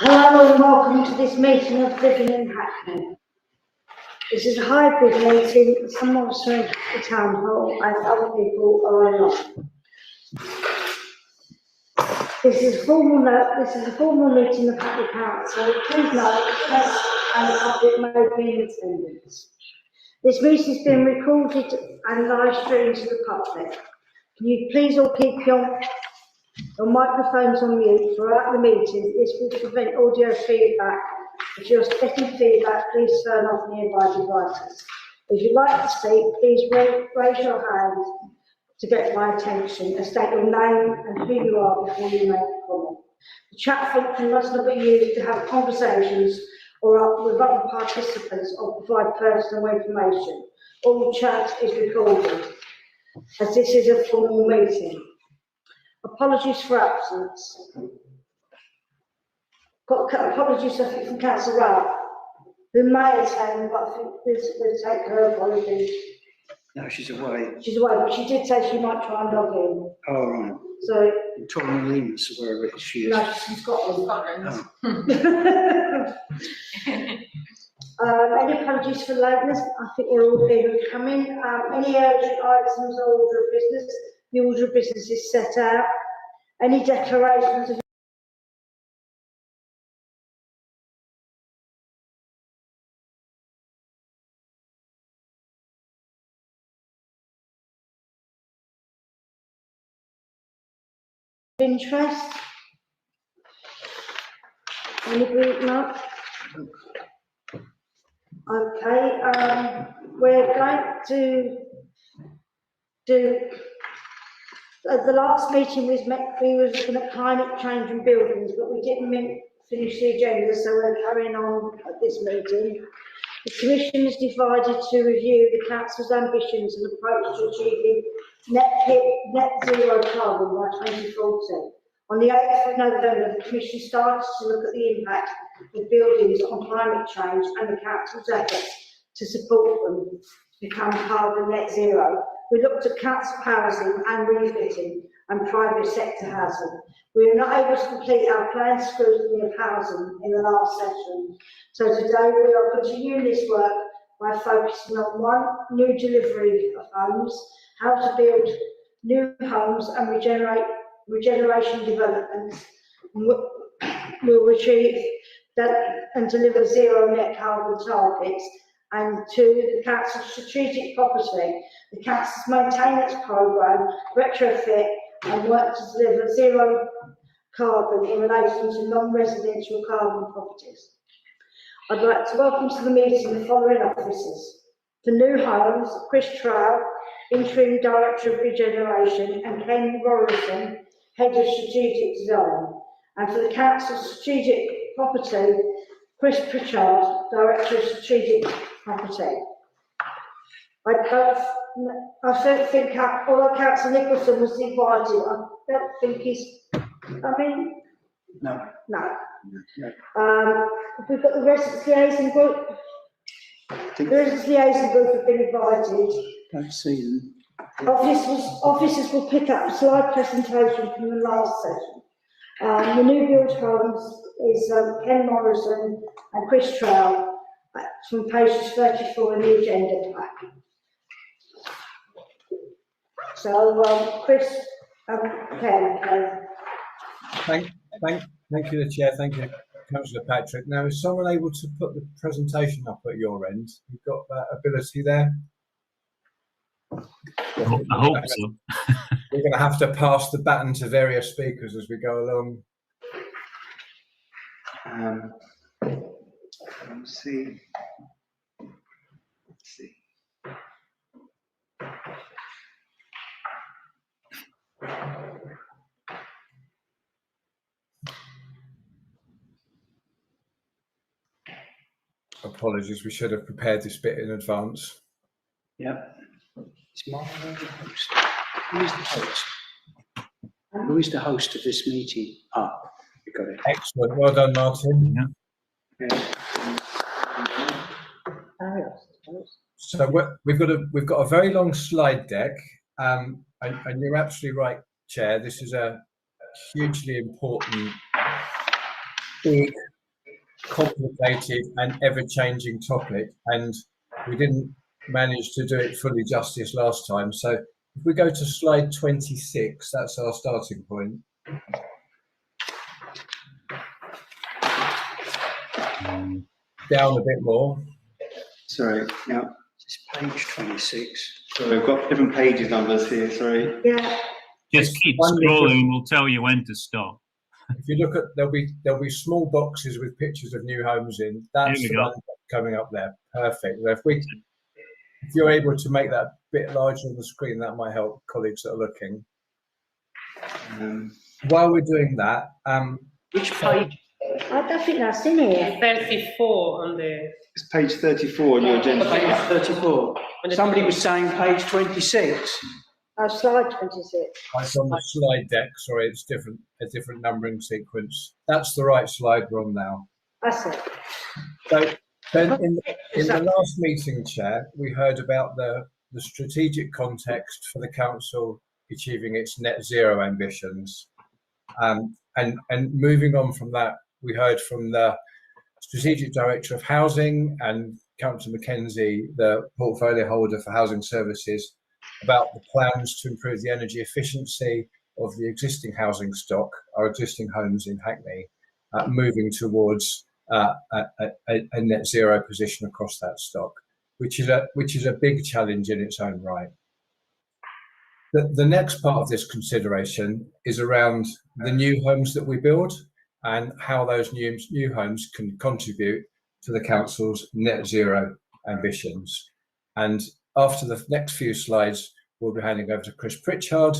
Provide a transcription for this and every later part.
Hello and welcome to this meeting of Living in Hackney. This is a hybrid meeting. Some of us are in the town hall and other people are online. This is a formal meeting of Hackney Council. Please note the press and the public may be in attendance. This meeting is being recorded and live streamed to the public. Can you please all keep your microphones on mute throughout the meeting? This will prevent audio feedback. If you're getting feedback, please turn off nearby devices. If you'd like to speak, please raise your hand to get my attention and state your name and who you are before you make a comment. The chat function must not be used to have conversations or with other participants or provide personal information. All chat is recorded, as this is a formal meeting. Apologies for absence. Got apologies from Councillor Ralph, who may attend, but I think we'll take her apologies. No, she's away. She's away, but she did say she might try and log in. Oh, right. So. Torremolinos, wherever it is she is. No, she's in Scotland. Oh. Any apologies for lateness? I think we're all here who's coming. Any urgent items or order of business? The order of business is set out. Any declarations of interest? Any group? No? Okay, we're going to do. At the last meeting we was looking at climate change and buildings, but we didn't finish the agenda, so we're carrying on at this meeting. The Commission is divided to review the Council's ambitions and approach to achieving net zero carbon by 2040. On the 8th of November, the Commission started to look at the impact of buildings on climate change and the Council's efforts to support them to become carbon net zero. We looked at council housing and refitting and private sector housing. We were not able to complete our planned scrutiny of housing in the last session. So today we are continuing this work by focusing on one, new delivery of homes, how to build new homes and regeneration developments will achieve that and deliver zero net carbon targets. And two, the Council's strategic property, the Council's maintenance programme, retrofit and work to deliver zero carbon in relation to non-residential carbon properties. I'd like to welcome to the meeting the following officers. For new homes, Chris Trow, Interim Director of Regeneration, and Ken Morrison, Head of Strategic Design. And for the Council's strategic property, Chris Pritchard, Director of Strategic Property. I don't think, although Councillor Nicholson was invited, I don't think he's coming. No. No. We've got the residents liaison group. The residents liaison group have been invited. Don't see them. Officers will pick up a slide presentation from the last session. The new build homes is Ken Morrison and Chris Trow from pages 34 in the agenda pack. So, Chris, Ken. Thank you, the Chair. Thank you, Councillor Patrick. Now, is someone able to put the presentation up at your end? You've got that ability there? I hope so. We're going to have to pass the baton to various speakers as we go along. Let's see. Apologies, we should have prepared this bit in advance. Yep. Is Martin the host? Who is the host? Who is the host of this meeting? Ah, we got it. Excellent. Well done, Martin. Yeah. So we've got a very long slide deck, and you're absolutely right, Chair. This is a hugely important big, complicated and ever-changing topic, and we didn't manage to do it fully justice last time. So if we go to slide 26, that's our starting point. Down a bit more. Sorry, now it's page 26. Sorry, I've got different pages numbers here, sorry. Yeah, Just keep scrolling, we'll tell you when to stop. If you look at, there'll be small boxes with pictures of new homes in. That's Here we the go. one coming up there. Perfect. If you're able to make that a bit larger on the screen, that might help colleagues that are looking. While we're doing that, Which page? I don't think that's in here. 34 on the. It's page 34 on your agenda. Okay. 34. Somebody was saying page 26. Oh, slide 26. it's on the slide deck. Sorry, it's a different numbering sequence. That's the right slide we're on now. That's it. So then in the last meeting, Chair, we heard about the strategic context for the council achieving its net zero ambitions. And moving on from that, we heard from the Strategic Director of Housing and Councillor Mackenzie, the portfolio holder for housing services, about the plans to improve the energy efficiency of the existing housing stock, our existing homes in Hackney, moving towards a net zero position across that stock, which is a big challenge in its own right. The next part of this consideration is around the new homes that we build and how those new homes can contribute to the council's net zero ambitions. And after the next few slides, we'll be handing over to Chris Pritchard,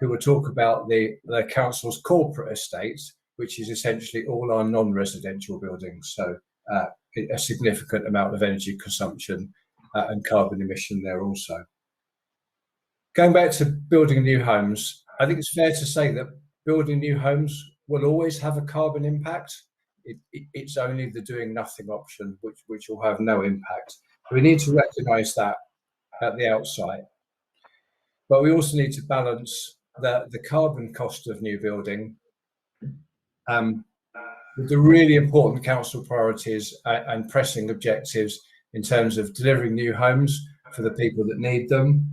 who will talk about the council's corporate estate, which is essentially all our non-residential buildings. So a significant amount of energy consumption and carbon emission there also. Going back to building new homes, I think it's fair to say that building new homes will always have a carbon impact. It's only the doing nothing option which will have no impact. We need to recognise that at the outset. But we also need to balance the carbon cost of new building with the really important council priorities and pressing objectives in terms of delivering new homes for the people that need them,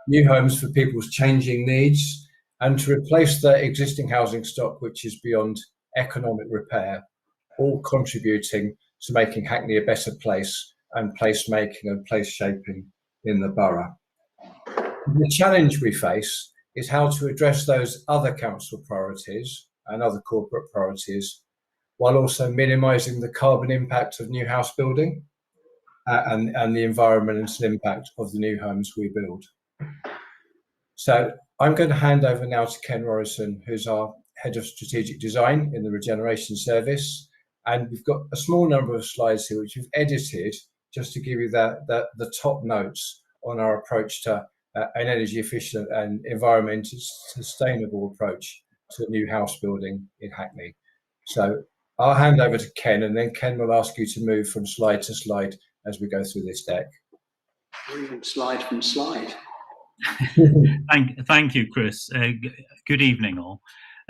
new homes for people's changing needs, and to replace the existing housing stock which is beyond economic repair, all contributing to making Hackney a better place and place making and place shaping in the borough. The challenge we face is how to address those other council priorities and other corporate priorities while also minimising the carbon impact of new house building and the environmental impact of the new homes we build. So I'm going to hand over now to Ken Morrison, who's our Head of Strategic Design in the Regeneration Service. And we've got a small number of slides here which we've edited just to give you the top notes on our approach to an energy efficient and environmentally sustainable approach to new house building in Hackney. So I'll hand over to Ken, and then Ken will ask you to move from slide to slide as we go through this deck. Slide from slide. Thank you, Chris. Good evening, all.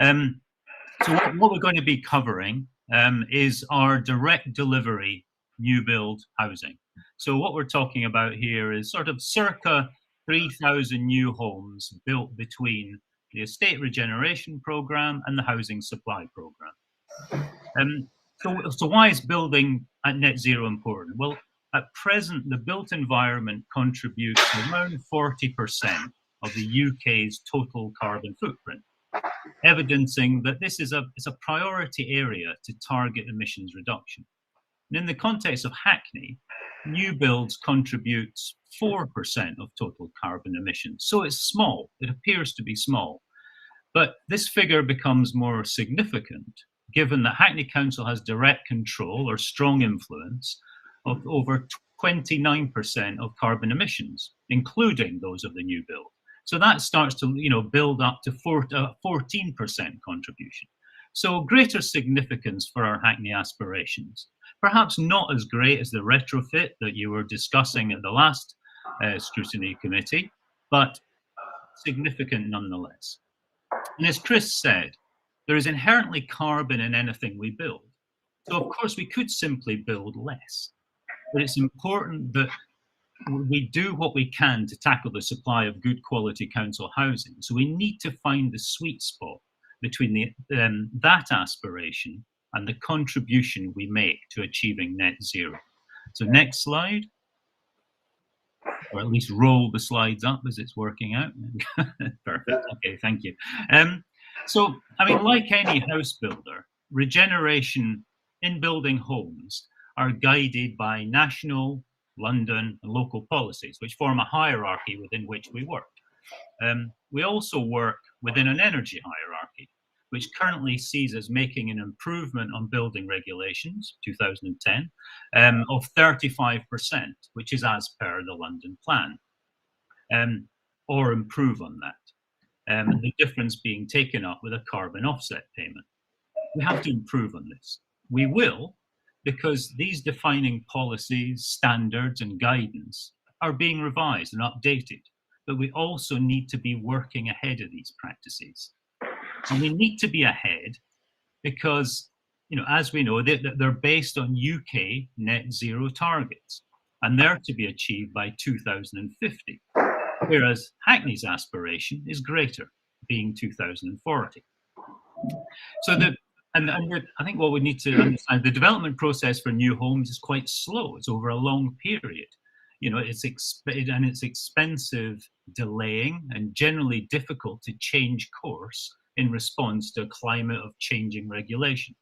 So what we're going to be covering is our direct delivery new build housing. So what we're talking about here is sort of circa 3,000 new homes built between the Estate Regeneration Programme and the Housing Supply Programme. So why is building at net zero important? Well, at present, the built environment contributes around 40% of the UK's total carbon footprint, evidencing that this is a priority area to target emissions reduction. And in the context of Hackney, new builds contributes 4% of total carbon emissions. So it's small, it appears to be small. But this figure becomes more significant given that Hackney Council has direct control or strong influence of over 29% of carbon emissions, including those of the new build. So that starts to build up to 14% contribution. So greater significance for our Hackney aspirations. Perhaps not as great as the retrofit that you were discussing at the last Scrutiny Committee, but significant nonetheless. And as Chris said, there is inherently carbon in anything we build. So of course we could simply build less, but it's important that we do what we can to tackle the supply of good quality council housing. So we need to find the sweet spot between that aspiration and the contribution we make to achieving net zero. So next slide, or at least roll the slides up as it's working out. Perfect, okay, thank you. So, I mean, like any house builder, regeneration in building homes are guided by national, London and local policies, which form a hierarchy within which we work. We also work within an energy hierarchy, which currently sees us making an improvement on building regulations, 2010, of 35%, which is as per the London plan, or improve on that. The difference being taken up with a carbon offset payment. We have to improve on this. We will, because these defining policies, standards and guidance are being revised and updated, but we also need to be working ahead of these practices. And we need to be ahead because, you know, as we know, they're based on UK net zero targets, and they're to be achieved by 2050, whereas Hackney's aspiration is greater, being 2040. So I think what we need to understand, the development process for new homes is quite slow. It's over a long period. You know, it's expensive, delaying, and generally difficult to change course in response to a climate of changing regulation,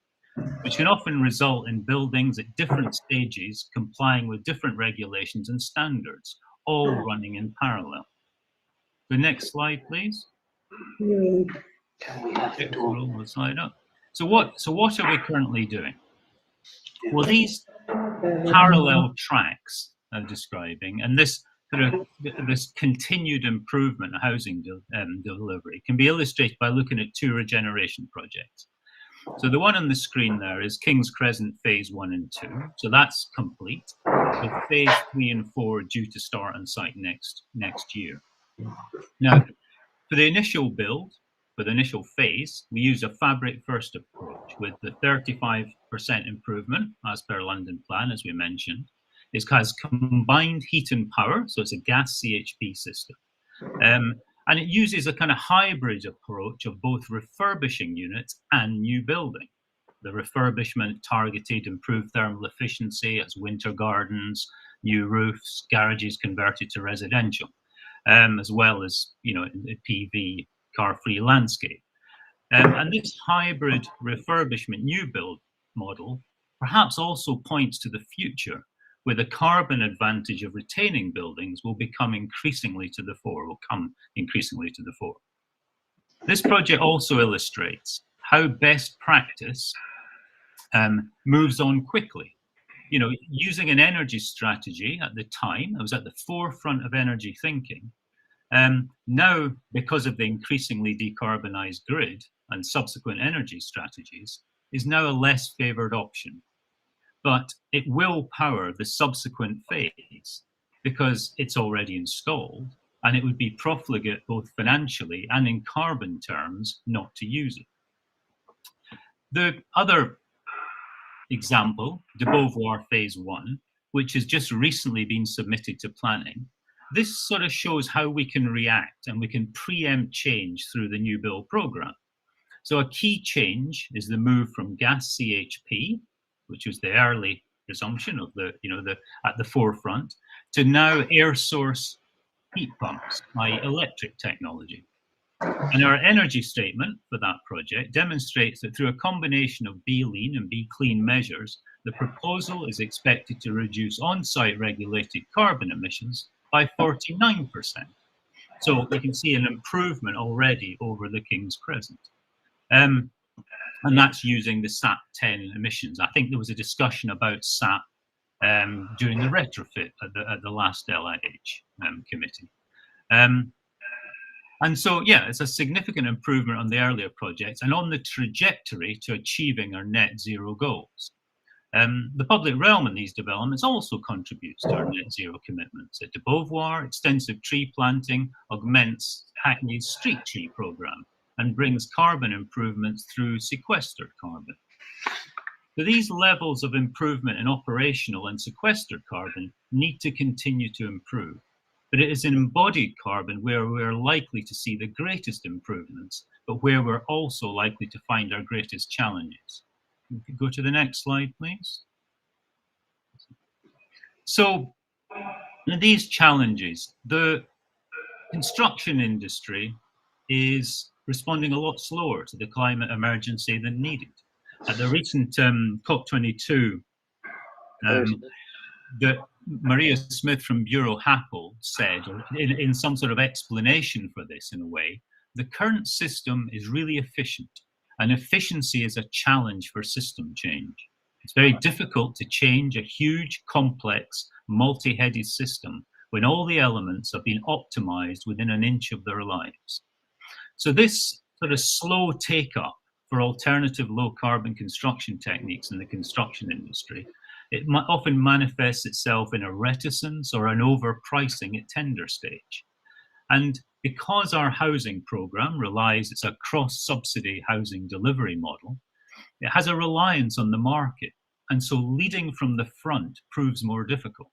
which can often result in buildings at different stages complying with different regulations and standards, all running in parallel. The next slide, please. Can we have it all? Roll the slide up. So what are we currently doing? Well, these parallel tracks I'm describing, and this continued improvement in housing delivery can be illustrated by looking at two regeneration projects. So the one on the screen there is King's Crescent phase 1 and 2. So that's complete, with phase 3 and 4 due to start on site next year. Now, for the initial build, for the initial phase, we use a fabric first approach with the 35% improvement as per London plan, as we mentioned. It has combined heat and power, so it's a gas CHP system. And it uses a kind of hybrid approach of both refurbishing units and new building. The refurbishment targeted improved thermal efficiency as winter gardens, new roofs, garages converted to residential, as well as, you know, a PV car-free landscape. And this hybrid refurbishment new build model perhaps also points to the future, where the carbon advantage of retaining buildings will come increasingly to the fore. This project also illustrates how best practice moves on quickly. You know, using an energy strategy at the time, it was at the forefront of energy thinking. Now, because of the increasingly decarbonised grid and subsequent energy strategies, is now a less favoured option. But it will power the subsequent phase because it's already installed, and it would be profligate both financially and in carbon terms not to use it. The other example, de Beauvoir phase 1, which has just recently been submitted to planning, this sort of shows how we can react and we can preempt change through the new build programme. So a key change is the move from gas CHP, which was the early presumption of at the forefront, to now air source heat pumps by electric technology. And our energy statement for that project demonstrates that through a combination of B lean and B clean measures, the proposal is expected to reduce on-site regulated carbon emissions by 49%. So we can see an improvement already over the King's Crescent. And that's using the SAP 10 emissions. I think there was a discussion about SAP during the retrofit at the last LIH committee. And so, yeah, it's a significant improvement on the earlier projects and on the trajectory to achieving our net zero goals. The public realm in these developments also contributes to our net zero commitments. At de Beauvoir, extensive tree planting augments Hackney's street tree programme, and brings carbon improvements through sequestered carbon. So these levels of improvement in operational and sequestered carbon need to continue to improve. But it is in embodied carbon where we're likely to see the greatest improvements, but where we're also likely to find our greatest challenges. We could go to the next slide, please. So these challenges, the construction industry is responding a lot slower to the climate emergency than needed. At the recent COP22, that Maria Smith from Bureau Happel said, or in some sort of explanation for this in a way, the current system is really efficient, and efficiency is a challenge for system change. It's very difficult to change a huge, complex, multi-headed system when all the elements have been optimized within an inch of their lives. So this sort of slow take-up for alternative low-carbon construction techniques in the construction industry, it often manifests itself in a reticence or an overpricing at tender stage. And because our housing programme relies, it's a cross-subsidy housing delivery model, it has a reliance on the market. And so leading from the front proves more difficult.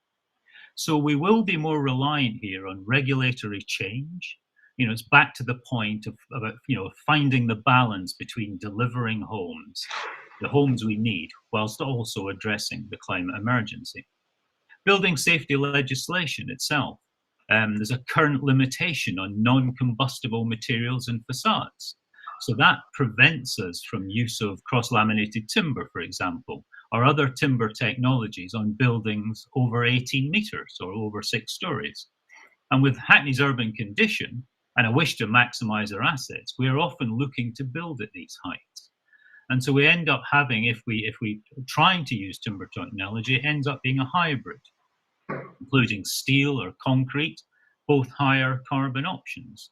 So we will be more reliant here on regulatory change. You know, it's back to the point of finding the balance between delivering homes, the homes we need, whilst also addressing the climate emergency. Building safety legislation itself, there's a current limitation on non-combustible materials and facades. So that prevents us from use of cross-laminated timber, for example, or other timber technologies on buildings over 18 metres or over 6 stories. And with Hackney's urban condition and a wish to maximise our assets, we are often looking to build at these heights. And so we end up having, if we trying to use timber technology, it ends up being a hybrid, including steel or concrete, both higher carbon options.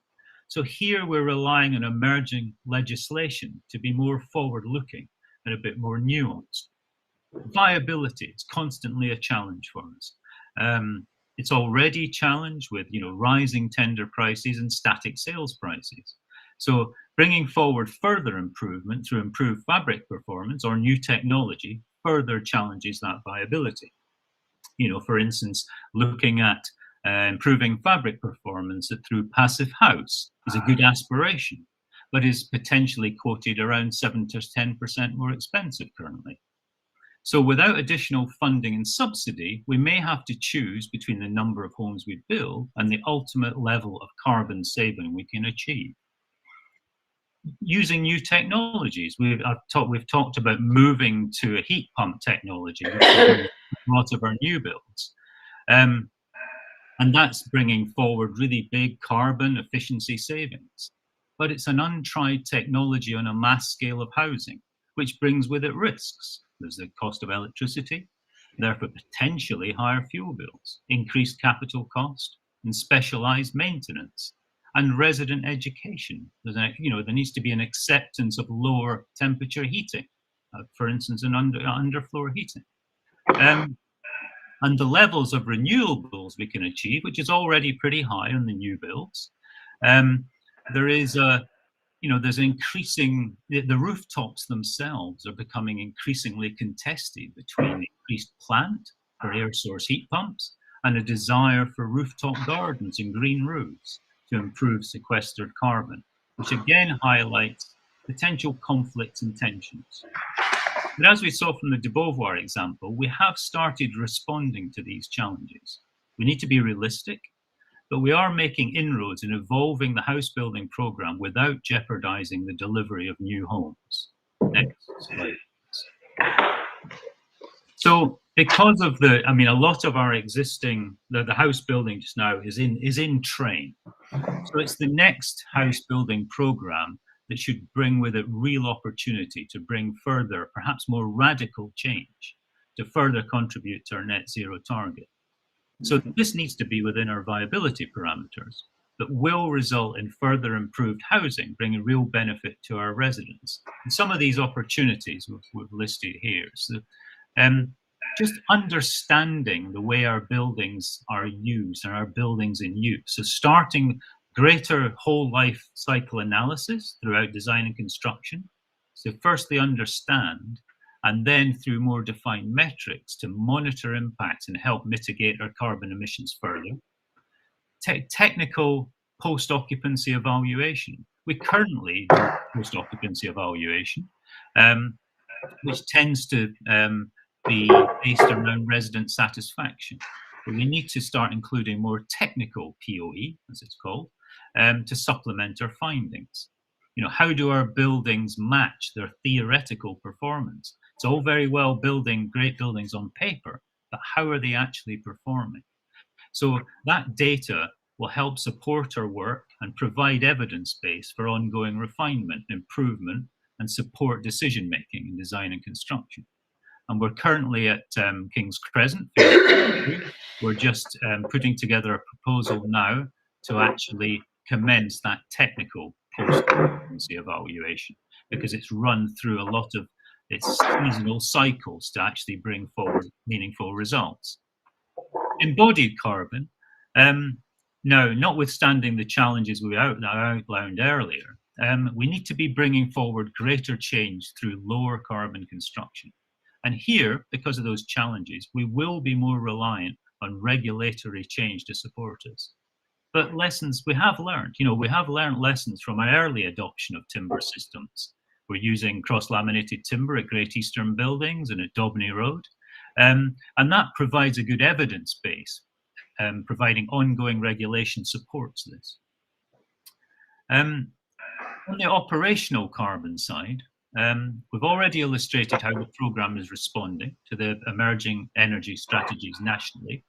So here we're relying on emerging legislation to be more forward-looking and a bit more nuanced. Viability is constantly a challenge for us. It's already challenged with rising tender prices and static sales prices. So bringing forward further improvement through improved fabric performance or new technology further challenges that viability. For instance, looking at improving fabric performance through passive house is a good aspiration, but is potentially quoted around 7 to 10% more expensive currently. So without additional funding and subsidy, we may have to choose between the number of homes we build and the ultimate level of carbon saving we can achieve. Using new technologies, we've talked about moving to a heat pump technology in a lot of our new builds. And that's bringing forward really big carbon efficiency savings. But it's an untried technology on a mass scale of housing, which brings with it risks. There's the cost of electricity, therefore potentially higher fuel bills, increased capital cost, and specialised maintenance, and resident education. There needs to be an acceptance of lower temperature heating, for instance, an underfloor heating. And the levels of renewables we can achieve, which is already pretty high on the new builds, there's increasing, the rooftops themselves are becoming increasingly contested between increased plant for air source heat pumps and a desire for rooftop gardens and green roofs to improve sequestered carbon, which again highlights potential conflicts and tensions. But as we saw from the de Beauvoir example, we have started responding to these challenges. We need to be realistic, but we are making inroads in evolving the house building programme without jeopardising the delivery of new homes. Next slide. So because of a lot of our existing, the house building just now is in train. So it's the next house building programme that should bring with it real opportunity to bring further, perhaps more radical change to further contribute to our net zero target. So this needs to be within our viability parameters that will result in further improved housing, bringing real benefit to our residents. And some of these opportunities we've listed here. So, just understanding the way our buildings are used and our buildings in use. So starting greater whole life cycle analysis throughout design and construction. So firstly understand, and then through more defined metrics to monitor impacts and help mitigate our carbon emissions further. Technical post-occupancy evaluation. We currently do post-occupancy evaluation, which tends to be based around resident satisfaction. But we need to start including more technical POE, as it's called, to supplement our findings. How do our buildings match their theoretical performance? It's all very well building great buildings on paper, but how are they actually performing? So that data will help support our work and provide evidence base for ongoing refinement, improvement, and support decision-making in design and construction. And we're currently at King's Crescent. We're just putting together a proposal now to actually commence that technical post-occupancy evaluation, because it's run through a lot of its seasonal cycles to actually bring forward meaningful results. Embodied carbon, now, notwithstanding the challenges we outlined earlier, we need to be bringing forward greater change through lower carbon construction. And here, because of those challenges, we will be more reliant on regulatory change to support us. But lessons we have learned, we have learned lessons from our early adoption of timber systems. We're using cross-laminated timber at Great Eastern Buildings and at Daubney Road. And that provides a good evidence base, providing ongoing regulation supports this. On the operational carbon side, we've already illustrated how the programme is responding to the emerging energy strategies nationally.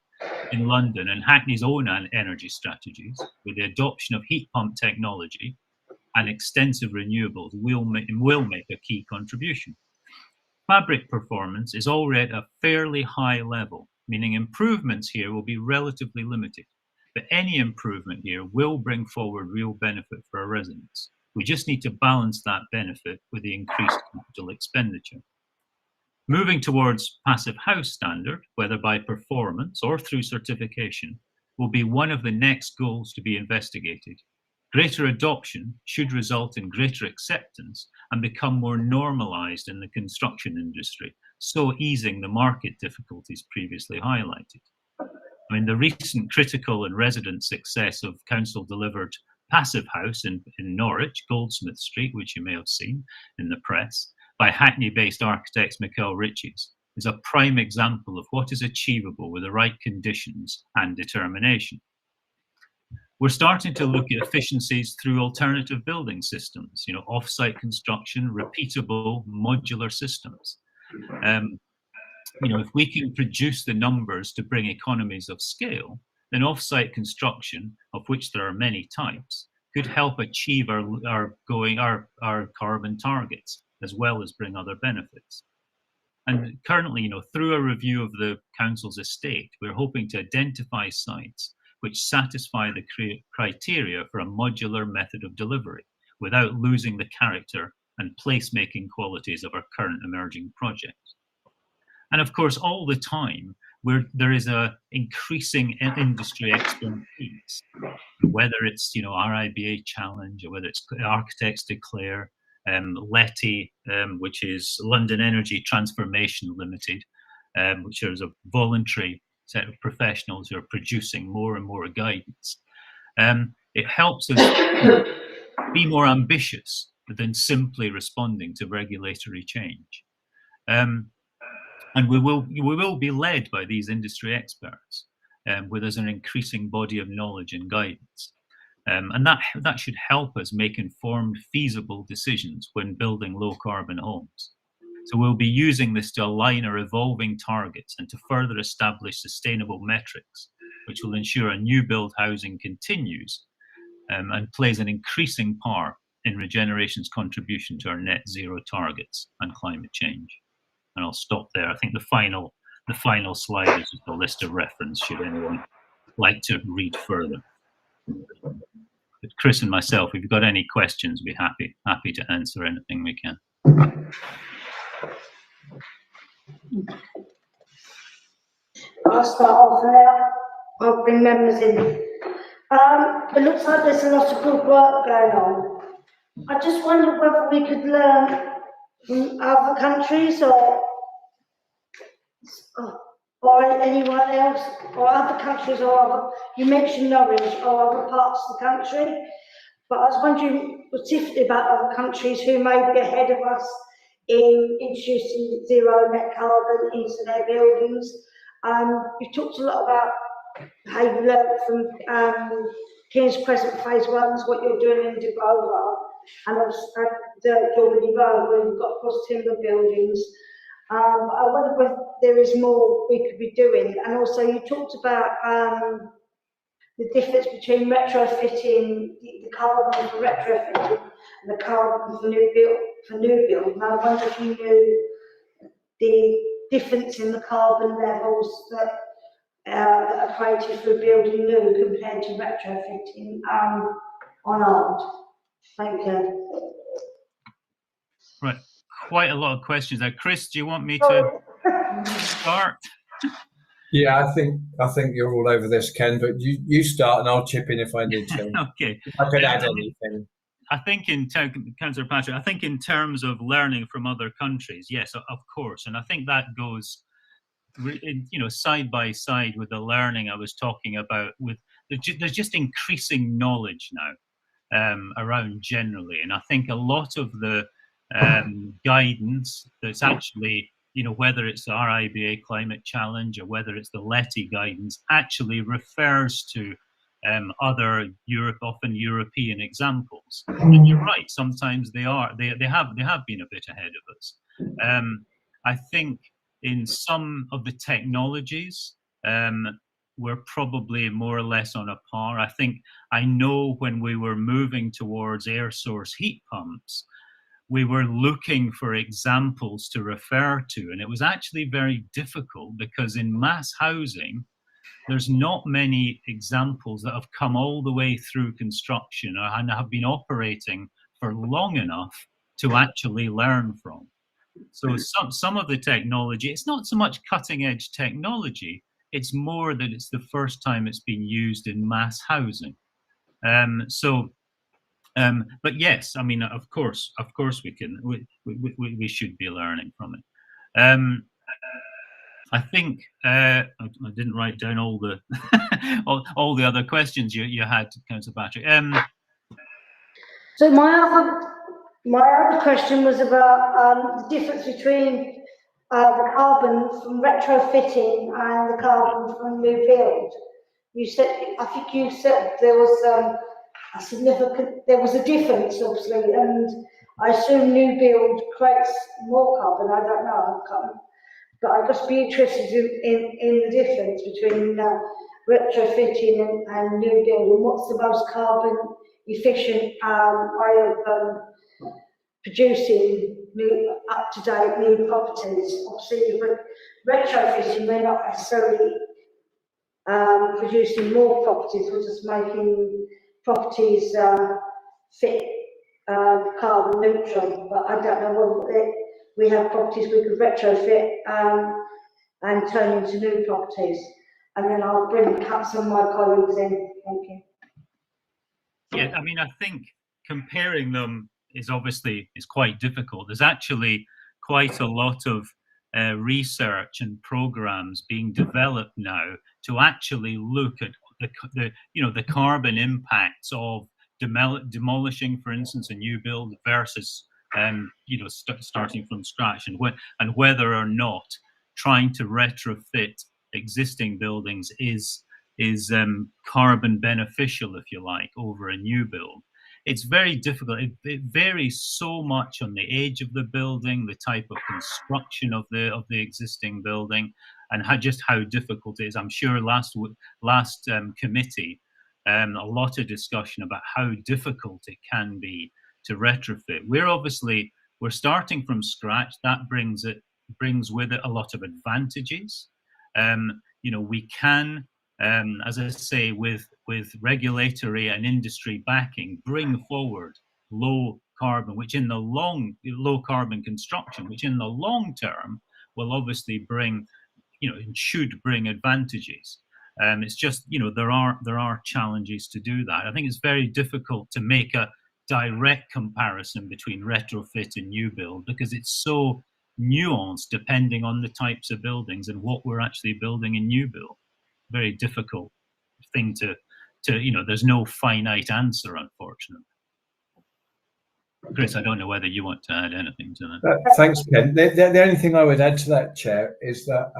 In London and Hackney's own energy strategies, with the adoption of heat pump technology and extensive renewables, will make a key contribution. Fabric performance is already at a fairly high level, meaning improvements here will be relatively limited. But any improvement here will bring forward real benefit for our residents. We just need to balance that benefit with the increased capital expenditure. Moving towards passive house standard, whether by performance or through certification, will be one of the next goals to be investigated. Greater adoption should result in greater acceptance and become more normalized in the construction industry, so easing the market difficulties previously highlighted. The recent critical and resident success of council-delivered passive house in Norwich, Goldsmith Street, which you may have seen in the press, by Hackney-based architects Michael Ritchie's, is a prime example of what is achievable with the right conditions and determination. We're starting to look at efficiencies through alternative building systems, off-site construction, repeatable, modular systems. If we can produce the numbers to bring economies of scale, then off-site construction, of which there are many types, could help achieve our carbon targets, as well as bring other benefits. And currently, through a review of the council's estate, we're hoping to identify sites which satisfy the criteria for a modular method of delivery without losing the character and place-making qualities of our current emerging projects. And of course, all the time, there is a increasing industry expertise, whether it's RIBA challenge or whether it's Architects Declare, LETI, which is London Energy Transformation Limited, which is a voluntary set of professionals who are producing more and more guidance. It helps us be more ambitious than simply responding to regulatory change. And we will be led by these industry experts, with us an increasing body of knowledge and guidance. And that should help us make informed, feasible decisions when building low carbon homes. So we'll be using this to align our evolving targets and to further establish sustainable metrics, which will ensure a new build housing continues and plays an increasing part in Regeneration's contribution to our net zero targets and climate change. And I'll stop there. I think the final slide is just a list of reference should anyone like to read further. But Chris and myself, if you've got any questions, we'd be happy to answer anything we can. I'll start off now. I'll bring members in. It looks like there's a lot of good work going on. I just wonder whether we could learn from other countries or anyone else, or other countries, or other, you mentioned Norwich, or other parts of the country, but I was wondering specifically about other countries who may be ahead of us in introducing zero net carbon into their buildings. You talked a lot about how you learned from King's Crescent Phase 1, what you're doing in Dubai, and also the Dormady Road, where you've got cross timber buildings. I wonder whether there is more we could be doing. And also you talked about the difference between retrofitting, the carbon for retrofitting and the carbon for new build. And I wonder if you knew the difference in the carbon levels that are created for building new compared to retrofitting on old. Thank you. Right, quite a lot of questions there. Chris, do you want me to start? Yeah, I think you're all over this, Ken, but you start and I'll chip in if I need to. Okay. If I could add anything. I think Councillor Patrick, I think in terms of learning from other countries, yes, of course. And I think that goes, side by side with the learning I was talking about. There's just increasing knowledge now around generally. And I think a lot of the guidance that's actually, whether it's the RIBA climate challenge or whether it's the LETI guidance, actually refers to other often European examples. And you're right, sometimes they have been a bit ahead of us. I think in some of the technologies, we're probably more or less on a par. I know when we were moving towards air source heat pumps, we were looking for examples to refer to, and it was actually very difficult because in mass housing, there's not many examples that have come all the way through construction and have been operating for long enough to actually learn from. So some of the technology, it's not so much cutting edge technology, it's more that it's the first time it's been used in mass housing. But yes, I mean, of course we should be learning from it. I think I didn't write down all the all the other questions you had, Councillor Patrick. So my other question was about the difference between the carbon from retrofitting and the carbon from new build. I think you said there was there was a difference, obviously, and I assume new build creates more carbon. I don't know. But I'd just be interested in the difference between retrofitting and new build, and what's the most carbon efficient way of producing up-to-date new properties. Obviously, with retrofitting, we're not necessarily producing more properties, we're just making properties fit carbon neutral, but I don't know whether we have properties we could retrofit and turn into new properties. And then I'll bring some of my colleagues in. Thank you. Yeah, I mean, I think comparing them is quite difficult. There's actually quite a lot of research and programs being developed now to actually look at the carbon impacts of demolishing, for instance, a new build versus starting from scratch, and whether or not trying to retrofit existing buildings is carbon beneficial, if you like, over a new build. It's very difficult. It varies so much on the age of the building, the type of construction of the existing building, and how difficult it is. I'm sure last committee, a lot of discussion about how difficult it can be to retrofit. We're starting from scratch. That brings with it a lot of advantages. We can, as I say, with regulatory and industry backing, bring forward low carbon construction, which in the long term will obviously bring, and should bring advantages. It's just, you know, there are challenges to do that. I think it's very difficult to make a direct comparison between retrofit and new build because it's so nuanced depending on the types of buildings and what we're actually building in new build. Very difficult thing to you know, there's no finite answer, unfortunately. Chris, I don't know whether you want to add anything to that. Thanks, Ken. The only thing I would add to that, Chair, is that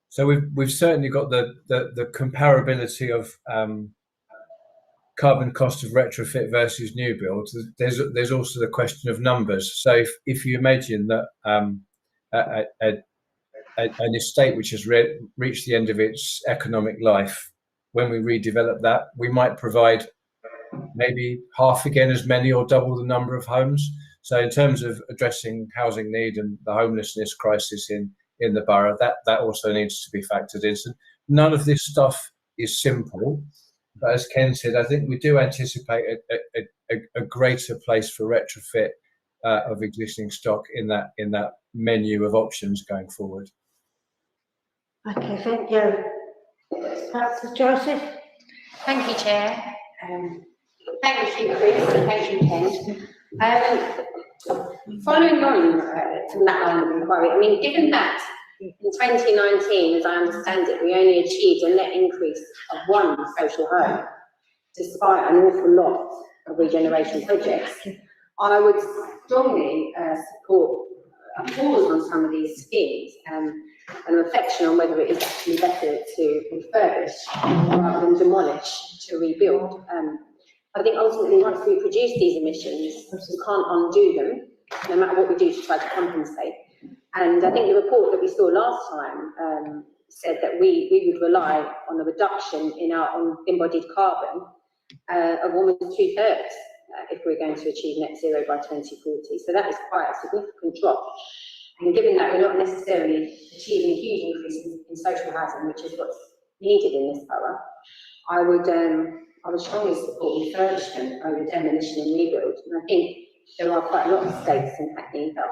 so we've certainly got the comparability of carbon cost of retrofit versus new build. There's also the question of numbers. So if you imagine that an estate which has reached the end of its economic life, when we redevelop that, we might provide maybe half again as many or double the number of homes. So in terms of addressing housing need and the homelessness crisis in the borough, that also needs to be factored in. So none of this stuff is simple, but as Ken said, I think we do anticipate a greater place for retrofit of existing stock in that menu of options going forward. Okay, thank you. Councillor Joseph? Thank you, Chair. Thank you, Chris, and thank you, Ken. Following on from that line of inquiry, I mean, given that in 2019, as I understand it, we only achieved a net increase of 1 social home, despite an awful lot of regeneration projects, I would strongly support a pause on some of these schemes and a reflection on whether it is actually better to refurbish rather than demolish to rebuild. I think ultimately once we produce these emissions, we can't undo them, no matter what we do to try to compensate. And I think the report that we saw last time said that we would rely on a reduction in our embodied carbon of almost 2/3 if we're going to achieve net zero by 2040. So that is quite a significant drop. And given that we're not necessarily achieving a huge increase in social housing, which is what's needed in this borough, I would strongly support refurbishment over demolition and rebuild. And I think there are quite a lot of estates in Hackney that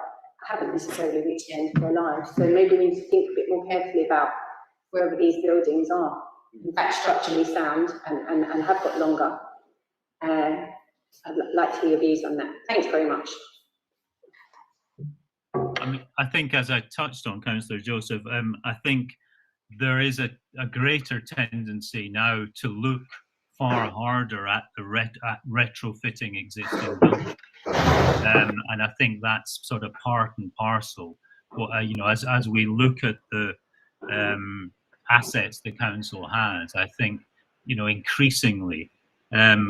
haven't necessarily reached the end of their lives. So maybe we need to think a bit more carefully about wherever these buildings are, in fact, structurally sound and have got longer. I'd like to hear your views on that. Thanks very much. I mean, I think as I touched on, Councillor Joseph, I think there is a greater tendency now to look far harder at the retrofitting existing buildings, and I think that's sort of part and parcel. What you know, as we look at the assets the council has, I think, you know, increasingly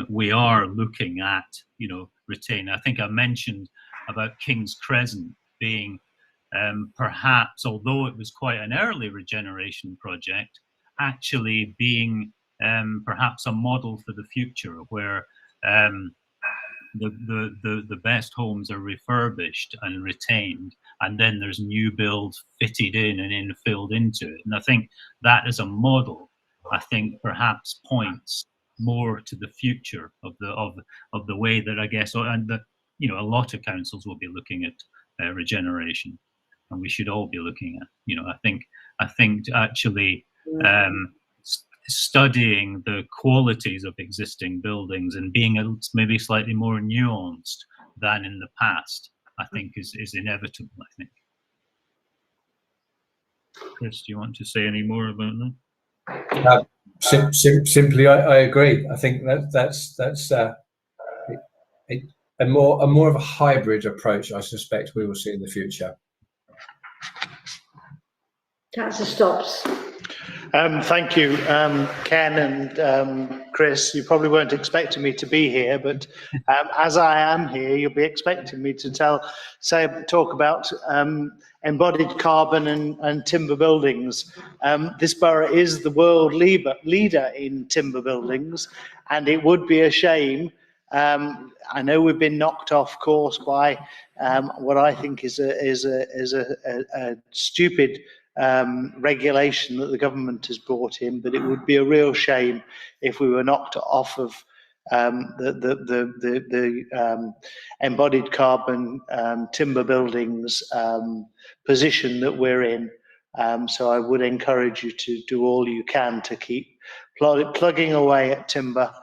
we are looking at, you know, retain. I think I mentioned about King's Crescent being perhaps, although it was quite an early regeneration project, actually being perhaps a model for the future, where the best homes are refurbished and retained, and then there's new builds fitted in and infilled into it. And I think that as a model, I think perhaps points more to the future of the way that, I guess, and that, you know, a lot of councils will be looking at regeneration, and we should all be looking at, you know, I think actually studying the qualities of existing buildings and being maybe slightly more nuanced than in the past, I think is inevitable, I think. Chris, do you want to say any more about that? Simply, I agree. I think that's a more of a hybrid approach, I suspect we will see in the future. Councillor Stops. Thank you, Ken and Chris. You probably weren't expecting me to be here, but as I am here, you'll be expecting me to talk about embodied carbon and timber buildings. This borough is the world leader in timber buildings, and it would be a shame. I know we've been knocked off course by what I think is a stupid regulation that the government has brought in, but it would be a real shame if we were knocked off of the embodied carbon timber buildings position that we're in. So I would encourage you to do all you can to keep plugging away at timber,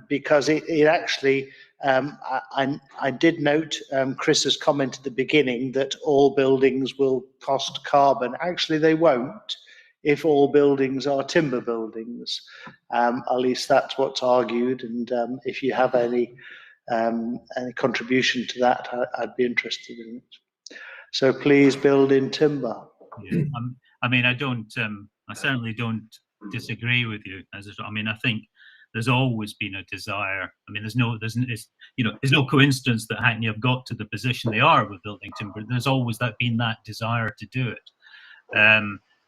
because it actually, I did note Chris's comment at the beginning that all buildings will cost carbon. Actually, they won't if all buildings are timber buildings. At least that's what's argued. And if you have any contribution to that, I'd be interested in it. So please build in timber. Yeah. I mean, I certainly don't disagree with you. I mean, I think there's always been a desire. I mean, there's no coincidence that Hackney have got to the position they are with building timber. There's always been that desire to do it.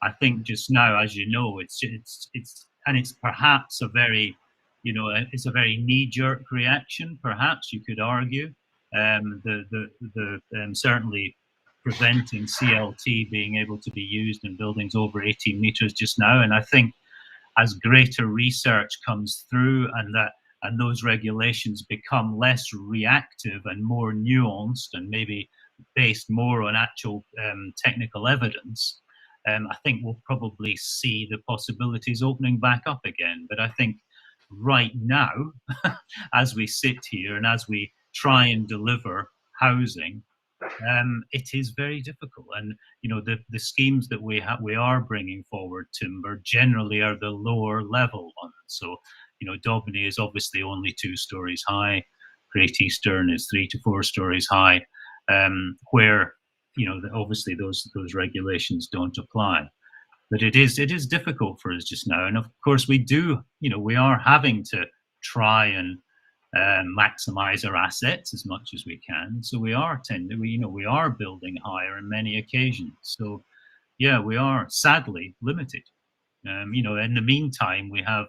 I think just now, as you know, it's perhaps a very, it's a very knee-jerk reaction. Perhaps you could argue certainly preventing CLT being able to be used in buildings over 18 meters just now. And I think as greater research comes through and those regulations become less reactive and more nuanced and maybe based more on actual technical evidence, I think we'll probably see the possibilities opening back up again. But I think right now, as we sit here and as we try and deliver housing, it is very difficult. And the schemes that we are bringing forward timber generally are the lower level ones. So Daubeny is obviously only 2 stories high. Great Eastern is 3 to 4 stories high, where obviously those regulations don't apply. But it is difficult for us just now. And of course we are having to try and maximize our assets as much as we can. So we are building higher on many occasions. So yeah, we are sadly limited. In the meantime, we have,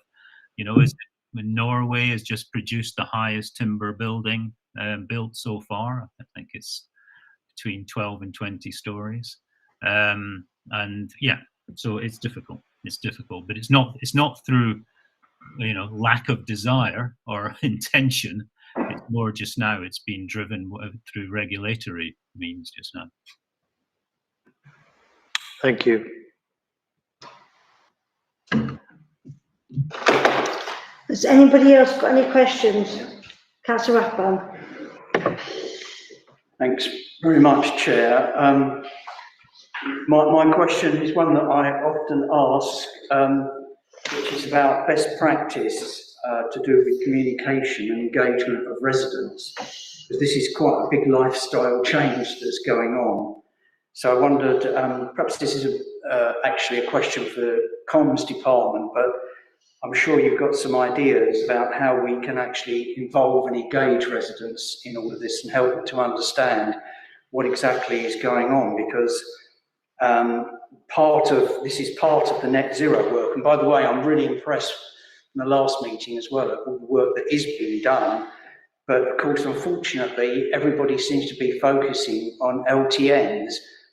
Norway has just produced the highest timber building built so far. I think it's between 12 and 20 stories. And yeah, so it's difficult. But it's not through lack of desire or intention. It's more just now it's being driven through regulatory means just now. Thank you. Has anybody else got any questions? Councillor Rathbone. Thanks very much, Chair. My question is one that I often ask, which is about best practice to do with communication and engagement of residents, because this is quite a big lifestyle change that's going on. So I wondered, perhaps this is actually a question for the comms department, but I'm sure you've got some ideas about how we can actually involve and engage residents in all of this and help them to understand what exactly is going on, because this is part of the net zero work. And by the way, I'm really impressed from the last meeting as well at all the work that is being done. But of course, unfortunately, everybody seems to be focusing on LTNs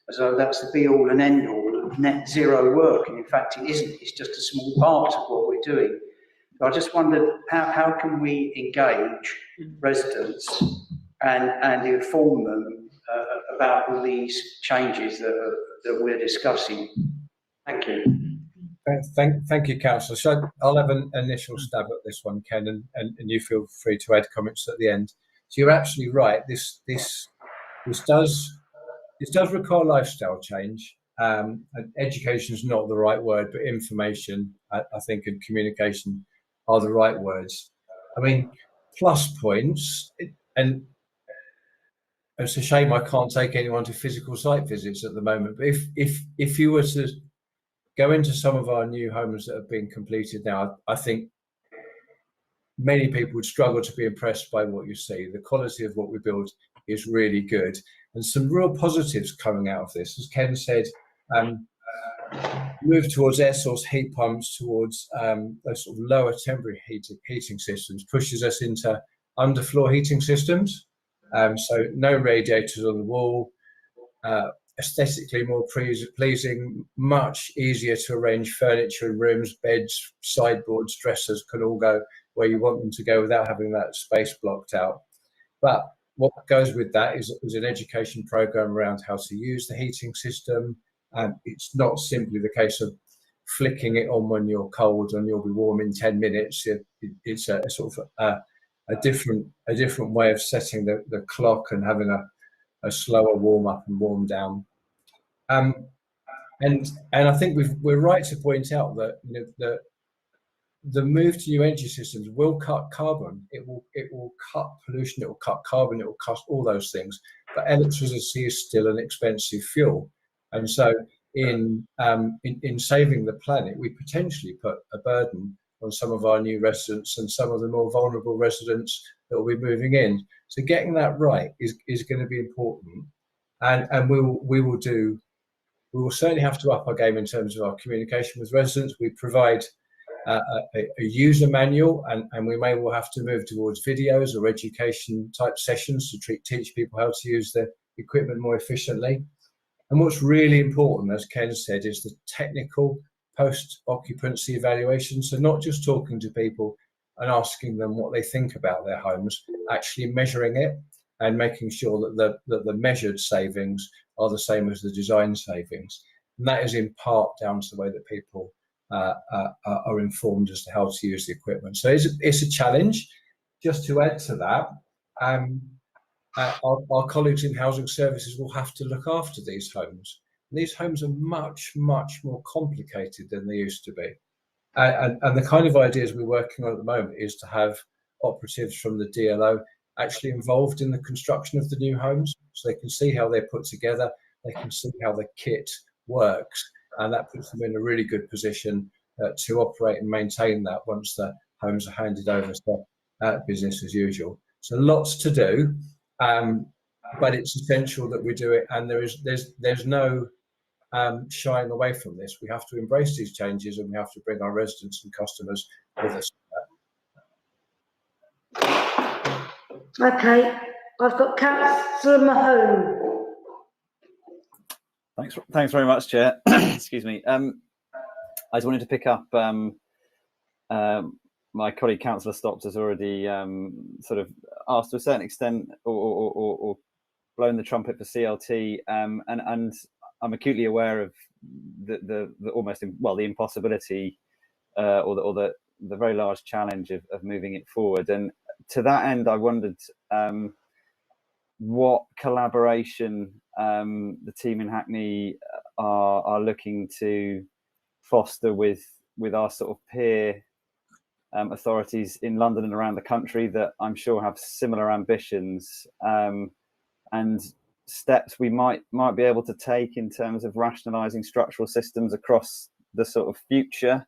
as though that's the be all and end all of net zero work. And in fact, it isn't. It's just a small part of what we're doing. So I just wondered, how can we engage residents and inform them about all these changes that we're discussing? Thank you. Thank you, Councillor. So I'll have an initial stab at this one, Ken, and you feel free to add comments at the end. So you're absolutely right. This does require lifestyle change. Education is not the right word, but information, I think, and communication are the right words. I mean, plus points, and it's a shame I can't take anyone to physical site visits at the moment. But if you were to go into some of our new homes that have been completed now, I think many people would struggle to be impressed by what you see. The quality of what we build is really good, and some real positives coming out of this. As Ken said, move towards air source heat pumps, towards those sort of lower temperature heating systems, pushes us into underfloor heating systems. So no radiators on the wall, aesthetically more pleasing, much easier to arrange furniture in rooms, beds, sideboards, dressers can all go where you want them to go without having that space blocked out. But what goes with that is an education program around how to use the heating system, It's not simply the case of flicking it on when you're cold and you'll be warm in 10 minutes. It's a sort of a different way of setting the clock and having a slower warm up and warm down. And I think we're right to point out that the move to new energy systems will cut carbon. It will cut pollution. It will cut carbon. It will cut all those things. But electricity is still an expensive fuel, and so in saving the planet, we potentially put a burden on some of our new residents and some of the more vulnerable residents that will be moving in. So getting that right is going to be important, and we will certainly have to up our game in terms of our communication with residents. We provide a user manual, and we may well have to move towards videos or education type sessions to teach people how to use the equipment more efficiently. And what's really important, as Ken said, is the technical post-occupancy evaluation. So not just talking to people and asking them what they think about their homes, actually measuring it and making sure that the measured savings are the same as the design savings. And that is in part down to the way that people are informed as to how to use the equipment. So it's a challenge. Just to add to that, our colleagues in housing services will have to look after these homes. And these homes are much, much more complicated than they used to be. And the kind of ideas we're working on at the moment is to have operatives from the DLO actually involved in the construction of the new homes, so they can see how they're put together, they can see how the kit works, and that puts them in a really good position to operate and maintain that once the homes are handed over to business as usual. So lots to do, but it's essential that we do it, and there's no shying away from this. We have to embrace these changes, and we have to bring our residents and customers with us. Okay, I've got Councillor Mahone. Thanks very much, Chair. Excuse me. I just wanted to pick up. My colleague, Councillor Stopps, has already sort of asked to a certain extent, or blown the trumpet for CLT, and I'm acutely aware of the almost the impossibility or the very large challenge of moving it forward. And to that end, I wondered what collaboration the team in Hackney are looking to foster with our sort of peer authorities in London and around the country that I'm sure have similar ambitions, and steps we might be able to take in terms of rationalising structural systems across the sort of future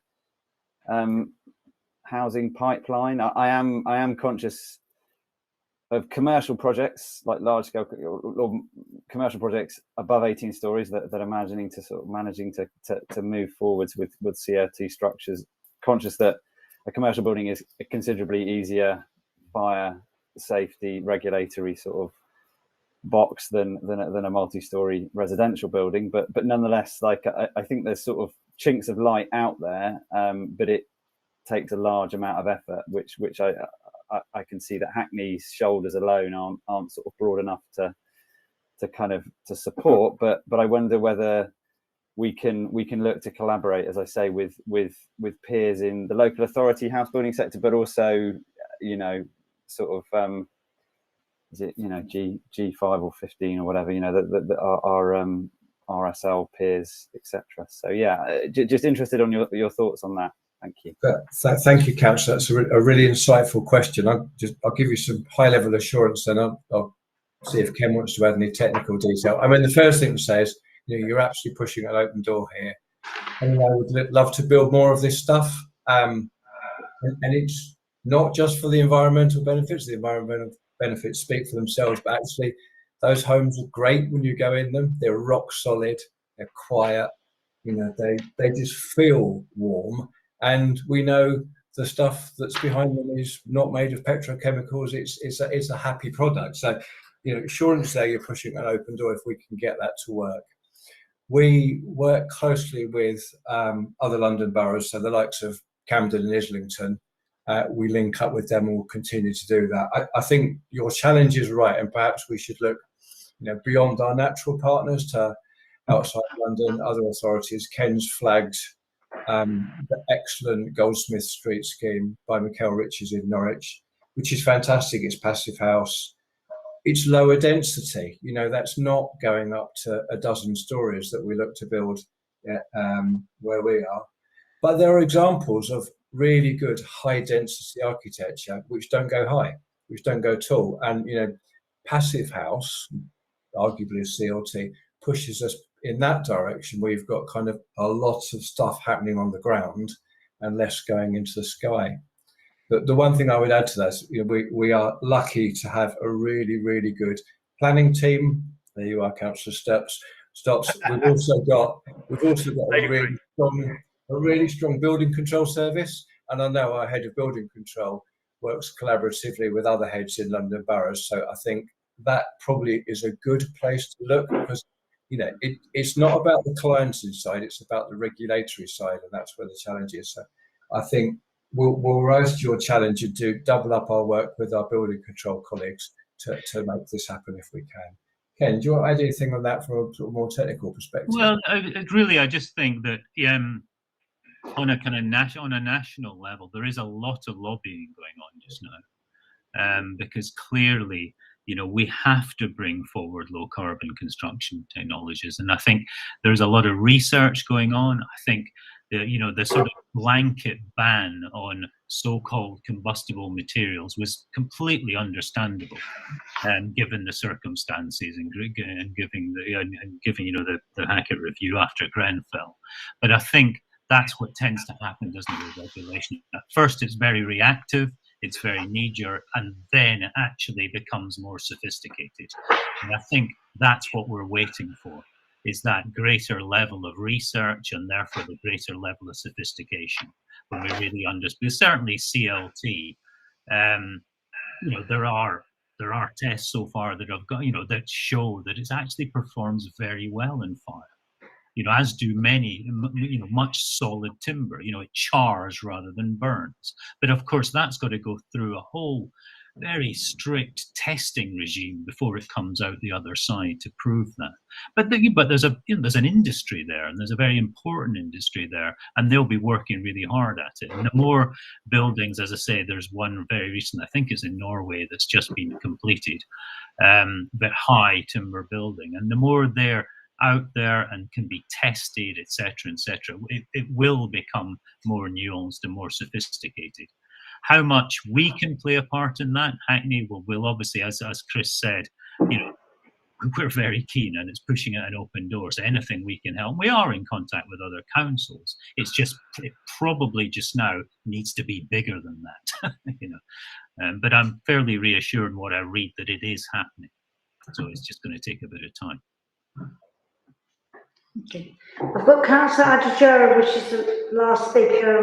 housing pipeline. I am conscious of commercial projects, like large scale or commercial projects above 18 stories that are managing to move forwards with CRT structures, conscious that a commercial building is a considerably easier fire safety regulatory sort of box than a multi-story residential building, but nonetheless, like I think there's sort of chinks of light out there, but it takes a large amount of effort, which I can see that Hackney's shoulders alone aren't sort of broad enough to support. But I wonder whether we can look to collaborate, as I say, with peers in the local authority house building sector, but also, sort of is it G5 or 15 or whatever, our RSL peers, etc. So yeah, just interested on your thoughts on that. Thank you. Thank you, Councillor. That's a really insightful question. I'll give you some high-level assurance, and I'll see if Ken wants to add any technical detail. I mean, the first thing to say is, you're absolutely pushing an open door here, and I would love to build more of this stuff. And it's not just for the environmental benefits. The environmental benefits speak for themselves, but actually, those homes are great when you go in them. They're rock solid. They're quiet. They just feel warm. And we know the stuff that's behind them is not made of petrochemicals. It's a happy product. So, assurance there, you're pushing an open door if we can get that to work. We work closely with other London boroughs, so the likes of Camden and Islington. We link up with them and we'll continue to do that. I think your challenge is right, and perhaps we should look, beyond our natural partners to outside London, other authorities. Ken's flagged the excellent Goldsmith Street scheme by Michael Riches in Norwich, which is fantastic. It's passive house. It's lower density. You know, that's not going up to a dozen stories that we look to build where we are. But there are examples of really good high density architecture which don't go high, which don't go tall. And, you know, passive house, arguably a CLT, pushes us in that direction. We've got kind of a lot of stuff happening on the ground and less going into the sky. But the one thing I would add to that is, you know, we are lucky to have a really, really good planning team. There you are, Councillor Stops. We've also got a really strong building control service, and I know our head of building control works collaboratively with other heads in London boroughs. So I think that probably is a good place to look, because, you know, it's not about the client side, it's about the regulatory side, and that's where the challenge is. So I think we'll rise to your challenge and double up our work with our building control colleagues to make this happen if we can. Ken, do you want to add anything on that from a sort of more technical perspective? Well, I just think that on a kind of national level, there is a lot of lobbying going on just now, because clearly, you know, we have to bring forward low carbon construction technologies, and I think there's a lot of research going on. I think the sort of blanket ban on so-called combustible materials was completely understandable, given the circumstances and giving the Hackett review after Grenfell. But I think that's what tends to happen, doesn't it, with regulation? At first, it's very reactive, it's very knee-jerk, and then it actually becomes more sophisticated. And I think that's what we're waiting for, is that greater level of research and therefore the greater level of sophistication when we really understand. Certainly CLT, there are tests so far that have got, that show that it actually performs very well in fire. As do many, much solid timber. It chars rather than burns. But of course, that's got to go through a whole very strict testing regime before it comes out the other side to prove that. But there's an industry there, and there's a very important industry there, and they'll be working really hard at it. And the more buildings, as I say, there's one very recent, I think it's in Norway, that's just been completed, but high timber building, and the more they're out there and can be tested, etc., it will become more nuanced and more sophisticated. How much we can play a part in that, Hackney will obviously, as Chris said, we're very keen, and it's pushing at an open door. So anything we can help, we are in contact with other councils. It probably just now needs to be bigger than that, but I'm fairly reassured what I read that it is happening. So it's just going to take a bit of time. Okay. I've got Councillor Adjura, which is the last speaker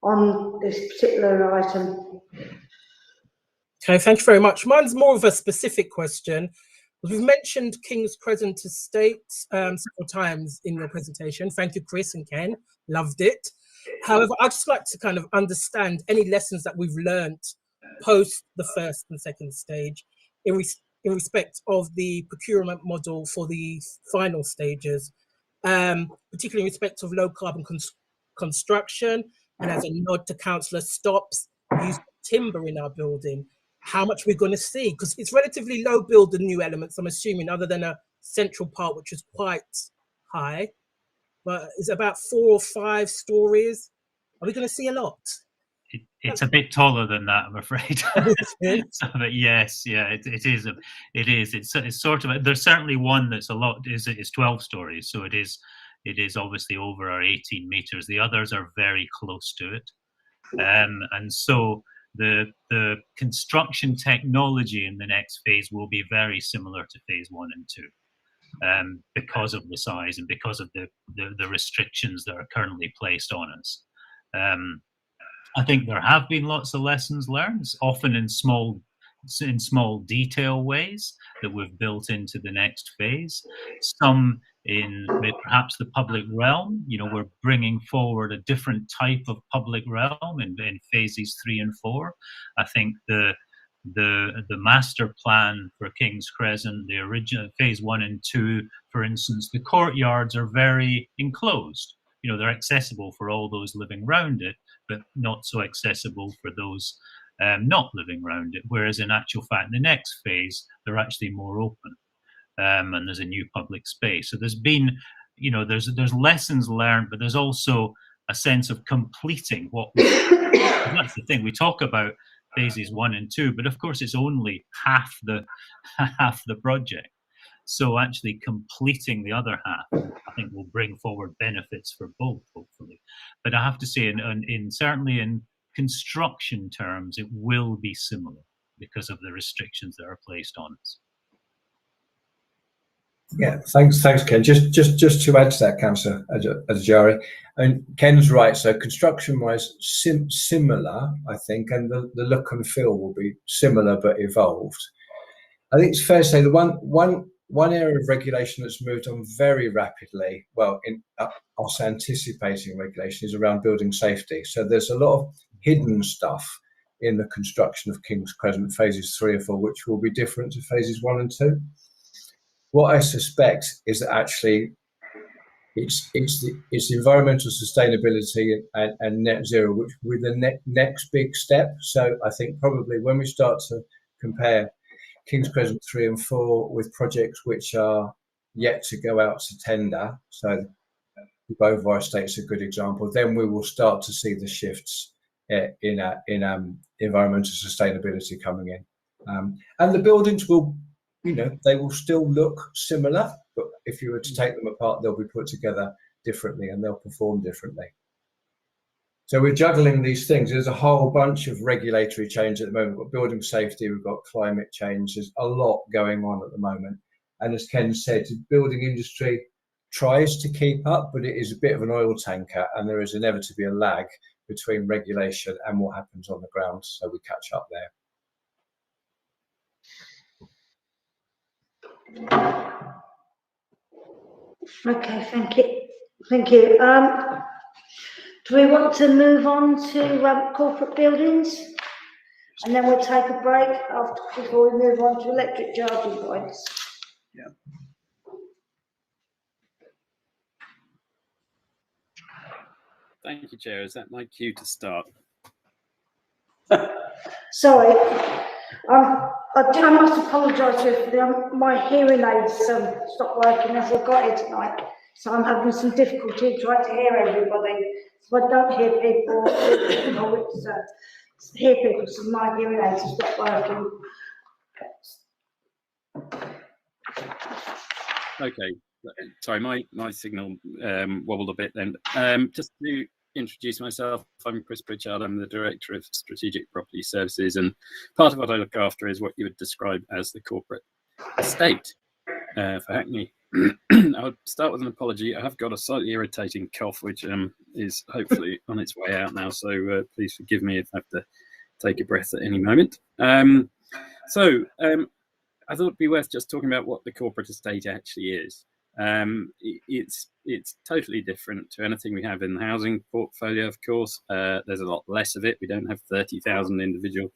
on this particular item. Okay, thank you very much. Mine's more of a specific question. We've mentioned King's Crescent Estate several times in your presentation. Thank you, Chris and Ken. Loved it. However, I'd just like to kind of understand any lessons that we've learned post the first and second stage in respect of the procurement model for the final stages, particularly in respect of low carbon construction, and as a nod to Councillor Stops, use timber in our building. How much we're going to see, because it's relatively low build, the new elements, I'm assuming, other than a central part which is quite high, but it's about 4 or 5 stories. Are we going to see a lot? It's a bit taller than that, I'm afraid. But yes, yeah, it is. It's sort of. There's certainly one that's a lot. Is 12 stories, so it is obviously over our 18 meters. The others are very close to it, and so the construction technology in the next phase will be very similar to phase 1 and 2, because of the size and because of the restrictions that are currently placed on us. I think there have been lots of lessons learned, often in small detail ways that we've built into the next phase. Some in perhaps the public realm, we're bringing forward a different type of public realm in phases 3 and 4. I think the the master plan for King's Crescent, the original phase 1 and 2, for instance, the courtyards are very enclosed. You know, they're accessible for all those living round it, but not so accessible for those not living round it. Whereas in actual fact, in the next phase, they're actually more open, and there's a new public space. So there's been, you know, there's lessons learned, but there's also a sense of completing what that's the thing. We talk about phases 1 and 2, but of course it's only half the project. So actually completing the other half, I think, will bring forward benefits for both, hopefully. But I have to say, in certainly in construction terms, it will be similar because of the restrictions that are placed on us. Yeah, thanks, Ken. Just to add to that, Councillor Adjari, and Ken's right. So construction-wise, similar, I think, and the look and feel will be similar but evolved. I think it's fair to say the one area of regulation that's moved on very rapidly, well, in us anticipating regulation, is around building safety. So there's a lot of hidden stuff in the construction of King's Crescent phases 3 and 4, which will be different to phases 1 and 2. What I suspect is that actually it's environmental sustainability and net zero, which with the next big step. So I think probably when we start to compare King's Crescent 3 and 4 with projects which are yet to go out to tender, so Beauvoir Estate's a good example, then we will start to see the shifts in environmental sustainability coming in. And the buildings will, you know, they will still look similar, but if you were to take them apart, they'll be put together differently and they'll perform differently. So we're juggling these things. There's a whole bunch of regulatory change at the moment. We've got building safety, we've got climate change. There's a lot going on at the moment. And as Ken said, the building industry tries to keep up, but it is a bit of an oil tanker, and there is inevitably a lag between regulation and what happens on the ground. So we catch up there. Okay, thank you. Thank you. Do we want to move on to corporate buildings? And then we'll take a break before we move on to electric charging points. Yeah. Thank you, Chair. Is that my cue to start? Sorry, I must apologise for my hearing aids stopped working as I got here tonight, so I'm having some difficulty trying to hear everybody. So I don't hear people, hear people, so my hearing aids have stopped working. Okay, sorry, my signal wobbled a bit then. Just to introduce myself, I'm Chris Pritchard. I'm the Director of Strategic Property Services, and part of what I look after is what you would describe as the corporate estate for Hackney. I'll start with an apology. I have got a slightly irritating cough, which is hopefully on its way out now, so please forgive me if I have to take a breath at any moment. I thought it'd be worth just talking about what the corporate estate actually is. It's totally different to anything we have in the housing portfolio, of course. There's a lot less of it. We don't have 30,000 individual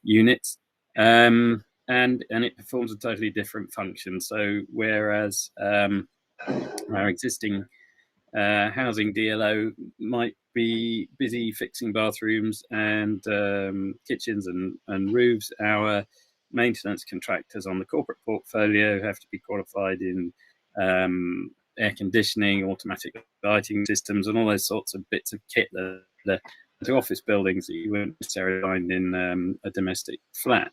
units, and it performs a totally different function. So whereas our existing housing DLO might be busy fixing bathrooms and kitchens and roofs, our maintenance contractors on the corporate portfolio have to be qualified in air conditioning, automatic lighting systems, and all those sorts of bits of kit that are to office buildings that you wouldn't necessarily find in a domestic flat.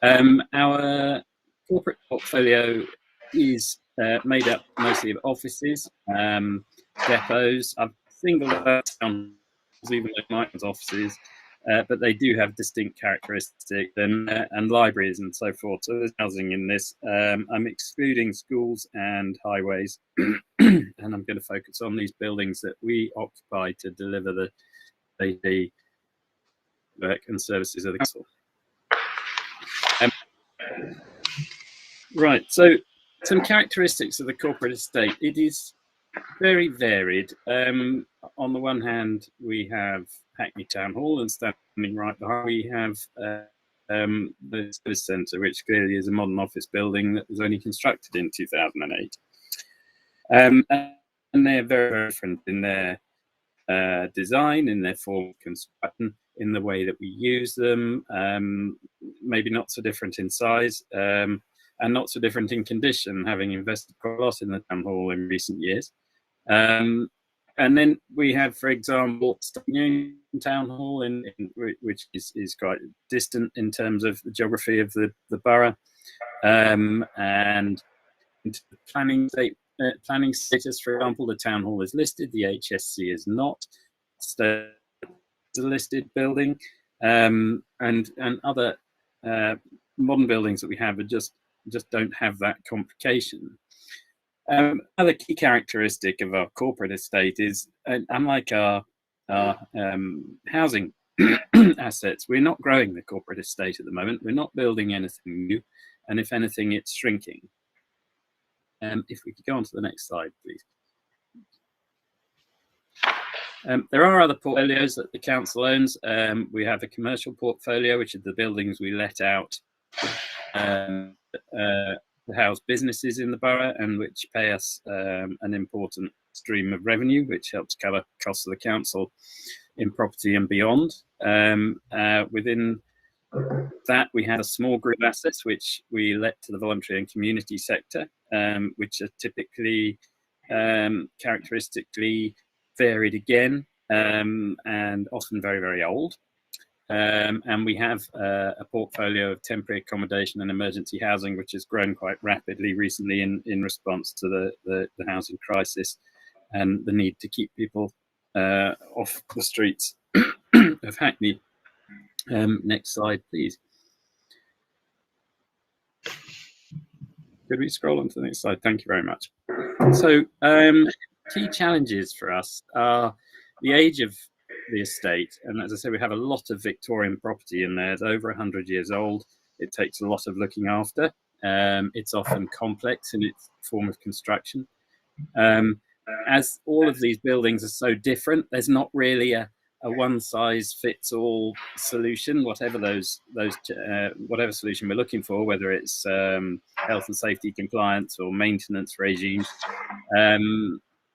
Our corporate portfolio is made up mostly of offices, depots. I've singled out some, even though Michael's offices, but they do have distinct characteristics, and libraries and so forth. So there's housing in this. I'm excluding schools and highways, and I'm going to focus on these buildings that we occupy to deliver the daily work and services of the council. Right, so some characteristics of the corporate estate. It is very varied. On the one hand, we have Hackney Town Hall, and standing right behind, we have the service centre, which clearly is a modern office building that was only constructed in 2008. And they're very, very different in their design, in their form of construction, in the way that we use them, maybe not so different in size, and not so different in condition, having invested quite a lot in the town hall in recent years. And then we have, for example, Union Town Hall, which is quite distant in terms of the geography of the borough, and planning status, for example, the town hall is listed, the HSC is not. So it's a listed building, and other modern buildings that we have are just don't have that complication. Another key characteristic of our corporate estate is, unlike our housing assets, we're not growing the corporate estate at the moment. We're not building anything new, and if anything, it's shrinking. If we could go on to the next slide, please. There are other portfolios that the council owns. We have a commercial portfolio, which are the buildings we let out to house businesses in the borough, and which pay us an important stream of revenue, which helps cover costs of the council in property and beyond. Within that, we have a small group of assets which we let to the voluntary and community sector, which are typically characteristically varied again, and often very, very old. And we have a portfolio of temporary accommodation and emergency housing, which has grown quite rapidly recently in response to the housing crisis and the need to keep people off the streets of Hackney. Next slide, please. Could we scroll on to the next slide? Thank you very much. So key challenges for us are the age of the estate. And as I said, we have a lot of Victorian property in there. It's over 100 years old. It takes a lot of looking after. It's often complex in its form of construction. As all of these buildings are so different, there's not really a one-size-fits-all solution, whatever whatever solution we're looking for, whether it's health and safety compliance or maintenance regimes.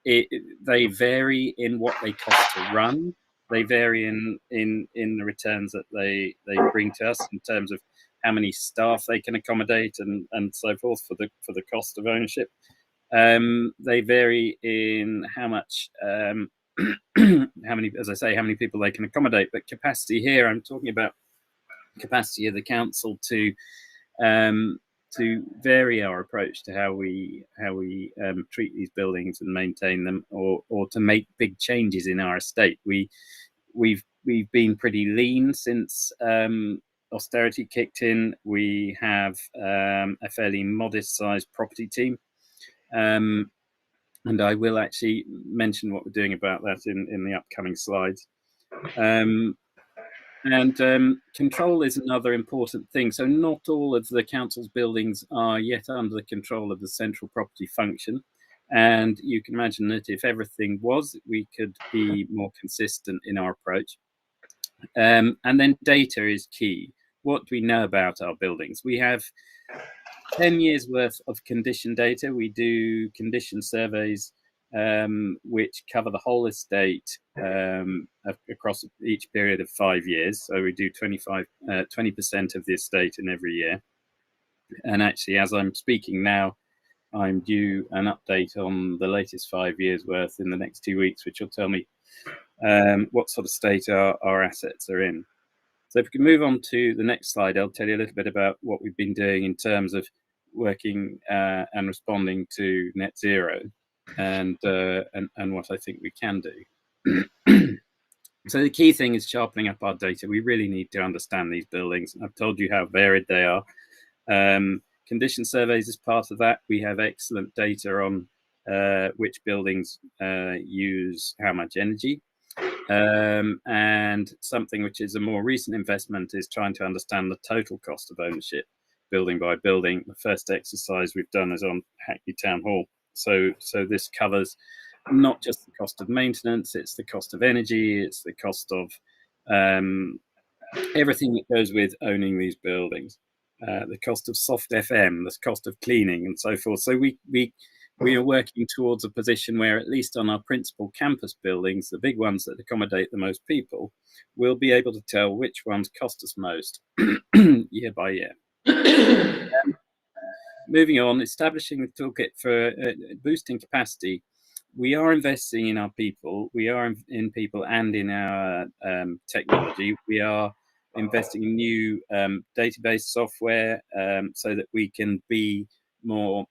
They vary in what they cost to run. They vary in the returns that they bring to us in terms of how many staff they can accommodate and so forth for the cost of ownership. They vary in how much how many people they can accommodate, but capacity here, I'm talking about capacity of the council to vary our approach to how we treat these buildings and maintain them, or to make big changes in our estate. We've been pretty lean since austerity kicked in. We have a fairly modest sized property team, and I will actually mention what we're doing about that in the upcoming slides. And control is another important thing. So not all of the council's buildings are yet under the control of the central property function. And you can imagine that if everything was, we could be more consistent in our approach. And then data is key. What do we know about our buildings? We have 10 years worth of condition data. We do condition surveys which cover the whole estate across each period of 5 years. So we do 20% of the estate in every year. And actually, as I'm speaking now, I'm due an update on the latest 5 years worth in the next 2 weeks, which will tell me what sort of state our assets are in. So if we can move on to the next slide, I'll tell you a little bit about what we've been doing in terms of working and responding to net zero, and what I think we can do. So the key thing is sharpening up our data. We really need to understand these buildings. I've told you how varied they are. Condition surveys is part of that. We have excellent data on which buildings use how much energy. And something which is a more recent investment is trying to understand the total cost of ownership, building by building. The first exercise we've done is on Hackney Town Hall. So this covers not just the cost of maintenance, it's the cost of energy, it's the cost of everything that goes with owning these buildings, the cost of soft FM, the cost of cleaning, and so forth. So we are working towards a position where, at least on our principal campus buildings, the big ones that accommodate the most people, we'll be able to tell which ones cost us most year by year. Moving on, establishing the toolkit for boosting capacity. We are investing in our people. We are in people and in our technology. We are investing in new database software so that we can be more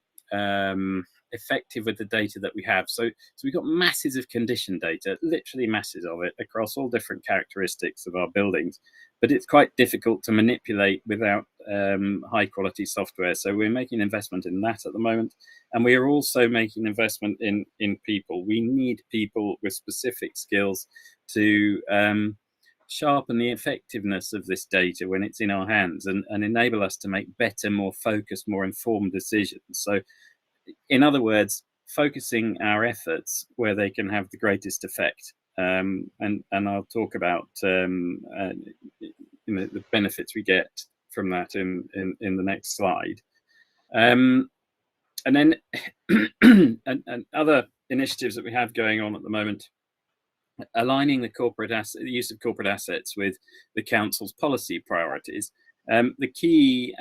effective with the data that we have. So we've got masses of condition data, literally masses of it, across all different characteristics of our buildings. But it's quite difficult to manipulate without high quality software. So we're making investment in that at the moment. And we are also making investment in people. We need people with specific skills to sharpen the effectiveness of this data when it's in our hands and enable us to make better, more focused, more informed decisions. So in other words, focusing our efforts where they can have the greatest effect. And I'll talk about the benefits we get from that in the next slide. And then and other initiatives that we have going on at the moment, aligning the use of corporate assets with the council's policy priorities. The key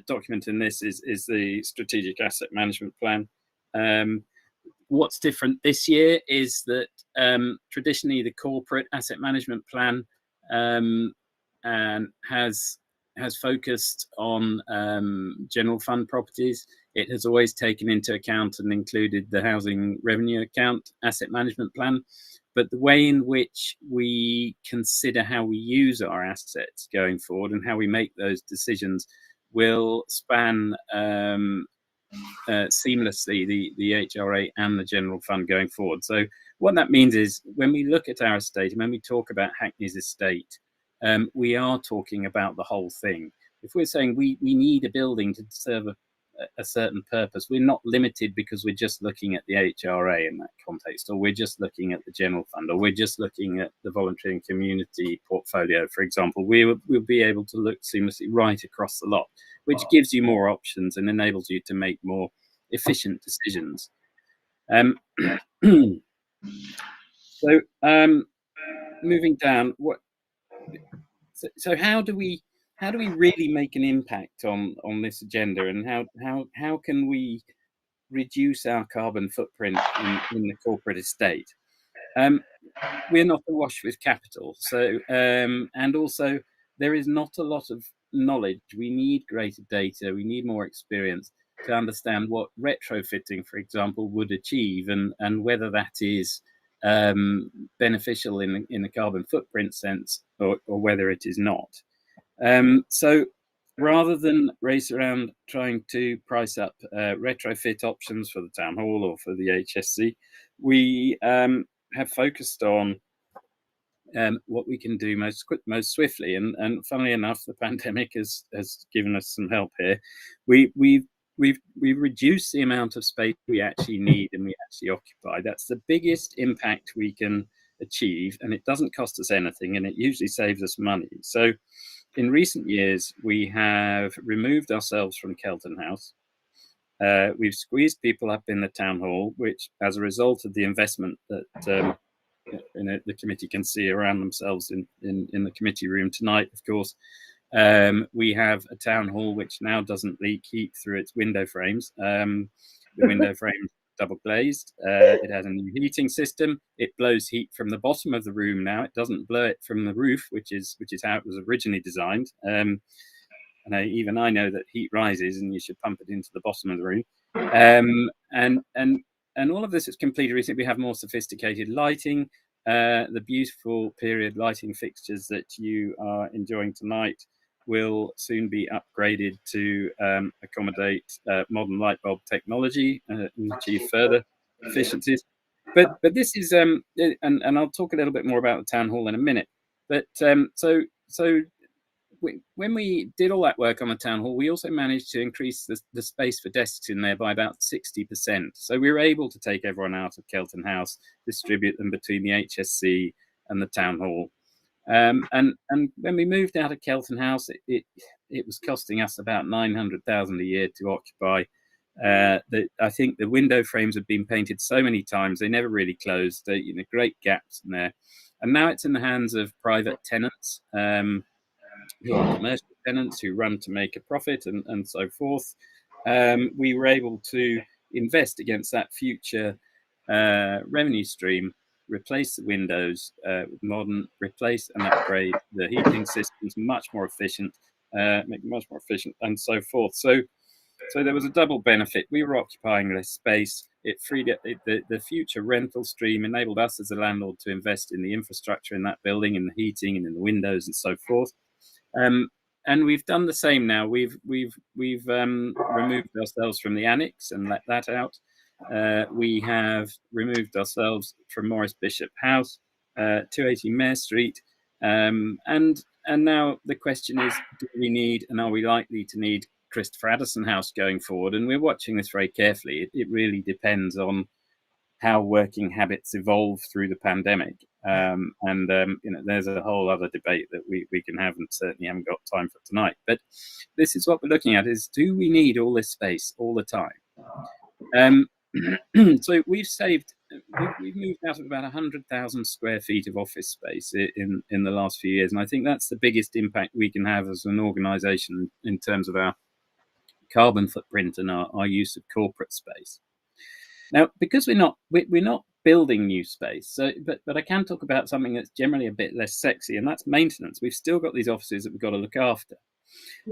document in this is the Strategic Asset Management Plan. What's different this year is that traditionally the Corporate Asset Management Plan has focused on general fund properties. It has always taken into account and included the Housing Revenue Account Asset Management Plan. But the way in which we consider how we use our assets going forward and how we make those decisions will span seamlessly the HRA and the general fund going forward. So what that means is when we look at our estate and when we talk about Hackney's estate, we are talking about the whole thing. If we're saying we need a building to serve a certain purpose, we're not limited because we're just looking at the HRA in that context, or we're just looking at the general fund, or we're just looking at the voluntary and community portfolio, for example. We'll be able to look seamlessly right across the lot, which gives you more options and enables you to make more efficient decisions. So moving down, so how do we really make an impact on this agenda, and how can we reduce our carbon footprint in the corporate estate? We're not awash with capital, so and also there is not a lot of knowledge. We need greater data, we need more experience to understand what retrofitting, for example, would achieve, and whether that is beneficial in the carbon footprint sense, or whether it is not. So rather than race around trying to price up retrofit options for the town hall or for the HSC, we have focused on what we can do most swiftly. And funnily enough, the pandemic has given us some help here. We've reduced the amount of space we actually need and we actually occupy. That's the biggest impact we can achieve, and it doesn't cost us anything, and it usually saves us money. So in recent years, we have removed ourselves from Kelton House. We've squeezed people up in the town hall, which, as a result of the investment that the committee can see around themselves in the committee room tonight, of course, we have a town hall which now doesn't leak heat through its window frames. The window frames double glazed. It has a new heating system. It blows heat from the bottom of the room now. It doesn't blow it from the roof, which is how it was originally designed. And even I know that heat rises and you should pump it into the bottom of the room. And all of this is completed recently. We have more sophisticated lighting. The beautiful period lighting fixtures that you are enjoying tonight will soon be upgraded to accommodate modern light bulb technology and achieve further efficiencies. But this is, and I'll talk a little bit more about the town hall in a minute. But so when we did all that work on the town hall, we also managed to increase the space for desks in there by about 60%. So we were able to take everyone out of Kelton House, distribute them between the HSC and the town hall. And when we moved out of Kelton House, it was costing us about 900,000 a year to occupy. I think the window frames have been painted so many times, they never really closed, great gaps in there. And now it's in the hands of private tenants, who are commercial tenants who run to make a profit and so forth. We were able to invest against that future revenue stream, replace the windows with modern, replace and upgrade the heating systems, much more efficient, make them much more efficient, and so forth. So there was a double benefit. We were occupying less space. It freed up the future rental stream, enabled us as a landlord to invest in the infrastructure in that building, in the heating and in the windows and so forth. And we've done the same now. We've removed ourselves from the annex and let that out. We have removed ourselves from Maurice Bishop House, 280 Mare Street, and now the question is: do we need, and are we likely to need, Christopher Addison House going forward? And we're watching this very carefully. It really depends on how working habits evolve through the pandemic. There's a whole other debate that we can have, and certainly haven't got time for tonight. But this is what we're looking at: is do we need all this space all the time? So we've moved out of about 100,000 square feet of office space in the last few years, and I think that's the biggest impact we can have as an organisation in terms of our carbon footprint and our use of corporate space. Now, because we're not building new space, so but I can talk about something that's generally a bit less sexy, and that's maintenance. We've still got these offices that we've got to look after,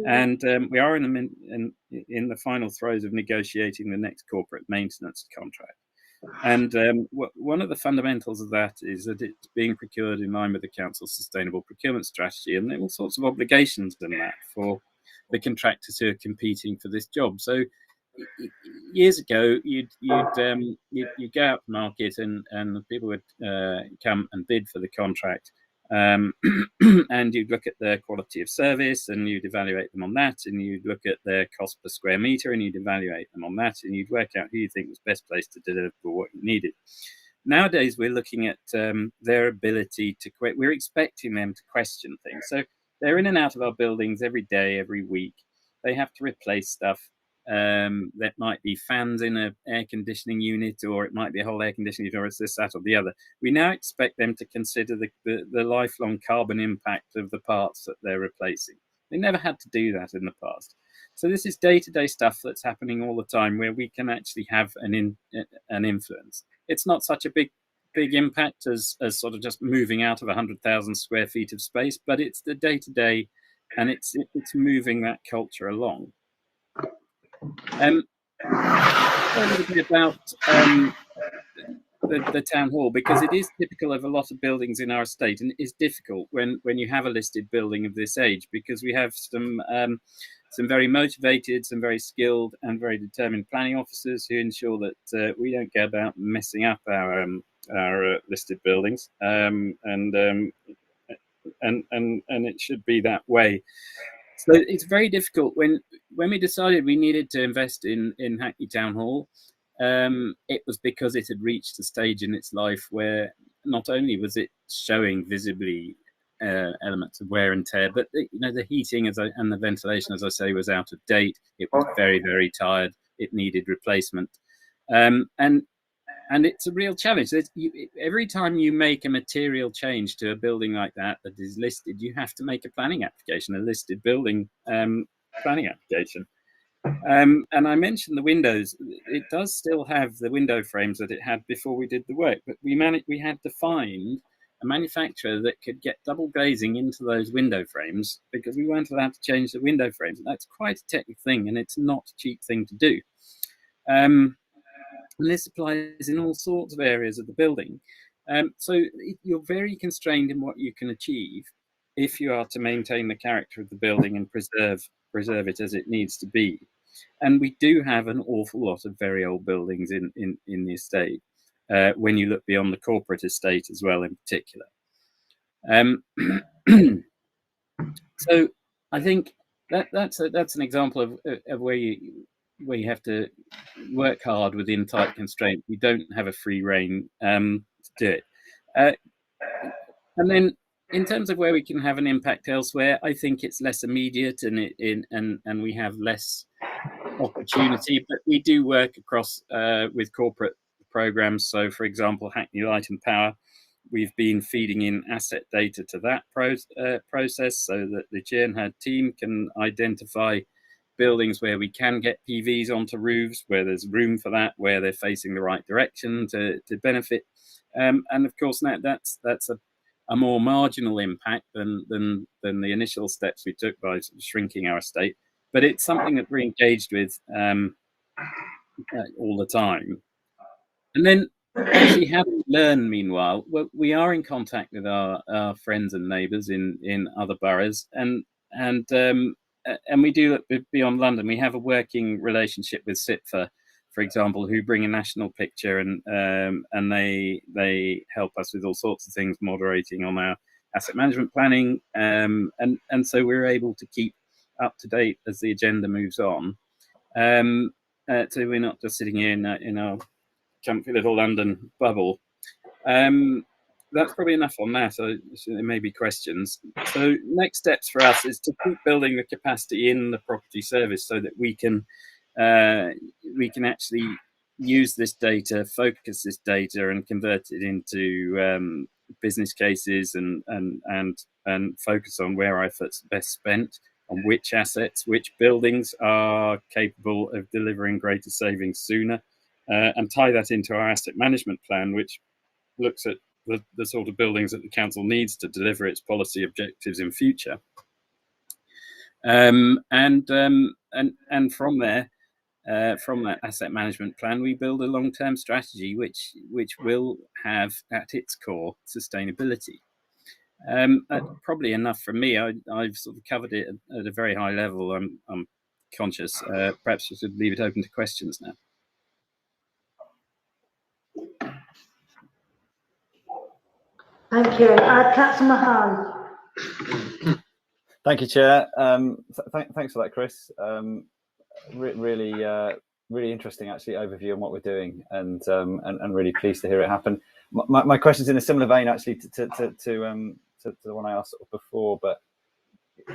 and we are in the final throes of negotiating the next corporate maintenance contract. And one of the fundamentals of that is that it's being procured in line with the council's sustainable procurement strategy, and there are all sorts of obligations in that for the contractors who are competing for this job. So years ago, you'd go out to market, and people would come and bid for the contract, and you'd look at their quality of service, and you'd evaluate them on that, and you'd look at their cost per square meter, and you'd evaluate them on that, and you'd work out who you think was best placed to deliver what you needed. Nowadays, we're looking at their ability to we're expecting them to question things. So they're in and out of our buildings every day, every week. They have to replace stuff. That might be fans in an air conditioning unit, or it might be a whole air conditioning unit, or it's this, that, or the other. We now expect them to consider the lifelong carbon impact of the parts that they're replacing. They never had to do that in the past. So this is day-to-day stuff that's happening all the time, where we can actually have an influence. It's not such a big impact as sort of just moving out of 100,000 square feet of space, but it's the day-to-day, and it's moving that culture along. A little bit about the town hall, because it is typical of a lot of buildings in our estate, and it is difficult when you have a listed building of this age, because we have some very motivated, some very skilled and very determined planning officers who ensure that we don't go about messing up our listed buildings, and it should be that way. So it's very difficult. When we decided we needed to invest in Hackney Town Hall, it was because it had reached a stage in its life where not only was it showing visibly elements of wear and tear, but the heating and the ventilation, as I say, was out of date. It was very, very tired. It needed replacement, and it's a real challenge. Every time you make a material change to a building like that is listed, you have to make a planning application, a listed building planning application. And I mentioned the windows. It does still have the window frames that it had before we did the work, but we had to find a manufacturer that could get double glazing into those window frames, because we weren't allowed to change the window frames. And that's quite a technical thing, and it's not a cheap thing to do. And this applies in all sorts of areas of the building. So you're very constrained in what you can achieve if you are to maintain the character of the building and preserve it as it needs to be. And we do have an awful lot of very old buildings in the estate, when you look beyond the corporate estate as well in particular. So I think that's an example of where you have to work hard within tight constraints. You don't have a free rein to do it. And then in terms of where we can have an impact elsewhere, I think it's less immediate and we have less opportunity, but we do work across with corporate programs. So, for example, Hackney Light and Power, we've been feeding in asset data to that process so that the GenHad team can identify buildings where we can get PVs onto roofs, where there's room for that, where they're facing the right direction to benefit. And of course, that's a more marginal impact than the initial steps we took by sort of shrinking our estate. But it's something that we're engaged with all the time. And then actually having learned, meanwhile, we are in contact with our friends and neighbours in other boroughs, and we do look beyond London. We have a working relationship with SIPFA, for example, who bring a national picture, and they help us with all sorts of things, moderating on our asset management planning, and so we're able to keep up to date as the agenda moves on. So we're not just sitting here in our comfy little London bubble. That's probably enough on that. So there may be questions. So next steps for us is to keep building the capacity in the property service so that we can actually use this data, focus this data, and convert it into business cases and focus on where our efforts are best spent, on which assets, which buildings are capable of delivering greater savings sooner, and tie that into our asset management plan, which looks at the sort of buildings that the council needs to deliver its policy objectives in future. And from there, from that asset management plan, we build a long-term strategy which will have at its core sustainability. Probably enough from me. I've sort of covered it at a very high level. I'm conscious. Perhaps we should leave it open to questions now. Thank you. Councillor Mahan. Thank you, Chair. Thanks for that, Chris. Really interesting, actually, overview on what we're doing, and really pleased to hear it happen. My question's in a similar vein, actually, to the one I asked before, but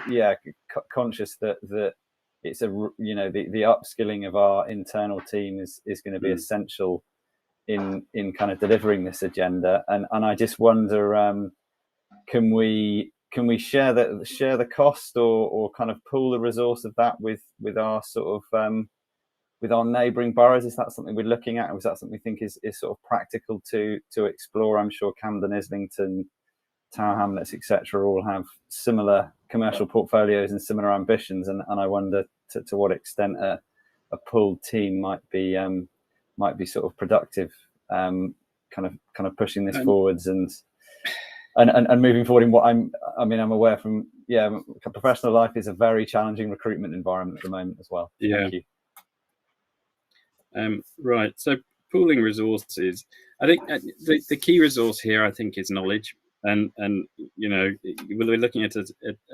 yeah, conscious that it's the upskilling of our internal team is going to be essential in kind of delivering this agenda, and I just wonder, can we share the cost or kind of pool the resource of that with our sort of with our neighbouring boroughs? Is that something we're looking at, or is that something we think is sort of practical to explore? I'm sure Camden, Islington, Tower Hamlets, etc., all have similar commercial portfolios and similar ambitions, and I wonder to what extent a pooled team might be sort of productive, kind of pushing this forwards and moving forward in what I'm aware from professional life is a very challenging recruitment environment at the moment as well. Yeah. Thank you. Right. So pooling resources, I think the key resource here, I think, is knowledge. And we're looking at a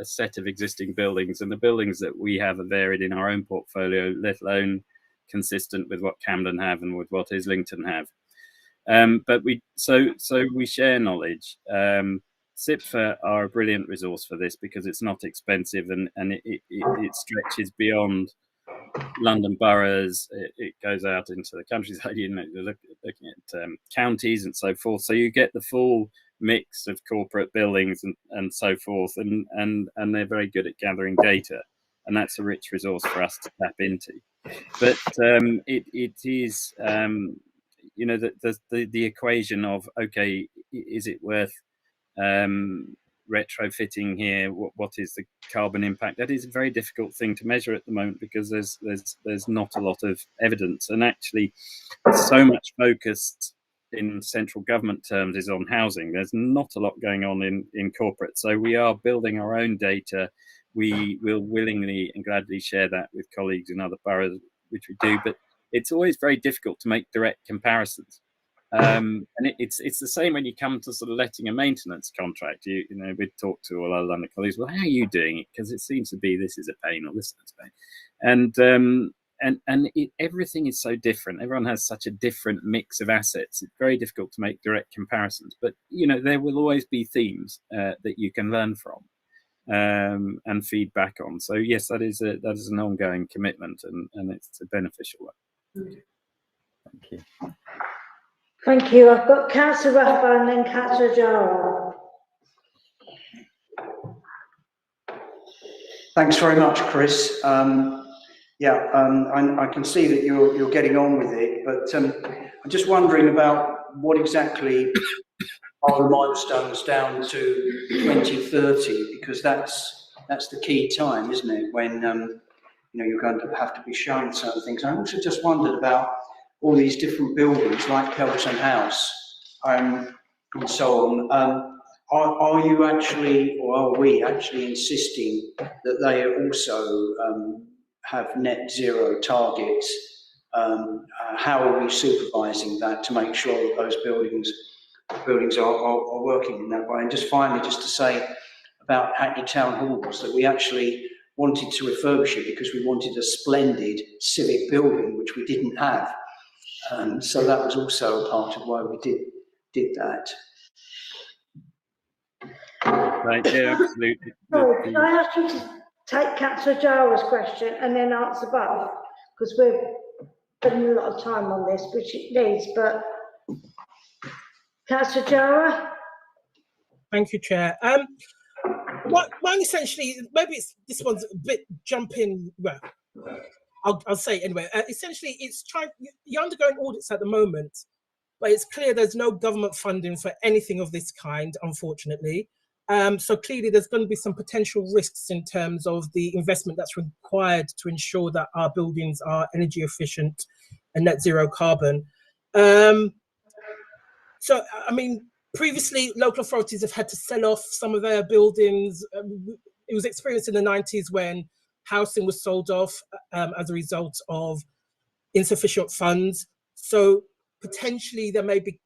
set of existing buildings, and the buildings that we have are varied in our own portfolio, let alone consistent with what Camden have and with what Islington have. But we share knowledge. SIPFA are a brilliant resource for this because it's not expensive and it stretches beyond London boroughs. It goes out into the countryside. You're looking at counties and so forth. So you get the full mix of corporate buildings and so forth, and they're very good at gathering data, and that's a rich resource for us to tap into. But it is the equation of, okay, is it worth retrofitting here? What is the carbon impact? That is a very difficult thing to measure at the moment because there's not a lot of evidence, and actually so much focus in central government terms is on housing. There's not a lot going on in corporate, so we are building our own data. We will willingly and gladly share that with colleagues in other boroughs, which we do, but it's always very difficult to make direct comparisons. And it's the same when you come to sort of letting a maintenance contract. We talk to all our London colleagues. Well, how are you doing it? Because it seems to be this is a pain or this is a pain, everything is so different. Everyone has such a different mix of assets. It's very difficult to make direct comparisons, but there will always be themes that you can learn from and feedback on. So yes, that is an ongoing commitment, and it's a beneficial one. Thank you. Thank you. I've got Councillor Rathbone and then Councillor Jara. Thanks very much, Chris. I can see that you're getting on with it, but I'm just wondering about what exactly are the milestones down to 2030, because that's the key time, isn't it? When you're going to have to be showing certain things. I also just wondered about all these different buildings like Kelton House and so on. Are you actually, or are we actually insisting that they also have net zero targets? How are we supervising that to make sure that those buildings are working in that way? And just finally, just to say about Hackney Town Halls, that we actually wanted to refurbish it because we wanted a splendid civic building, which we didn't have. So that was also a part of why we did that. Right, yeah, absolutely. Sorry, can I ask you to take Councillor Jara's question and then answer both? Because we're spending a lot of time on this, which it needs, but Councillor Jara? Thank you, Chair. Mine essentially, maybe this one's a bit jumping. Well, I'll say it anyway. Essentially, you're undergoing audits at the moment, but it's clear there's no government funding for anything of this kind, unfortunately. So clearly, there's going to be some potential risks in terms of the investment that's required to ensure that our buildings are energy efficient and net zero carbon. So, I mean, previously, local authorities have had to sell off some of their buildings. It was experienced in the 90s when housing was sold off as a result of insufficient funds. So potentially there may be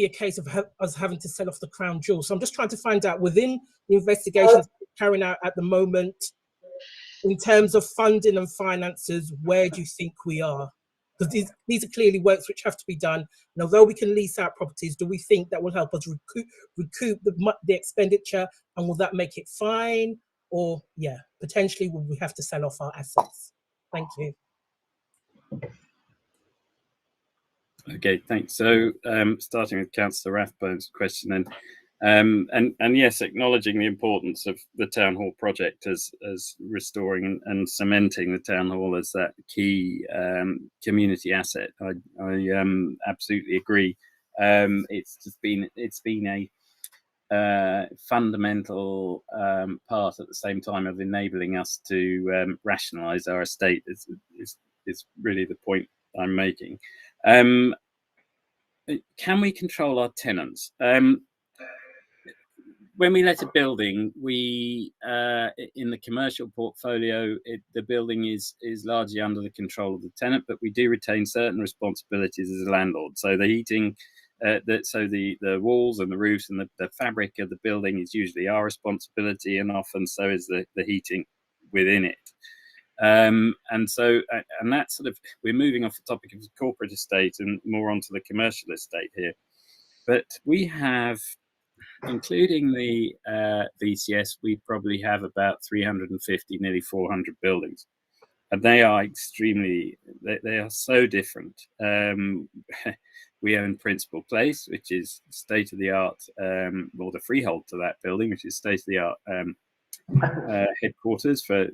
a case of us having to sell off the crown jewel. So I'm just trying to find out within the investigations carrying out at the moment, in terms of funding and finances, where do you think we are? Because these are clearly works which have to be done. And although we can lease out properties, do we think that will help us recoup the expenditure, and will that make it fine? Or, yeah, potentially will we have to sell off our assets? Thank you. Okay, thanks. So starting with Councillor Rathbone's question then. And yes, acknowledging the importance of the Town Hall project as restoring and cementing the Town Hall as that key community asset. I absolutely agree. It's been a fundamental part at the same time of enabling us to rationalise our estate. Is really the point I'm making. Can we control our tenants? When we let a building, we in the commercial portfolio, the building is largely under the control of the tenant, but we do retain certain responsibilities as a landlord. So the heating, the walls and the roofs and the fabric of the building is usually our responsibility, and often so is the heating within it. And that's sort of, we're moving off the topic of the corporate estate and more onto the commercial estate here. But we have, including the VCS, we probably have about 350, nearly 400 buildings. And they are they are so different. We own Principal Place, which is state-of-the-art, well, the freehold to that building, which is state-of-the-art headquarters for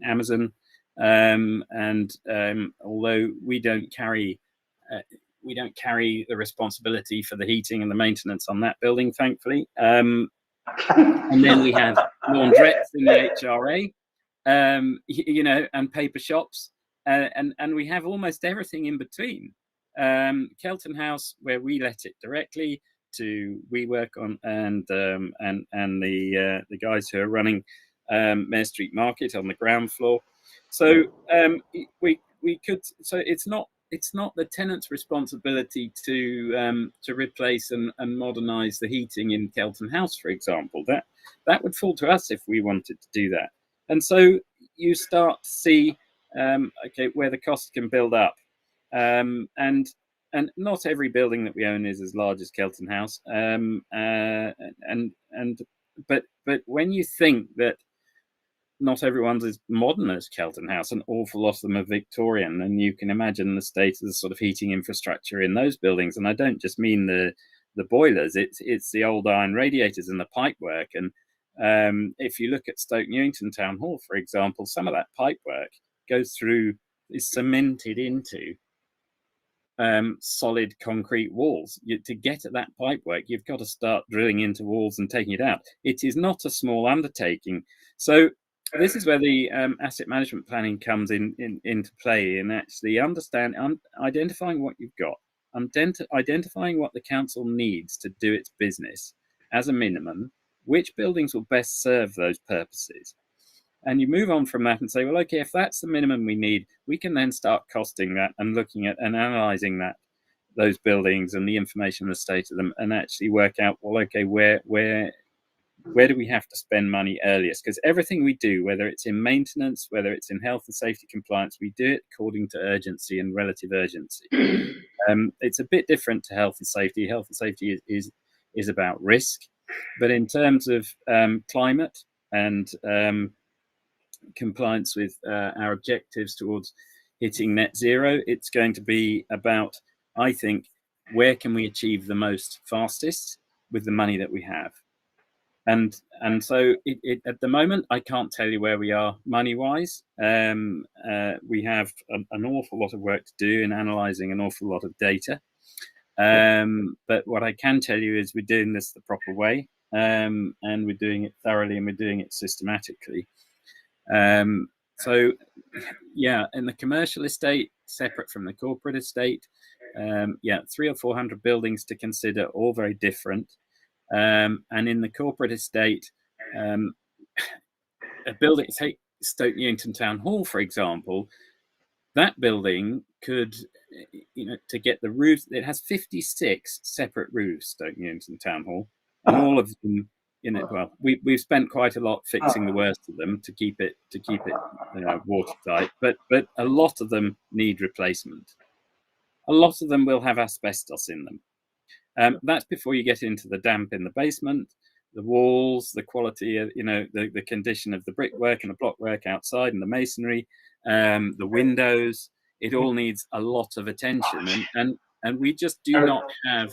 Amazon. And although we don't carry the responsibility for the heating and the maintenance on that building, thankfully. And then we have laundrettes in the HRA, and paper shops, and we have almost everything in between. Kelton House, where we let it directly to WeWork on, and the guys who are running Mare Street Market on the ground floor. So we could. So it's not the tenant's responsibility to replace and modernise the heating in Kelton House, for example. That would fall to us if we wanted to do that. And so you start to see okay, where the costs can build up. And not every building that we own is as large as Kelton House. But when you think that not everyone's as modern as Kelton House, an awful lot of them are Victorian, and you can imagine the state of the sort of heating infrastructure in those buildings. And I don't just mean the boilers; it's the old iron radiators and the pipework. And if you look at Stoke Newington Town Hall, for example, some of that pipework is cemented into solid concrete walls. To get at that pipework, you've got to start drilling into walls and taking it out. It is not a small undertaking. So this is where the asset management planning comes into play, and actually identifying what you've got, identifying what the council needs to do its business as a minimum, which buildings will best serve those purposes. And you move on from that and say, well, okay, if that's the minimum we need, we can then start costing that and looking at and analysing those buildings and the information and the state of them, and actually work out, well, okay, where do we have to spend money earliest? Because everything we do, whether it's in maintenance, whether it's in health and safety compliance, we do it according to urgency and relative urgency. It's a bit different to health and safety. Health and safety is about risk, but in terms of climate and compliance with our objectives towards hitting net zero, it's going to be about, I think, where can we achieve the most fastest with the money that we have. And so at the moment, I can't tell you where we are money-wise. We have an awful lot of work to do in analysing an awful lot of data. But what I can tell you is we're doing this the proper way, and we're doing it thoroughly, and we're doing it systematically. So yeah, in the commercial estate, separate from the corporate estate, 300 or 400 buildings to consider, all very different. And in the corporate estate, a building, take Stoke Newington Town Hall, for example, that building could, to get the roofs, it has 56 separate roofs, Stoke Newington Town Hall, and all of them, well, we've spent quite a lot fixing the worst of them to keep it watertight, but a lot of them need replacement. A lot of them will have asbestos in them. That's before you get into the damp in the basement, the walls, the quality of, the condition of the brickwork and the blockwork outside and the masonry, the windows. It all needs a lot of attention. And we just do not have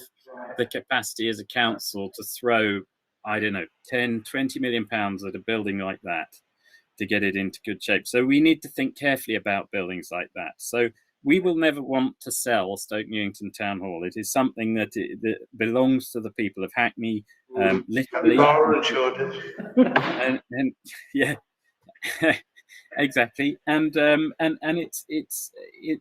the capacity as a council to throw, 10, 20 million pounds at a building like that to get it into good shape. So we need to think carefully about buildings like that. So we will never want to sell Stoke Newington Town Hall. It is something that belongs to the people of Hackney, literally. And yeah, exactly. And it's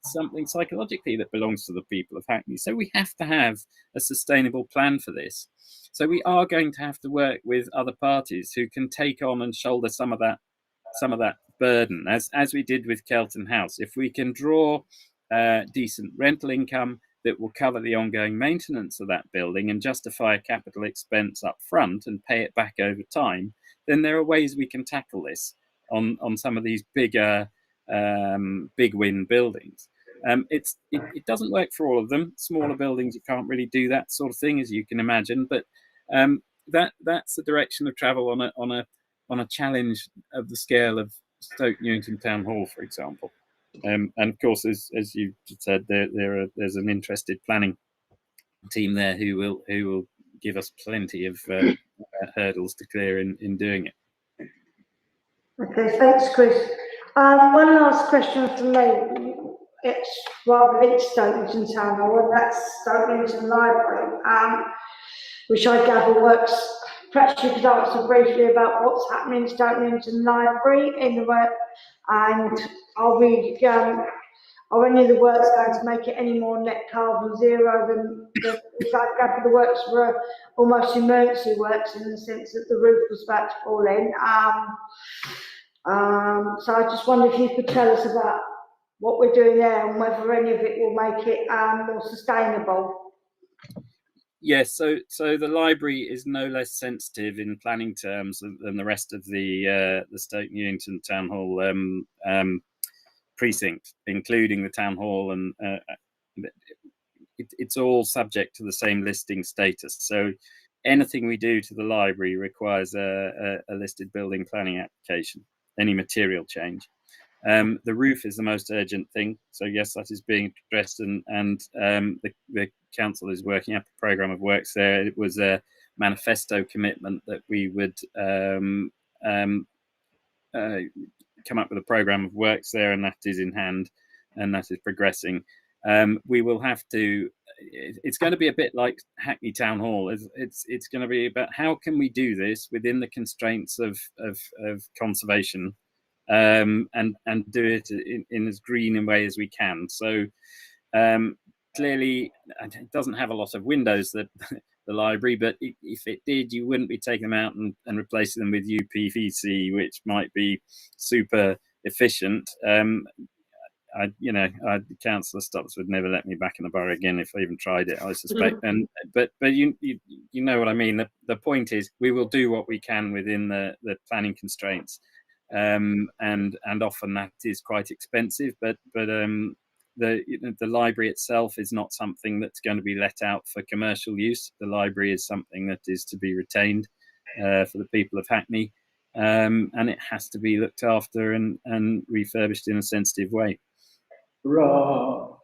something psychologically that belongs to the people of Hackney. So we have to have a sustainable plan for this. So we are going to have to work with other parties who can take on and shoulder some of that burden, as we did with Kelton House. If we can draw decent rental income that will cover the ongoing maintenance of that building and justify a capital expense up front and pay it back over time, then there are ways we can tackle this on some of these bigger big win buildings. It doesn't work for all of them. Smaller buildings, you can't really do that sort of thing, as you can imagine, but that's the direction of travel on a challenge of the scale of Stoke Newington Town Hall, for example. And of course, as you said, there's an interested planning team there who will give us plenty of hurdles to clear in doing it. Okay, thanks, Chris. One last question from me. It's rather linked to Stoke Newington Town Hall, and that's Stoke Newington Library, which I gather works. Perhaps you could answer briefly about what's happening in Stoke Newington Library in the work, and are any of the works going to make it any more net carbon zero than I gather the works were almost emergency works in the sense that the roof was about to fall in. So I just wonder if you could tell us about what we're doing there and whether any of it will make it more sustainable. Yes, so the library is no less sensitive in planning terms than the rest of the Stoke Newington Town Hall precinct, including the town hall, and it's all subject to the same listing status. So anything we do to the library requires a listed building planning application, any material change. The roof is the most urgent thing. So yes, that is being addressed, and the council is working up a programme of works there. It was a manifesto commitment that we would come up with a programme of works there, and that is in hand, and that is progressing. We will have to, it's going to be a bit like Hackney Town Hall. It's going to be about how can we do this within the constraints of conservation, and do it in as green a way as we can. So clearly it doesn't have a lot of windows, that the library, but if it did, you wouldn't be taking them out and replacing them with UPVC, which might be super efficient. The councillor Stotts would never let me back in the borough again if I even tried it, I suspect. But you know what I mean. The point is, we will do what we can within the planning constraints, and often that is quite expensive. But the library itself is not something that's going to be let out for commercial use. The library is something that is to be retained for the people of Hackney, and it has to be looked after and refurbished in a sensitive way. Hurrah!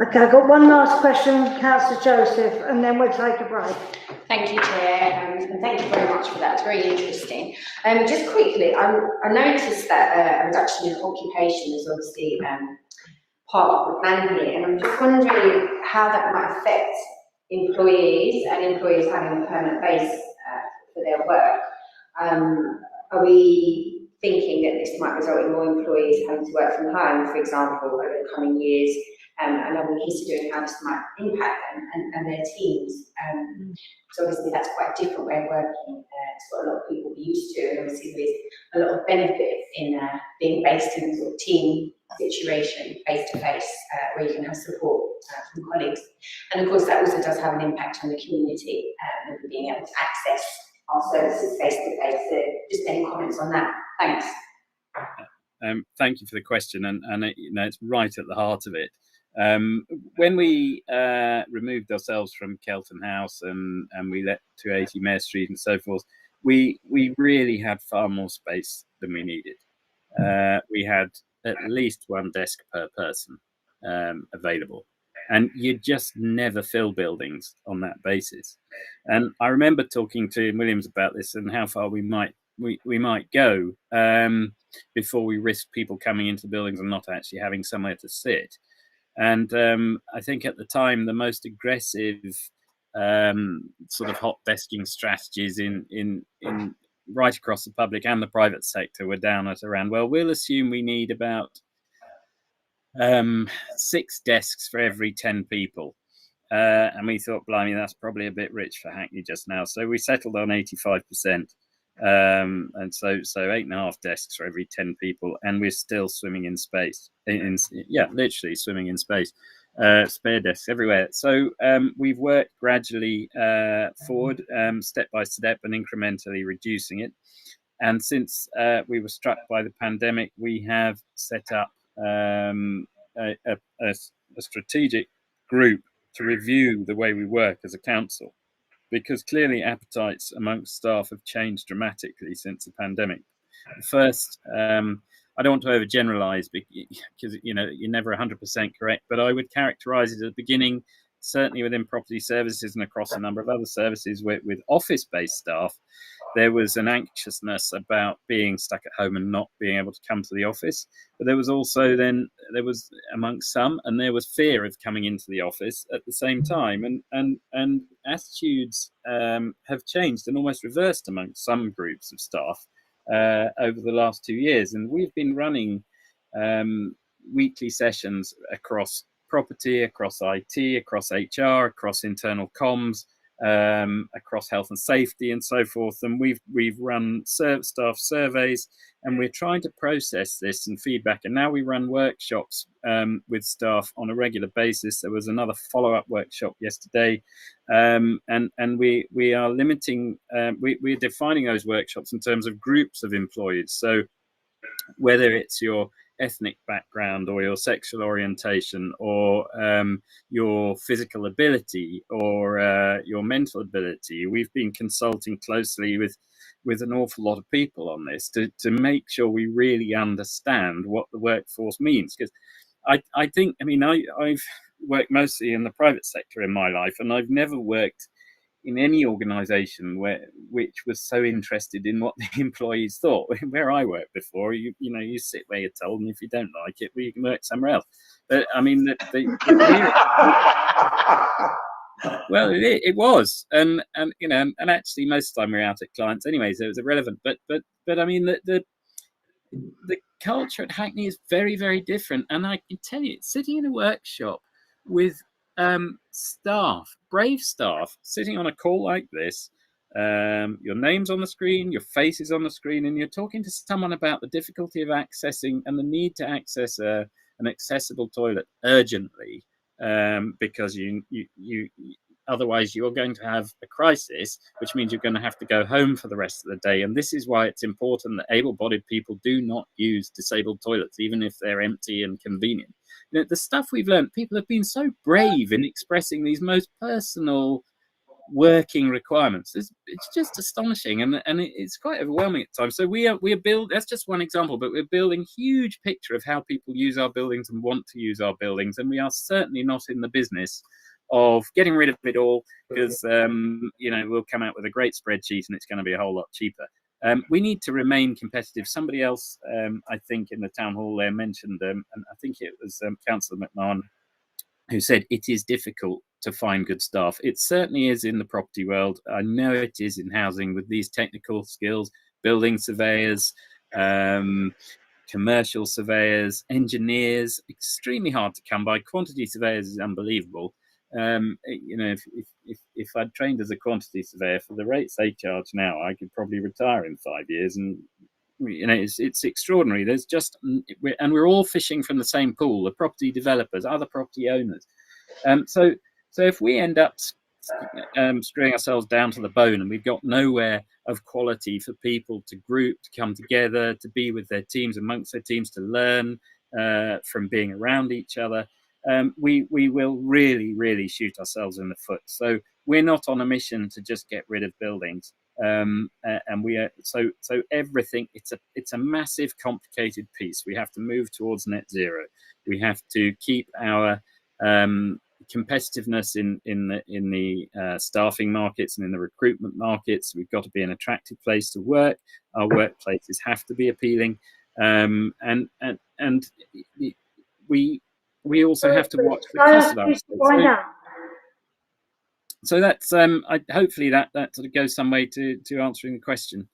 Okay, I've got one last question, Councillor Joseph, and then we'll take a break. Thank you, Chair, and thank you very much for that. It's very interesting. Just quickly, I noticed that a reduction in occupation is obviously part of the plan here, and I'm just wondering how that might affect employees and employees having a permanent base for their work. Are we thinking that this might result in more employees having to work from home, for example, over the coming years? And are we considering how this might impact them and their teams? So obviously that's quite a different way of working to what a lot of people are used to, and obviously there's a lot of benefits in being based in a sort of team situation, face-to-face, where you can have support from colleagues. And of course that also does have an impact on the community, and being able to access our services face-to-face. So just any comments on that? Thanks. Thank you for the question, and it's right at the heart of it. When we removed ourselves from Kelton House and we let 280 Mare Street and so forth, we really had far more space than we needed. We had at least one desk per person available, and you just never fill buildings on that basis. And I remember talking to Williams about this and how far we might go before we risk people coming into the buildings and not actually having somewhere to sit. And I think at the time, the most aggressive sort of hot desking strategies in right across the public and the private sector were down at around, well, we'll assume we need about 6 desks for every 10 people. And we thought, blimey, that's probably a bit rich for Hackney just now. So we settled on 85%. And so 8.5 desks for every 10 people, and we're still swimming in space. Literally swimming in space. Spare desks everywhere. So we've worked gradually forward, step by step, and incrementally reducing it. And since we were struck by the pandemic, we have set up a strategic group to review the way we work as a council, because clearly appetites amongst staff have changed dramatically since the pandemic. First, I don't want to overgeneralize because you're never 100% correct, but I would characterize it at the beginning, certainly within property services and across a number of other services with office-based staff, there was an anxiousness about being stuck at home and not being able to come to the office. But there was also amongst some, and there was fear of coming into the office at the same time. And attitudes have changed and almost reversed amongst some groups of staff over the last 2 years. And we've been running weekly sessions across property, across IT, across HR, across internal comms, across health and safety and so forth, and we've run staff surveys, and we're trying to process this and feedback, and now we run workshops with staff on a regular basis. There was another follow-up workshop yesterday, and we are limiting, we're defining those workshops in terms of groups of employees. So whether it's your ethnic background or your sexual orientation or your physical ability or your mental ability. We've been consulting closely with an awful lot of people on this to make sure we really understand what the workforce means. Because I think, I mean, I've worked mostly in the private sector in my life, and I've never worked in any organisation which was so interested in what the employees thought. Where I worked before, you sit where you're told, and if you don't like it, well, you can work somewhere else. But I mean, well, it was, and actually, most of the time we were out at clients anyway, so it was irrelevant. But I mean, the culture at Hackney is very, very different, and I can tell you, sitting in a workshop with staff, brave staff, sitting on a call like this, your name's on the screen, your face is on the screen, and you're talking to someone about the difficulty of accessing and the need to access an accessible toilet urgently, because you otherwise you're going to have a crisis, which means you're going to have to go home for the rest of the day. And this is why it's important that able-bodied people do not use disabled toilets, even if they're empty and convenient. The stuff we've learned, people have been so brave in expressing these most personal working requirements. It's just astonishing, and it's quite overwhelming at times. So we are building, that's just one example, but we're building a huge picture of how people use our buildings and want to use our buildings, and we are certainly not in the business of getting rid of it all, because we'll come out with a great spreadsheet and it's going to be a whole lot cheaper. We need to remain competitive. Somebody else, I think, in the town hall there mentioned, and I think it was Councillor McMahon, who said it is difficult to find good staff. It certainly is in the property world. I know it is in housing with these technical skills, building surveyors, commercial surveyors, engineers, extremely hard to come by. Quantity surveyors is unbelievable. If I'd trained as a quantity surveyor for the rates they charge now, I could probably retire in 5 years. And it's extraordinary. There's just, and we're all fishing from the same pool: the property developers, other property owners. So if we end up screwing ourselves down to the bone, and we've got nowhere of quality for people to group, to come together, to be with their teams, amongst their teams, to learn from being around each other, we will really, really shoot ourselves in the foot. So we're not on a mission to just get rid of buildings. And we are so everything. It's a massive, complicated piece. We have to move towards net zero. We have to keep our competitiveness in the staffing markets and in the recruitment markets. We've got to be an attractive place to work. Our workplaces have to be appealing, and we also have to watch the cost of our. So that's hopefully that sort of goes some way to answering the question.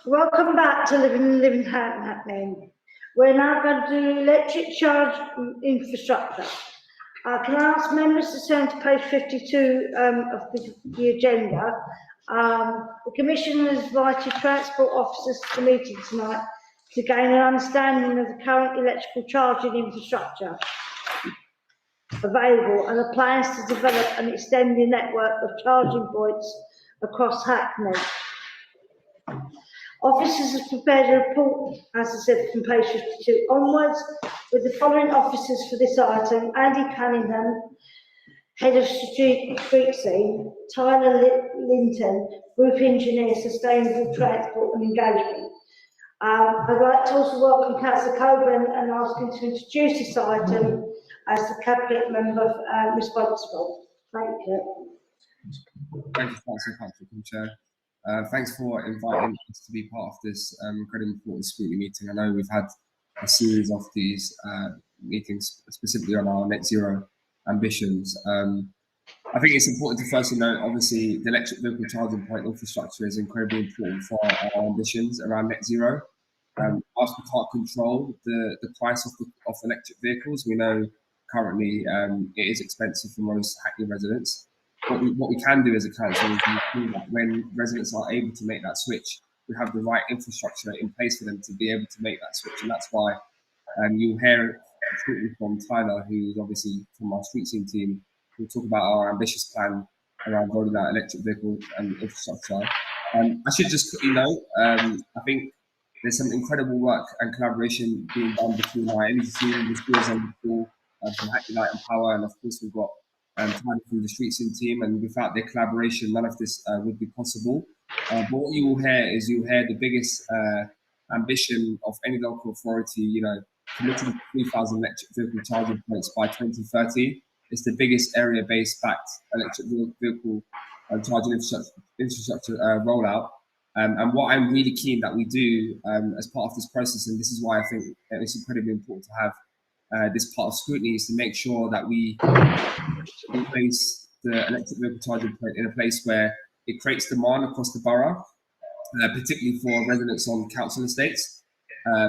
Welcome back to Living Hackney. We're now going to do electric charge infrastructure. Can I ask members to turn to page 52 of the agenda? The Commission has invited transport officers to the meeting tonight to gain an understanding of the current electrical charging infrastructure available and the plans to develop and extend the network of charging points across Hackney. Officers have prepared a report, as I said, from page 52 onwards, with the following officers for this item: Andy Cunningham, Head of Street Scene, Tyler Linton, Group Engineer, Sustainable Transport and Engagement. I'd like to also welcome Councillor Coburn and ask him to introduce this item as the Cabinet Member responsible. Thank you. Thank you, Councillor Chair. Thanks for inviting us to be part of this incredibly important scrutiny meeting. I know we've had a series of these meetings specifically on our net zero ambitions. I think it's important to firstly note, obviously, the electric vehicle charging point infrastructure is incredibly important for our ambitions around net zero. Whilst we can't control the price of electric vehicles, we know currently it is expensive for most Hackney residents. What we can do as a council is ensure that when residents are able to make that switch, we have the right infrastructure in place for them to be able to make that switch. And that's why you'll hear shortly from Tyler, who is obviously from our street scene team, who'll talk about our ambitious plan around rolling out electric vehicle and infrastructure. I should just quickly note, I think there's some incredible work and collaboration being done between our energy team, the schools and the school, from Hackney Light and Power, and of course we've got time from the street scene team, and without their collaboration, none of this would be possible. But what you will hear is you'll hear the biggest ambition of any local authority, you know, committing 3,000 electric vehicle charging points by 2030. It's the biggest area-based backed electric vehicle charging infrastructure rollout. And what I'm really keen that we do as part of this process, and this is why I think it's incredibly important to have this part of scrutiny, is to make sure that we place the electric vehicle charging point in a place where it creates demand across the borough, particularly for residents on council estates,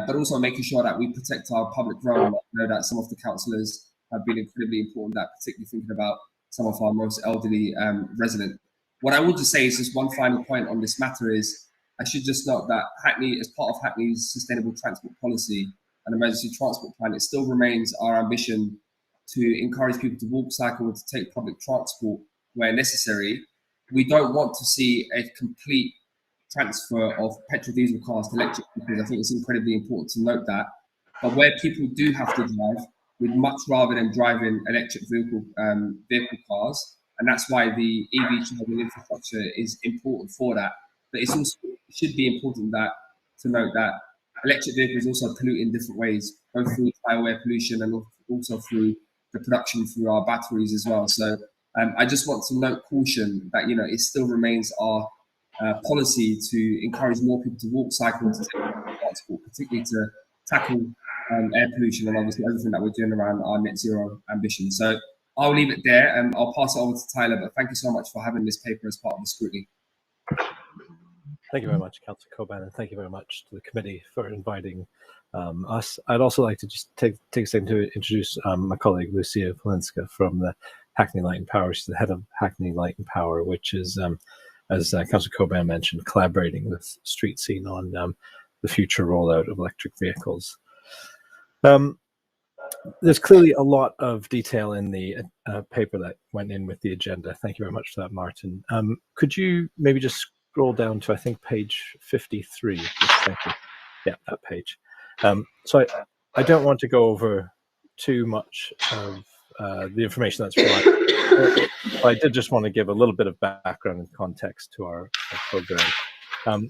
but also making sure that we protect our public realm. I know that some of the councillors have been incredibly important, that particularly thinking about some of our most elderly residents. What I will just say is just one final point on this matter is, I should just note that Hackney, as part of Hackney's sustainable transport policy and emergency transport plan, it still remains our ambition to encourage people to walk, cycle, and to take public transport where necessary. We don't want to see a complete transfer of petrol diesel cars to electric, because I think it's incredibly important to note that. But where people do have to drive, we'd much rather than driving electric vehicle cars, and that's why the EV charging infrastructure is important for that. But it's also, it should be important that to note that electric vehicles also pollute in different ways, both through tire wear pollution and also through the production through our batteries as well. So I just want to note caution that, you know, it still remains our policy to encourage more people to walk, cycle, and to take public transport, particularly to tackle air pollution and obviously everything that we're doing around our net zero ambition. So I'll leave it there and I'll pass it over to Tyler, but thank you so much for having this paper as part of the scrutiny. Thank you very much, Councillor Coburn, and thank you very much to the committee for inviting us. I'd also like to just take a second to introduce my colleague, Lucia Polinska from the Hackney Light and Power. She's the head of Hackney Light and Power, which is, as Councillor Coburn mentioned, collaborating with Street Scene on the future rollout of electric vehicles. There's clearly a lot of detail in the paper that went in with the agenda. Thank you very much for that, Martin. Could you maybe just scroll down to, I think, page 53? Thank you. Yeah, that page. So I don't want to go over too much of the information that's provided, but I did just want to give a little bit of background and context to our program.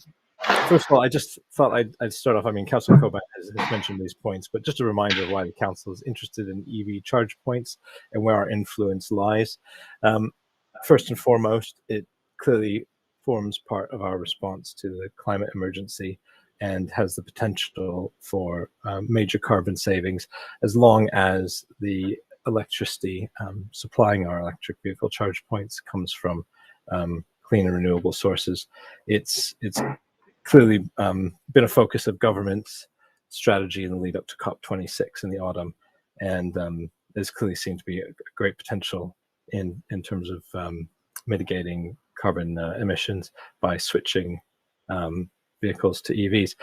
First of all, I just thought I'd start off. I mean, Councillor Coburn has mentioned these points, but just a reminder of why the council is interested in EV charge points and where our influence lies. First and foremost, it clearly forms part of our response to the climate emergency and has the potential for major carbon savings as long as the electricity supplying our electric vehicle charge points comes from clean and renewable sources. It's clearly been a focus of government's strategy in the lead up to COP26 in the autumn, and there's clearly seemed to be a great potential in terms of mitigating carbon emissions by switching vehicles to EVs.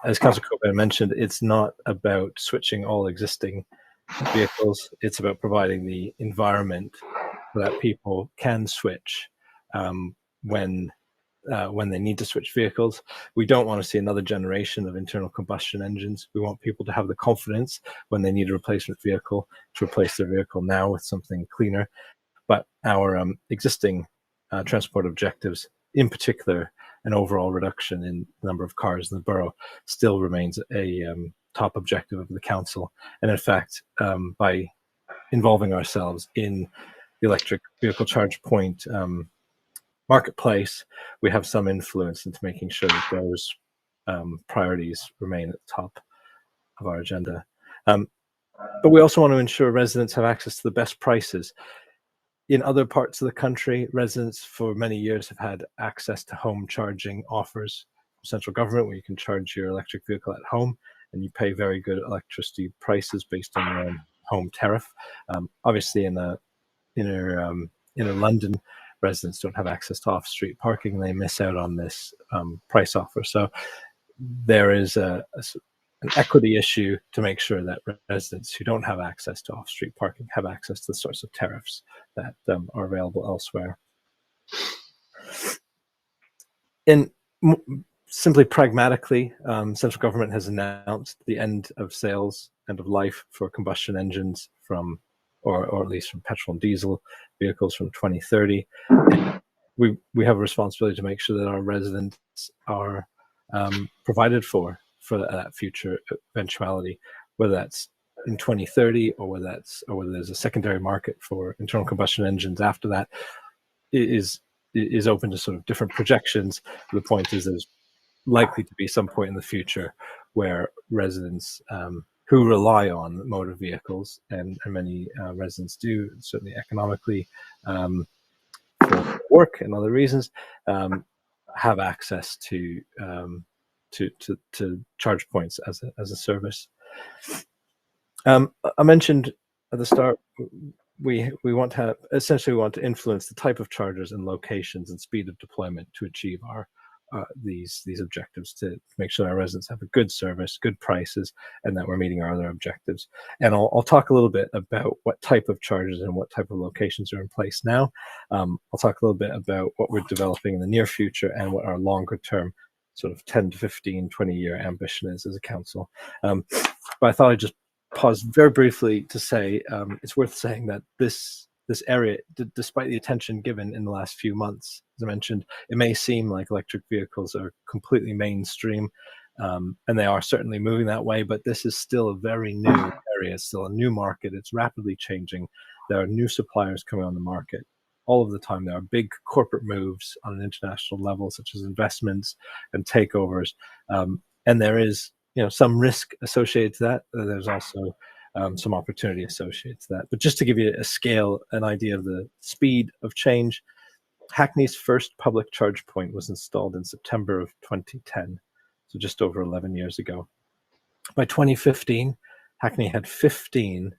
As Councillor Coburn mentioned, it's not about switching all existing vehicles, it's about providing the environment so that people can switch when they need to switch vehicles. We don't want to see another generation of internal combustion engines. We want people to have the confidence when they need a replacement vehicle to replace their vehicle now with something cleaner. But our existing transport objectives, in particular, an overall reduction in the number of cars in the borough, still remains a top objective of the council. And in fact, by involving ourselves in the electric vehicle charge point marketplace, we have some influence into making sure that those priorities remain at the top of our agenda. But we also want to ensure residents have access to the best prices. In other parts of the country, residents for many years have had access to home charging offers from central government, where you can charge your electric vehicle at home and you pay very good electricity prices based on your own home tariff. Obviously, in inner London, residents don't have access to off-street parking, and they miss out on this price offer. So there is an equity issue to make sure that residents who don't have access to off-street parking have access to the sorts of tariffs that are available elsewhere. And simply pragmatically, central government has announced the end of life for combustion engines from, or at least from petrol and diesel vehicles from 2030. We have a responsibility to make sure that our residents are provided for that future eventuality, whether that's in 2030 or whether there's a secondary market for internal combustion engines after that, is open to sort of different projections. The point is there's likely to be some point in the future where residents who rely on motor vehicles, and many residents do, certainly economically, for work and other reasons, have access to charge points as a service. I mentioned at the start, we want to influence the type of chargers and locations and speed of deployment to achieve our these objectives, to make sure our residents have a good service, good prices, and that we're meeting our other objectives. And I'll talk a little bit about what type of chargers and what type of locations are in place now. I'll talk a little bit about what we're developing in the near future and what our longer term sort of 10 to 15, 20-year ambition is as a council. But I thought I'd just pause very briefly to say it's worth saying that this area, despite the attention given in the last few months, as I mentioned, it may seem like electric vehicles are completely mainstream, and they are certainly moving that way, but this is still a very new area, it's still a new market, it's rapidly changing. There are new suppliers coming on the market all of the time. There are big corporate moves on an international level, such as investments and takeovers, and there is some risk associated to that. There's also some opportunity associated to that. But just to give you a scale, an idea of the speed of change, Hackney's first public charge point was installed in September of 2010, so just over 11 years ago. By 2015, Hackney had 15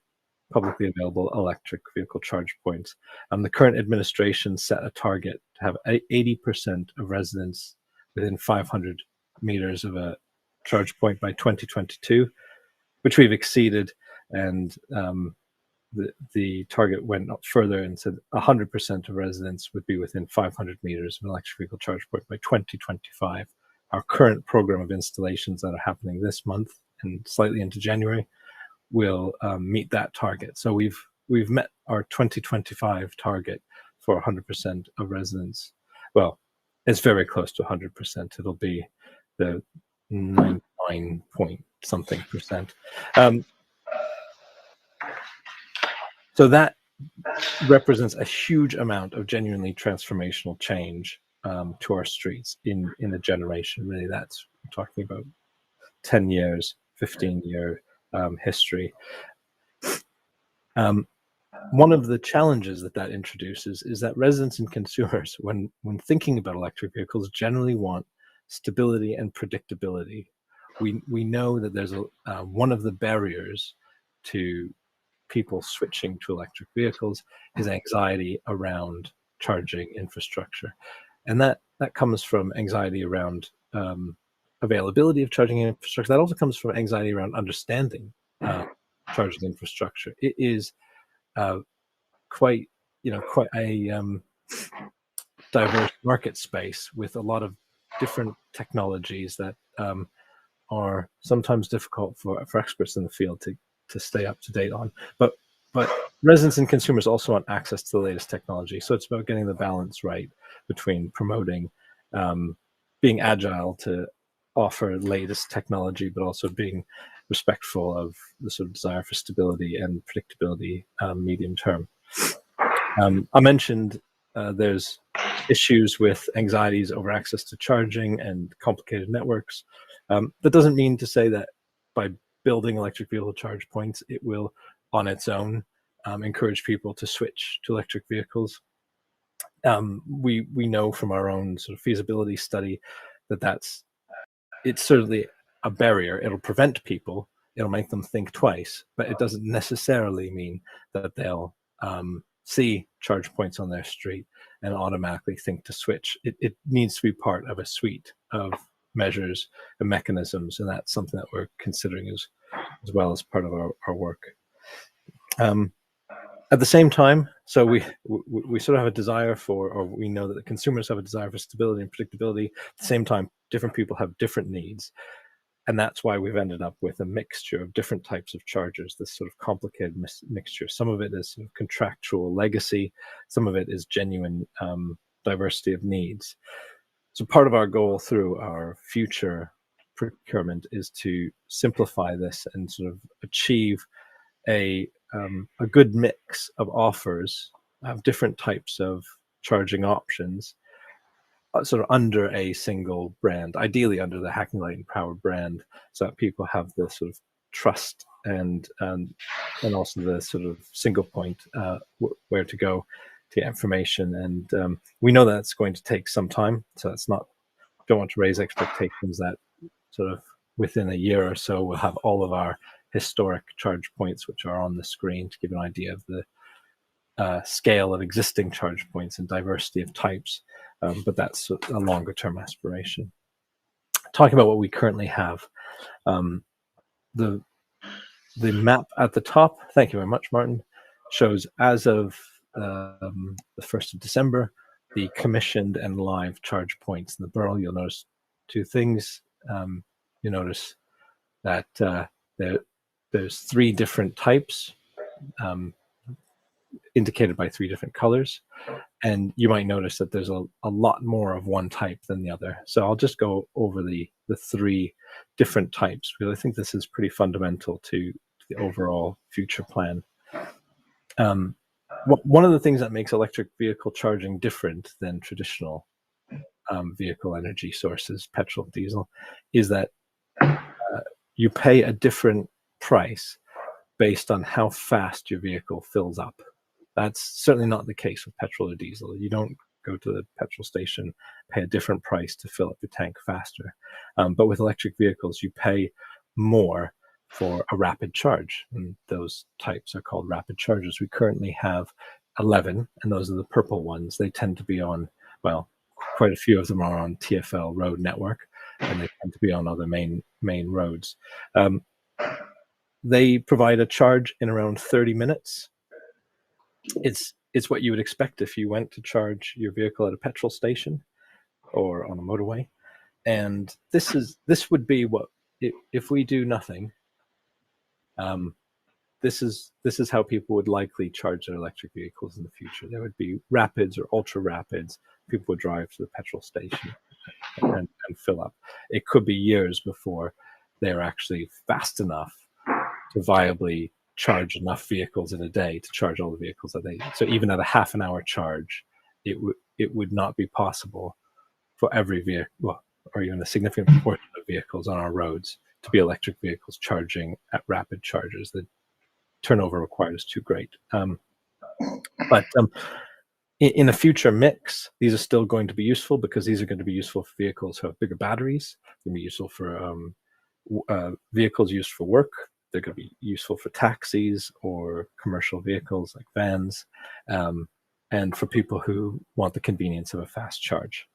publicly available electric vehicle charge points. The current administration set a target to have 80% of residents within 500 meters of a charge point by 2022, which we've exceeded, and the target went up further and said 100% of residents would be within 500 meters of an electric vehicle charge point by 2025. Our current program of installations that are happening this month and slightly into January will meet that target. So we've met our 2025 target for 100% of residents. Well, it's very close to 100%. It'll be the 99 point something percent. So that represents a huge amount of genuinely transformational change to our streets in a generation. Really, that's we're talking about 10 years, 15-year history. One of the challenges that introduces is that residents and consumers, when thinking about electric vehicles, generally want stability and predictability. We know that there's one of the barriers to people switching to electric vehicles is anxiety around charging infrastructure, and that comes from anxiety around availability of charging infrastructure. That also comes from anxiety around understanding charging infrastructure. It is quite a diverse market space with a lot of different technologies that are sometimes difficult for experts in the field to stay up to date on. But residents and consumers also want access to the latest technology. So it's about getting the balance right between promoting being agile to offer latest technology, but also being respectful of the sort of desire for stability and predictability medium term. I mentioned there's issues with anxieties over access to charging and complicated networks. That doesn't mean to say that by building electric vehicle charge points, it will on its own encourage people to switch to electric vehicles. We know from our own sort of feasibility study that it's certainly a barrier. It'll prevent people, it'll make them think twice, but it doesn't necessarily mean that they'll see charge points on their street and automatically think to switch. It needs to be part of a suite of measures and mechanisms, and that's something that we're considering as well as part of our work. At the same time, so we sort of have a desire for, or we know that the consumers have a desire for stability and predictability. At the same time, different people have different needs. And that's why we've ended up with a mixture of different types of chargers, this sort of complicated mixture. Some of it is sort of contractual legacy. Some of it is genuine diversity of needs. So part of our goal through our future procurement is to simplify this and sort of achieve a good mix of offers of different types of charging options, sort of under a single brand, ideally under the Hackney Light and Power brand, so that people have the sort of trust and also the sort of single point where to go to get information. And we know that's going to take some time, so it's not, don't want to raise expectations that sort of within a year or so we'll have all of our historic charge points, which are on the screen, to give an idea of the scale of existing charge points and diversity of types. But that's a longer term aspiration. Talking about what we currently have, the map at the top, thank you very much, Martin, shows as of the 1st of December, the commissioned and live charge points in the borough. You'll notice two things. You notice that there's 3 different types indicated by 3 different colors. And you might notice that there's a lot more of one type than the other. So I'll just go over the 3 different types, because I think this is pretty fundamental to the overall future plan. One of the things that makes electric vehicle charging different than traditional vehicle energy sources, petrol, diesel, is that you pay a different price based on how fast your vehicle fills up. That's certainly not the case with petrol or diesel. You don't go to the petrol station, pay a different price to fill up your tank faster. But with electric vehicles, you pay more for a rapid charge. And those types are called rapid chargers. We currently have 11, and those are the purple ones. They tend to be on, well, quite a few of them are on TfL road network, and they tend to be on other main roads. They provide a charge in around 30 minutes. It's what you would expect if you went to charge your vehicle at a petrol station or on a motorway. And this would be what, if we do nothing, this is how people would likely charge their electric vehicles in the future. There would be rapids or ultra rapids. People would drive to the petrol station and fill up. It could be years before they're actually fast enough to viably charge enough vehicles in a day to charge all the vehicles that they. So even at a half an hour charge, it would not be possible for every vehicle, well, or even a significant proportion of of vehicles on our roads to be electric vehicles charging at rapid chargers. The turnover required is too great. But in a future mix, these are still going to be useful because these are going to be useful for vehicles who have bigger batteries. They're going to be useful for vehicles used for work. They're going to be useful for taxis or commercial vehicles like vans, and for people who want the convenience of a fast charge.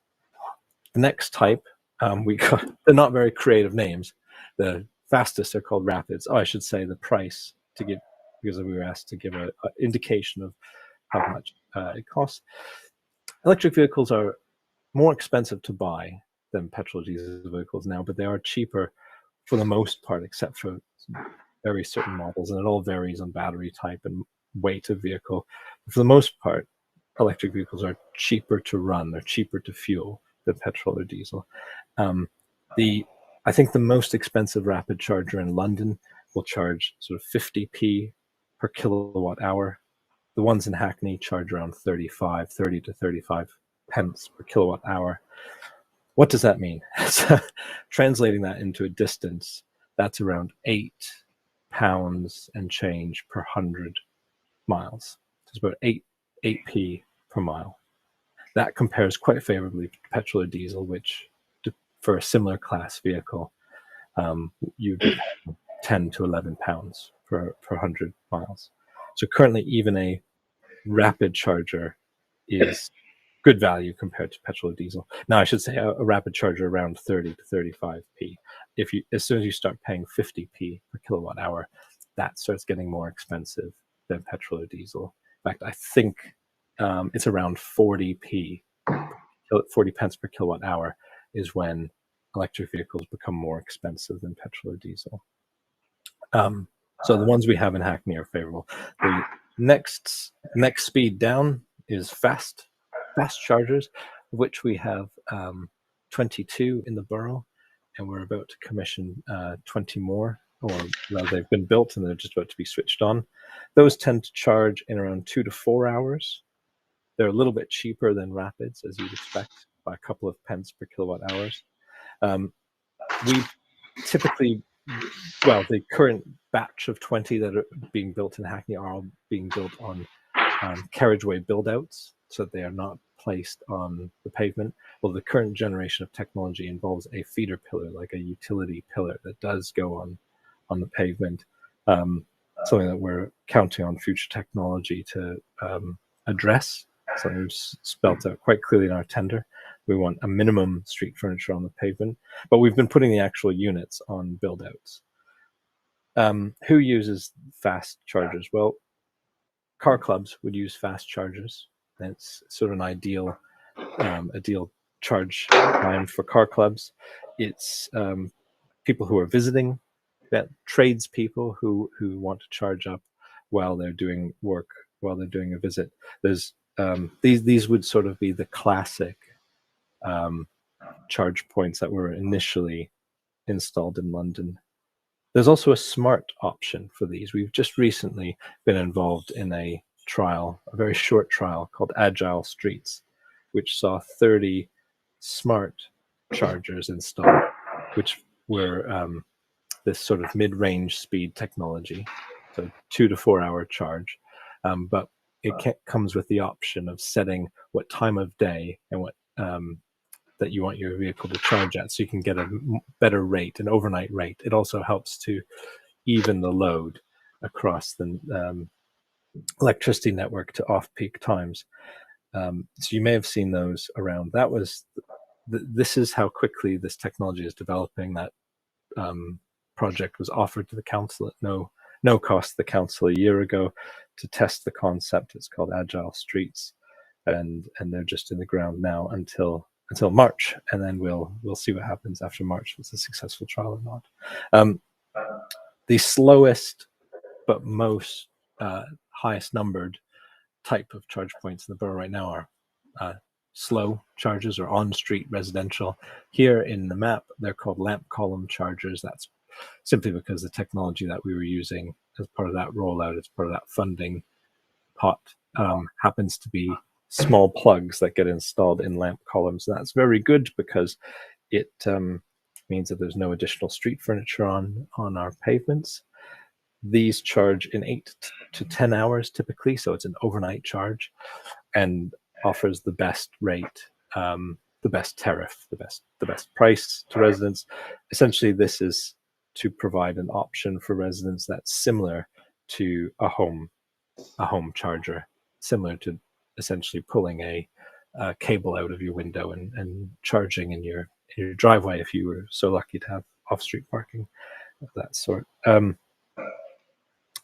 The next type, they're not very creative names. The fastest are called rapids. Oh, I should say the price to give, because we were asked to give an indication of how much it costs. Electric vehicles are more expensive to buy than petrol diesel vehicles now, but they are cheaper for the most part, except for very certain models, and it all varies on battery type and weight of vehicle. For the most part, electric vehicles are cheaper to run, they're cheaper to fuel than petrol or diesel. I think the most expensive rapid charger in London will charge sort of 50p per kilowatt hour. The ones in Hackney charge around 30 to 35 pence per kilowatt hour. What does that mean? So, translating that into a distance, that's around £8 and change per 100 miles. It's about 8p per mile. That compares quite favorably to petrol or diesel, which for a similar class vehicle, you get 10 to 11 pounds per 100 miles. So currently, even a rapid charger is good value compared to petrol or diesel. Now, I should say a rapid charger around 30 to 35p. As soon as you start paying 50p per kilowatt hour, that starts getting more expensive than petrol or diesel. In fact, I think it's around 40 pence per kilowatt hour is when electric vehicles become more expensive than petrol or diesel. So the ones we have in Hackney are favorable. The next speed down is fast chargers, which we have 22 in the borough, and we're about to commission 20 more, or well, they've been built and they're just about to be switched on. Those tend to charge in around 2 to 4 hours. They're a little bit cheaper than rapids, as you'd expect, by a couple of pence per kilowatt hours. We typically, well, the current batch of 20 that are being built in Hackney are all being built on carriageway build-outs, so they are not placed on the pavement. Well, the current generation of technology involves a feeder pillar, like a utility pillar that does go on the pavement, something that we're counting on future technology to address. Something we've spelt out quite clearly in our tender. We want a minimum street furniture on the pavement, but we've been putting the actual units on build-outs. Who uses fast chargers? Well, car clubs would use fast chargers. That's sort of an ideal charge time for car clubs. It's people who are visiting, that tradespeople who want to charge up while they're doing work, while they're doing a visit. There's these would sort of be the classic charge points that were initially installed in London. There's also a smart option for these. We've just recently been involved in a trial, a very short trial called Agile Streets, which saw 30 smart chargers installed, which were this sort of mid-range speed technology, so 2 to 4 hour charge, but it comes with the option of setting what time of day and what that you want your vehicle to charge at, so you can get a better rate, an overnight rate. It also helps to even the load across the electricity network to off-peak times. So you may have seen those around. That was this is how quickly this technology is developing. That project was offered to the council at no cost to the council a year ago to test the concept. It's called Agile Streets, and they're just in the ground now until March, and then we'll see what happens after March, if it's a successful trial or not. The slowest but most highest numbered type of charge points in the borough right now are slow chargers or on-street residential. Here in the map, they're called lamp column chargers. That's simply because the technology that we were using as part of that rollout, as part of that funding pot, happens to be small plugs that get installed in lamp columns. And that's very good because it means that there's no additional street furniture on our pavements. These charge in 8 to 10 hours typically, so it's an overnight charge, and offers the best rate, the best tariff, the best price to residents. Essentially, this is to provide an option for residents that's similar to a home charger, similar to essentially pulling a cable out of your window and charging in your driveway if you were so lucky to have off-street parking of that sort.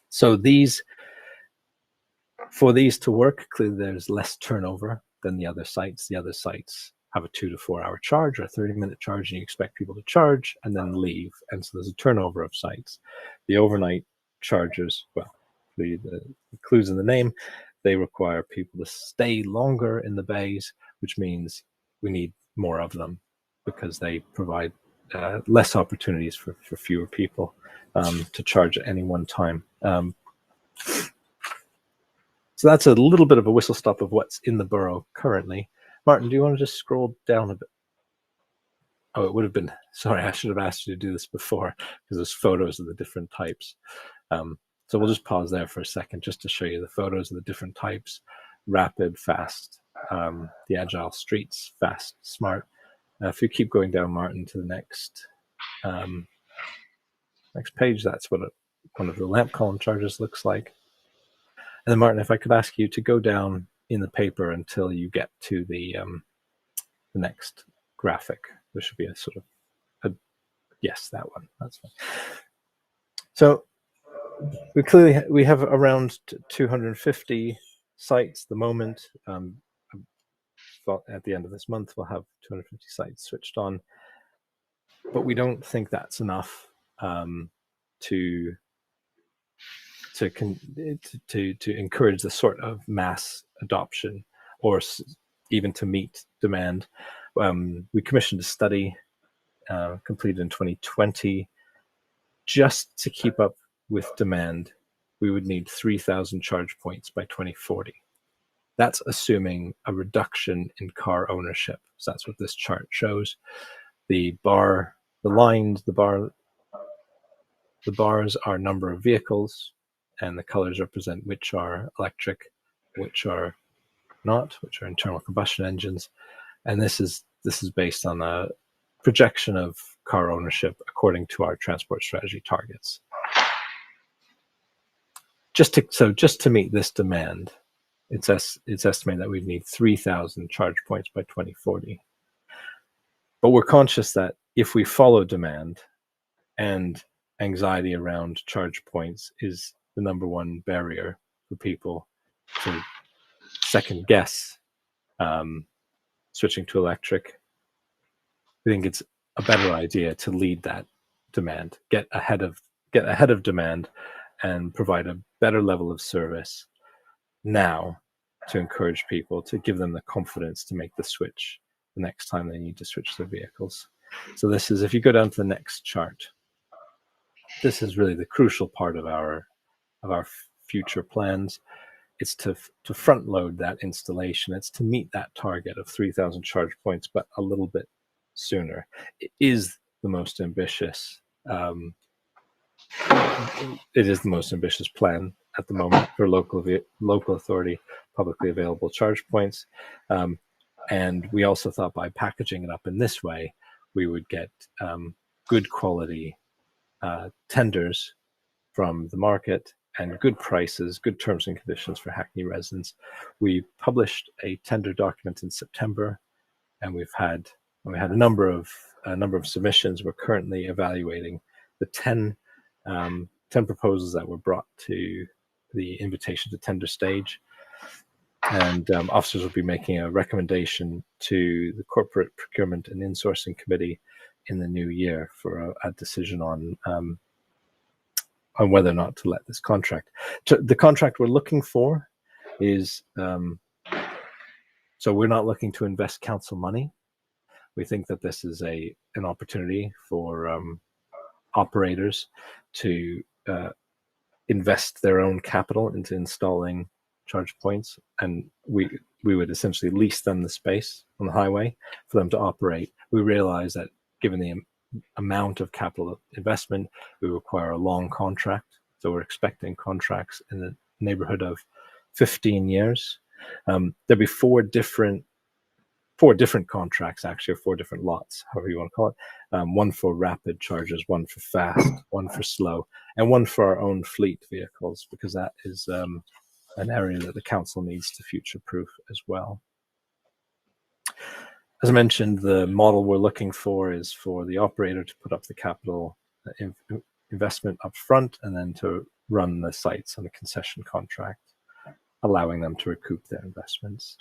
So for these to work, clearly there's less turnover than the other sites. The other sites have a 2 to 4 hour charge or a 30-minute charge, and you expect people to charge and then leave. And so there's a turnover of sites. The overnight chargers, well, the clues in the name, they require people to stay longer in the bays, which means we need more of them because they provide less opportunities for fewer people to charge at any one time. So that's a little bit of a whistle stop of what's in the borough currently. Martin, do you want to just scroll down a bit? Oh, it would have been, sorry, I should have asked you to do this before because there's photos of the different types. So we'll just pause there for a second just to show you the photos of the different types: rapid, fast, the agile streets, fast, smart. If you keep going down, Martin, to the next page, that's what one of the lamp column charges looks like. And then, Martin, if I could ask you to go down in the paper until you get to the next graphic. There should be a sort of yes, that one. That's fine. So we have around 250 sites at the moment. At the end of this month, we'll have 250 sites switched on, but we don't think that's enough to encourage the sort of mass adoption or even to meet demand. We commissioned a study completed in 2020. Just to keep up with demand, we would need 3,000 charge points by 2040. That's assuming a reduction in car ownership. So that's what this chart shows. The bars are number of vehicles, and the colors represent which are electric, which are not, which are internal combustion engines. And this is based on a projection of car ownership according to our transport strategy targets. Just to meet this demand, it's estimated that we'd need 3,000 charge points by 2040. But we're conscious that if we follow demand, and anxiety around charge points is the number one barrier for people to second guess switching to electric, we think it's a better idea to lead that demand, get ahead of demand, and provide a better level of service now to encourage people, to give them the confidence to make the switch the next time they need to switch their vehicles. So this is, if you go down to the next chart, this is really the crucial part of our future plans. It's to front load that installation. It's to meet that target of 3,000 charge points, but a little bit sooner. It is the most ambitious. It is the most ambitious plan at the moment for local authority publicly available charge points. And we also thought by packaging it up in this way, we would get good quality tenders from the market and good prices, good terms and conditions for Hackney residents. We published a tender document in September, and we had a number of submissions. We're currently evaluating the 10 proposals that were brought to the invitation to tender stage, and officers will be making a recommendation to the Corporate Procurement and Insourcing Committee in the new year for a decision on whether or not to let this contract. The contract we're looking for is, so we're not looking to invest council money. We think that this is an opportunity for operators to invest their own capital into installing charge points, and we would essentially lease them the space on the highway for them to operate. We realize that given amount of capital investment, we require a long contract. So we're expecting contracts in the neighborhood of 15 years. There'll be four different contracts, actually, or 4 different lots, however you want to call it. One for rapid chargers, one for fast, one for slow, and one for our own fleet vehicles, because that is an area that the council needs to future-proof as well. As I mentioned, the model we're looking for is for the operator to put up the capital investment up front and then to run the sites on a concession contract, allowing them to recoup their investments.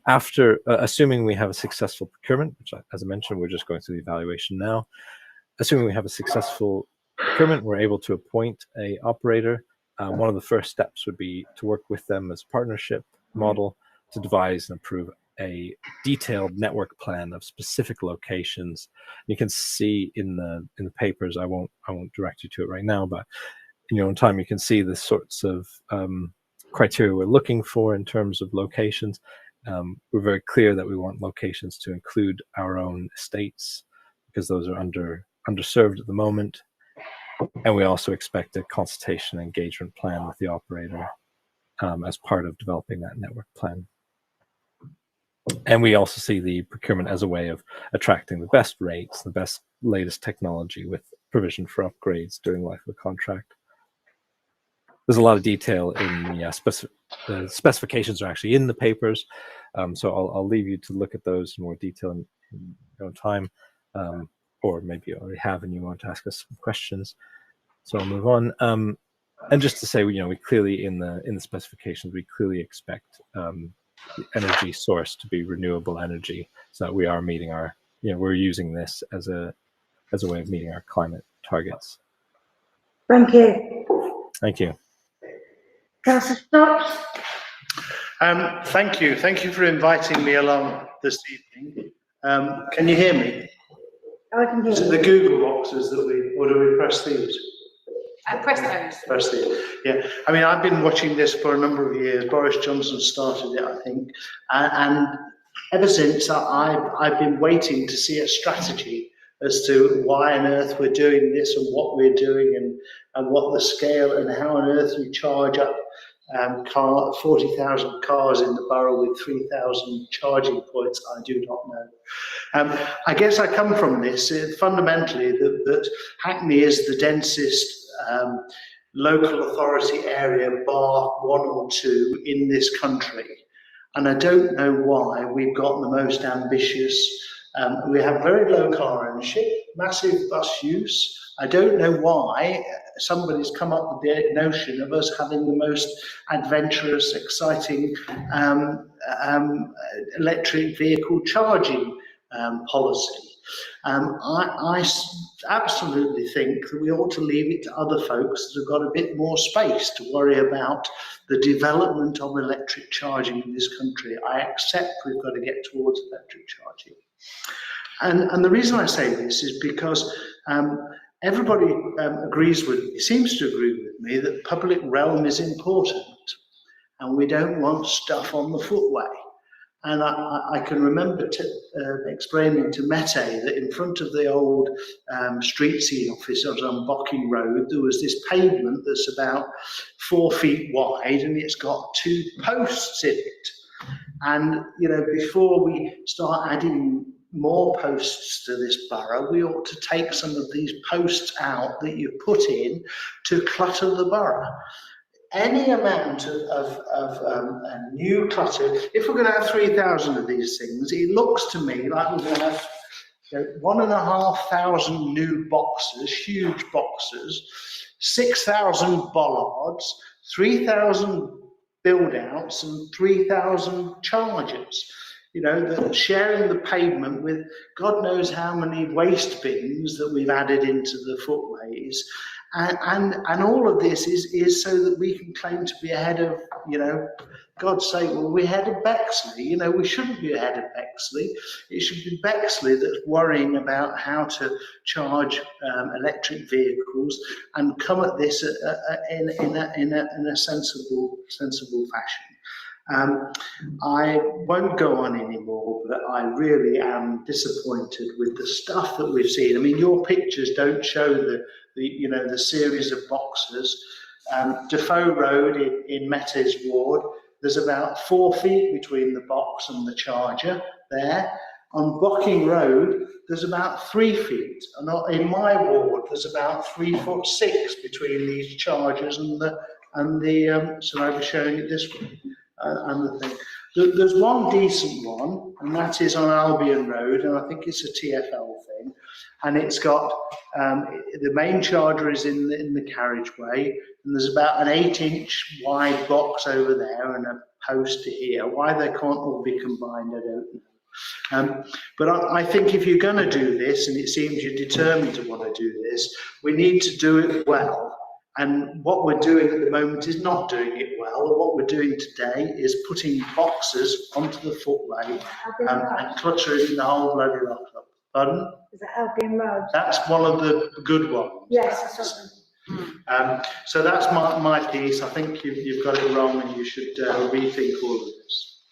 After, assuming we have a successful procurement, which, as I mentioned, we're just going through the evaluation now. Assuming we have a successful procurement, we're able to appoint a operator. One of the first steps would be to work with them as a partnership model to devise and approve a detailed network plan of specific locations. You can see in the papers, I won't direct you to it right now, but in your own time, you can see the sorts of criteria we're looking for in terms of locations. We're very clear that we want locations to include our own estates, because those are underserved at the moment. And we also expect a consultation and engagement plan with the operator as part of developing that network plan. And we also see the procurement as a way of attracting the best rates, the best latest technology, with provision for upgrades during life of the contract. There's a lot of detail in the specifications are actually in the papers, so I'll leave you to look at those in more detail in your own time, or maybe you already have and you want to ask us some questions. So I'll move on. And just to say, we clearly in the specifications, we clearly expect the energy source to be renewable energy, so that we are meeting our, we're using this as a way of meeting our climate targets. Thank you. Thank you. Councillor Stott. Thank you. Thank you for inviting me along this evening. Can you hear me? I can hear Is it you. the Google boxes or do we press these? Press those. Press these. Yeah. I mean, I've been watching this for a number of years. Boris Johnson started it, I think. And ever since, I've been waiting to see a strategy as to why on earth we're doing this and what we're doing and what the scale and how on earth you charge up 40,000 cars in the borough with 3,000 charging points. I do not know. I guess I come from this fundamentally that Hackney is the densest local authority area, bar 1 or 2 in this country. And I don't know why we've got the most ambitious. We have very low car ownership, massive bus use. I don't know why somebody's come up with the notion of us having the most adventurous, exciting electric vehicle charging policy. I absolutely think that we ought to leave it to other folks that have got a bit more space to worry about the development of electric charging in this country. I accept we've got to get towards electric charging. And the reason I say this is because everybody seems to agree with me that public realm is important and we don't want stuff on the footway. And I can remember explaining to Mette that in front of the old street scene office on Bocking Road, there was this pavement that's about 4 feet wide and it's got 2 posts in it. And, before we start adding more posts to this borough, we ought to take some of these posts out that you've put in to clutter the borough. Any amount of new clutter, if we're going to have 3,000 of these things, it looks to me like we're going to have 1,500 new boxes, huge boxes, 6,000 bollards, 3,000 build-outs and 3,000 chargers. That sharing the pavement with God knows how many waste bins that we've added into the footways. And all of this is so that we can claim to be ahead of, God's sake, well, we're ahead of Bexley. We shouldn't be ahead of Bexley. It should be Bexley that's worrying about how to charge electric vehicles and come at this in a sensible fashion. I won't go on anymore, but I really am disappointed with the stuff that we've seen. I mean, your pictures don't show the series of boxes. Defoe Road in Mettes Ward, there's about 4 feet between the box and the charger there. On Bocking Road, there's about 3 feet. And in my ward, there's about 3'6" between these chargers and the so I was showing it this way. And the thing. There's one decent one, and that is on Albion Road, and I think it's a TfL thing. And it's got the main charger is in the carriageway, and there's about an 8-inch wide box over there and a post here. Why they can't all be combined, I don't know. But I think if you're going to do this, and it seems you're determined to want to do this, we need to do it well. And what we're doing at the moment is not doing it well. What we're doing today is putting boxes onto the footway and cluttering the whole bloody lot up. Pardon? Is that Albion Road? That's one of the good ones. Yes, that's right. So that's my piece. I think you've got it wrong, and you should rethink all of this.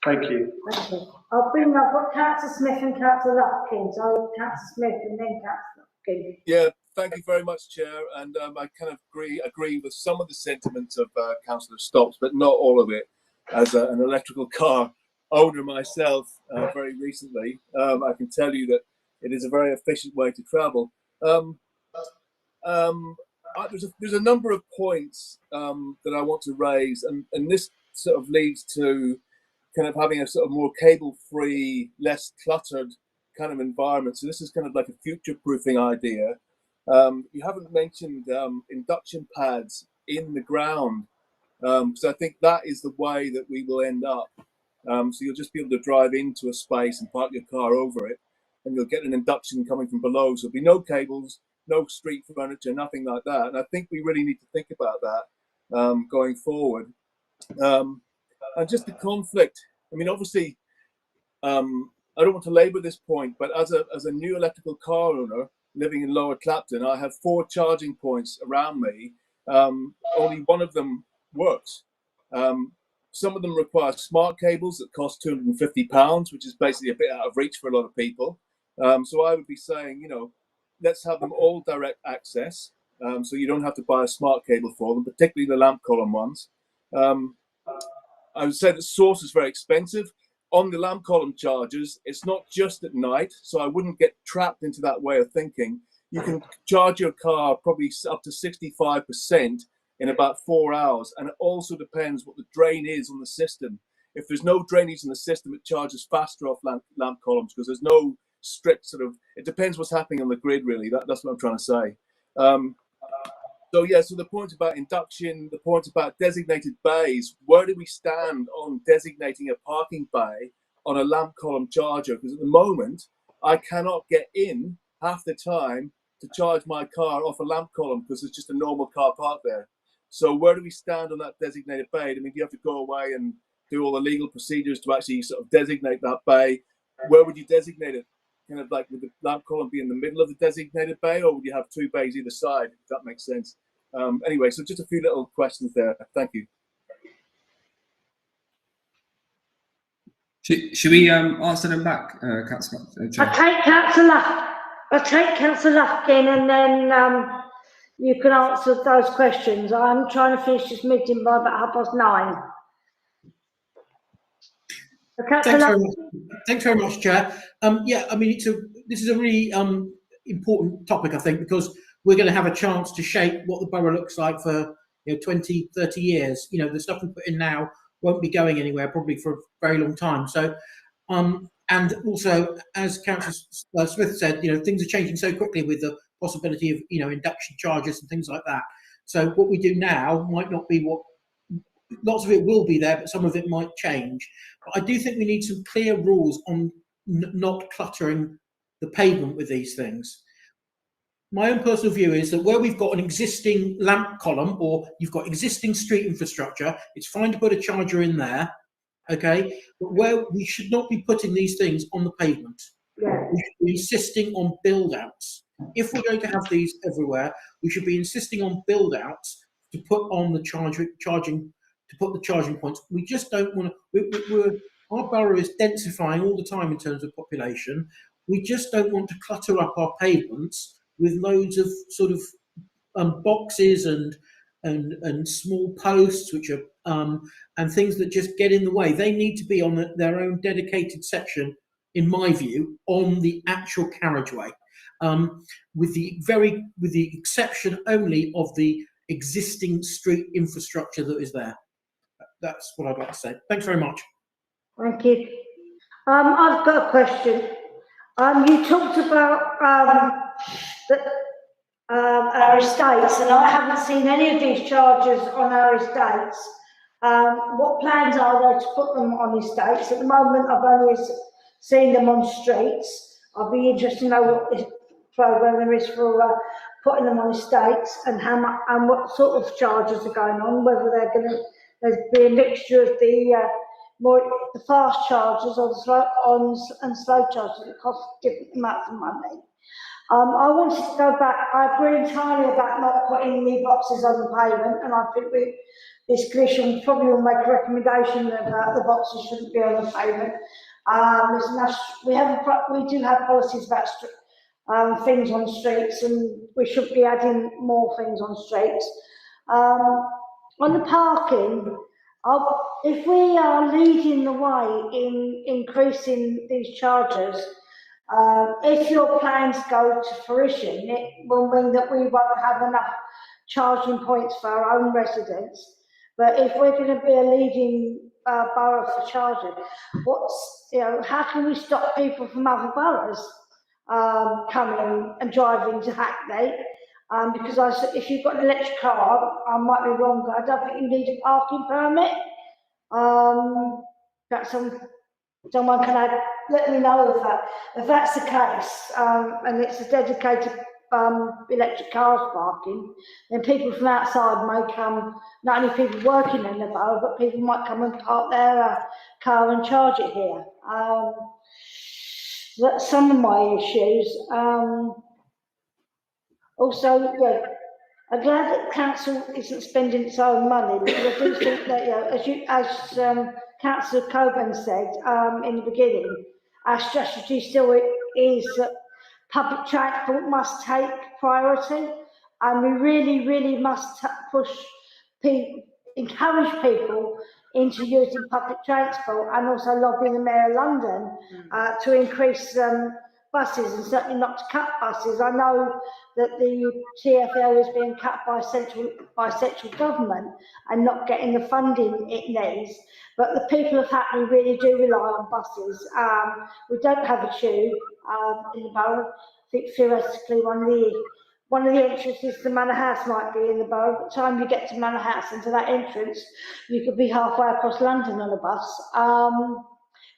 Thank you. Thank you. I've got Councillor Smith and Councillor Lufkin. So Councillor Smith and then Councillor Lufkin. Yeah, thank you very much, Chair. And I kind of agree with some of the sentiments of Councillor Stopps, but not all of it. As an electrical car owner myself, very recently, I can tell you that it is a very efficient way to travel. There's a number of points that I want to raise, and this sort of leads to kind of having a sort of more cable-free, less cluttered kind of environment. So this is kind of like a future-proofing idea. You haven't mentioned induction pads in the ground, because I think that is the way that we will end up. So you'll just be able to drive into a space and park your car over it, and you'll get an induction coming from below. So there'll be no cables, no street furniture, nothing like that. And I think we really need to think about that going forward. And just the conflict. I mean, obviously, I don't want to labour this point, but as a new electrical car owner living in Lower Clapton, I have 4 charging points around me. Only one of them works. Some of them require smart cables that cost £250, which is basically a bit out of reach for a lot of people. So I would be saying, let's have them all direct access, so you don't have to buy a smart cable for them, particularly the lamp column ones. I would say the source is very expensive. On the lamp column chargers, it's not just at night, so I wouldn't get trapped into that way of thinking. You can charge your car probably up to 65% in about 4 hours, and it also depends what the drain is on the system. If there's no drainage in the system, it charges faster off lamp columns because there's no strict sort of, it depends what's happening on the grid, really. That's what I'm trying to say. So the point about induction, the point about designated bays, where do we stand on designating a parking bay on a lamp column charger? Because at the moment, I cannot get in half the time to charge my car off a lamp column because it's just a normal car park there. So where do we stand on that designated bay? I mean, do you have to go away and do all the legal procedures to actually sort of designate that bay? Where would you designate it? Kind of like, would the lamp column be in the middle of the designated bay, or would you have 2 bays either side, if that makes sense? Anyway, so just a few little questions there. Thank you. Should we answer them back, Councillor? I'll take Councillor Lufkin, and then you can answer those questions. I'm trying to finish this meeting by about 9:30. Thanks very much, Chair. Yeah, I mean, this is a really important topic, I think, because we're going to have a chance to shape what the borough looks like for 20, 30 years. The stuff we put in now won't be going anywhere probably for a very long time. So, and also, as Councillor Smith said, things are changing so quickly with the possibility of induction charges and things like that. So what we do now might not be what. Lots of it will be there, but some of it might change. But I do think we need some clear rules on not cluttering the pavement with these things. My own personal view is that where we've got an existing lamp column or you've got existing street infrastructure, it's fine to put a charger in there, okay? But where we should not be putting these things on the pavement. Yeah. We should be insisting on build-outs. If we're going to have these everywhere, we should be insisting on build-outs to put on the charging to put the charging points. We just don't want to. Our borough is densifying all the time in terms of population. We just don't want to clutter up our pavements with loads of sort of boxes and small posts, which are and things that just get in the way. They need to be on their own dedicated section, in my view, on the actual carriageway, with the exception only of the existing street infrastructure that is there. That's what I'd like to say. Thanks very much. Thank you. I've got a question. You talked about our estates, and I haven't seen any of these charges on our estates. What plans are there to put them on estates? At the moment, I've only seen them on streets. I'd be interested to know what this programme there is for putting them on estates, and how much and what sort of charges are going on. Whether they're going to be a mixture of the fast charges or the slow charges that cost different amounts of money. I wanted to go back. I agree entirely about not putting any boxes on the pavement, and I think this commission probably will make a recommendation that the boxes shouldn't be on the pavement. We do have policies about things on streets, and we should be adding more things on streets. On the parking, if we are leading the way in increasing these charges, if your plans go to fruition, it will mean that we won't have enough charging points for our own residents. But if we're going to be a leading borough for charging, how can we stop people from other boroughs coming and driving to Hackney? Because if you've got an electric car, I might be wrong, but I don't think you need a parking permit. Someone can let me know if that's the case, and it's a dedicated electric cars parking, then people from outside may come, not only people working in the borough, but people might come and park their car and charge it here. That's some of my issues. Also, I'm glad that council isn't spending its own money, because I do think that, as Councillor Coburn said in the beginning, our strategy still is that public transport must take priority, and we really, really must encourage people into using public transport, and also lobbying the Mayor of London to increase buses, and certainly not to cut buses. I know that the TfL is being cut by central government and not getting the funding it needs, but the people of Hackney really do rely on buses. We don't have a tube in the borough. I think theoretically one of the entrances to Manor House might be in the borough. By the time you get to Manor House and to that entrance, you could be halfway across London on a bus.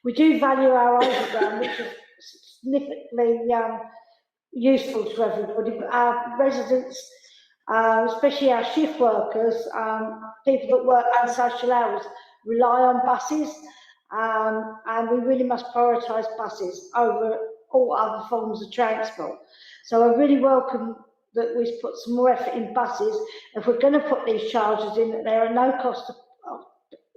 We do value our overground, which is significantly useful to everybody, but our residents, especially our shift workers, people that work unsocial hours, rely on buses, and we really must prioritise buses over all other forms of transport. So I really welcome that we've put some more effort in buses. If we're going to put these charges in, that they are no cost to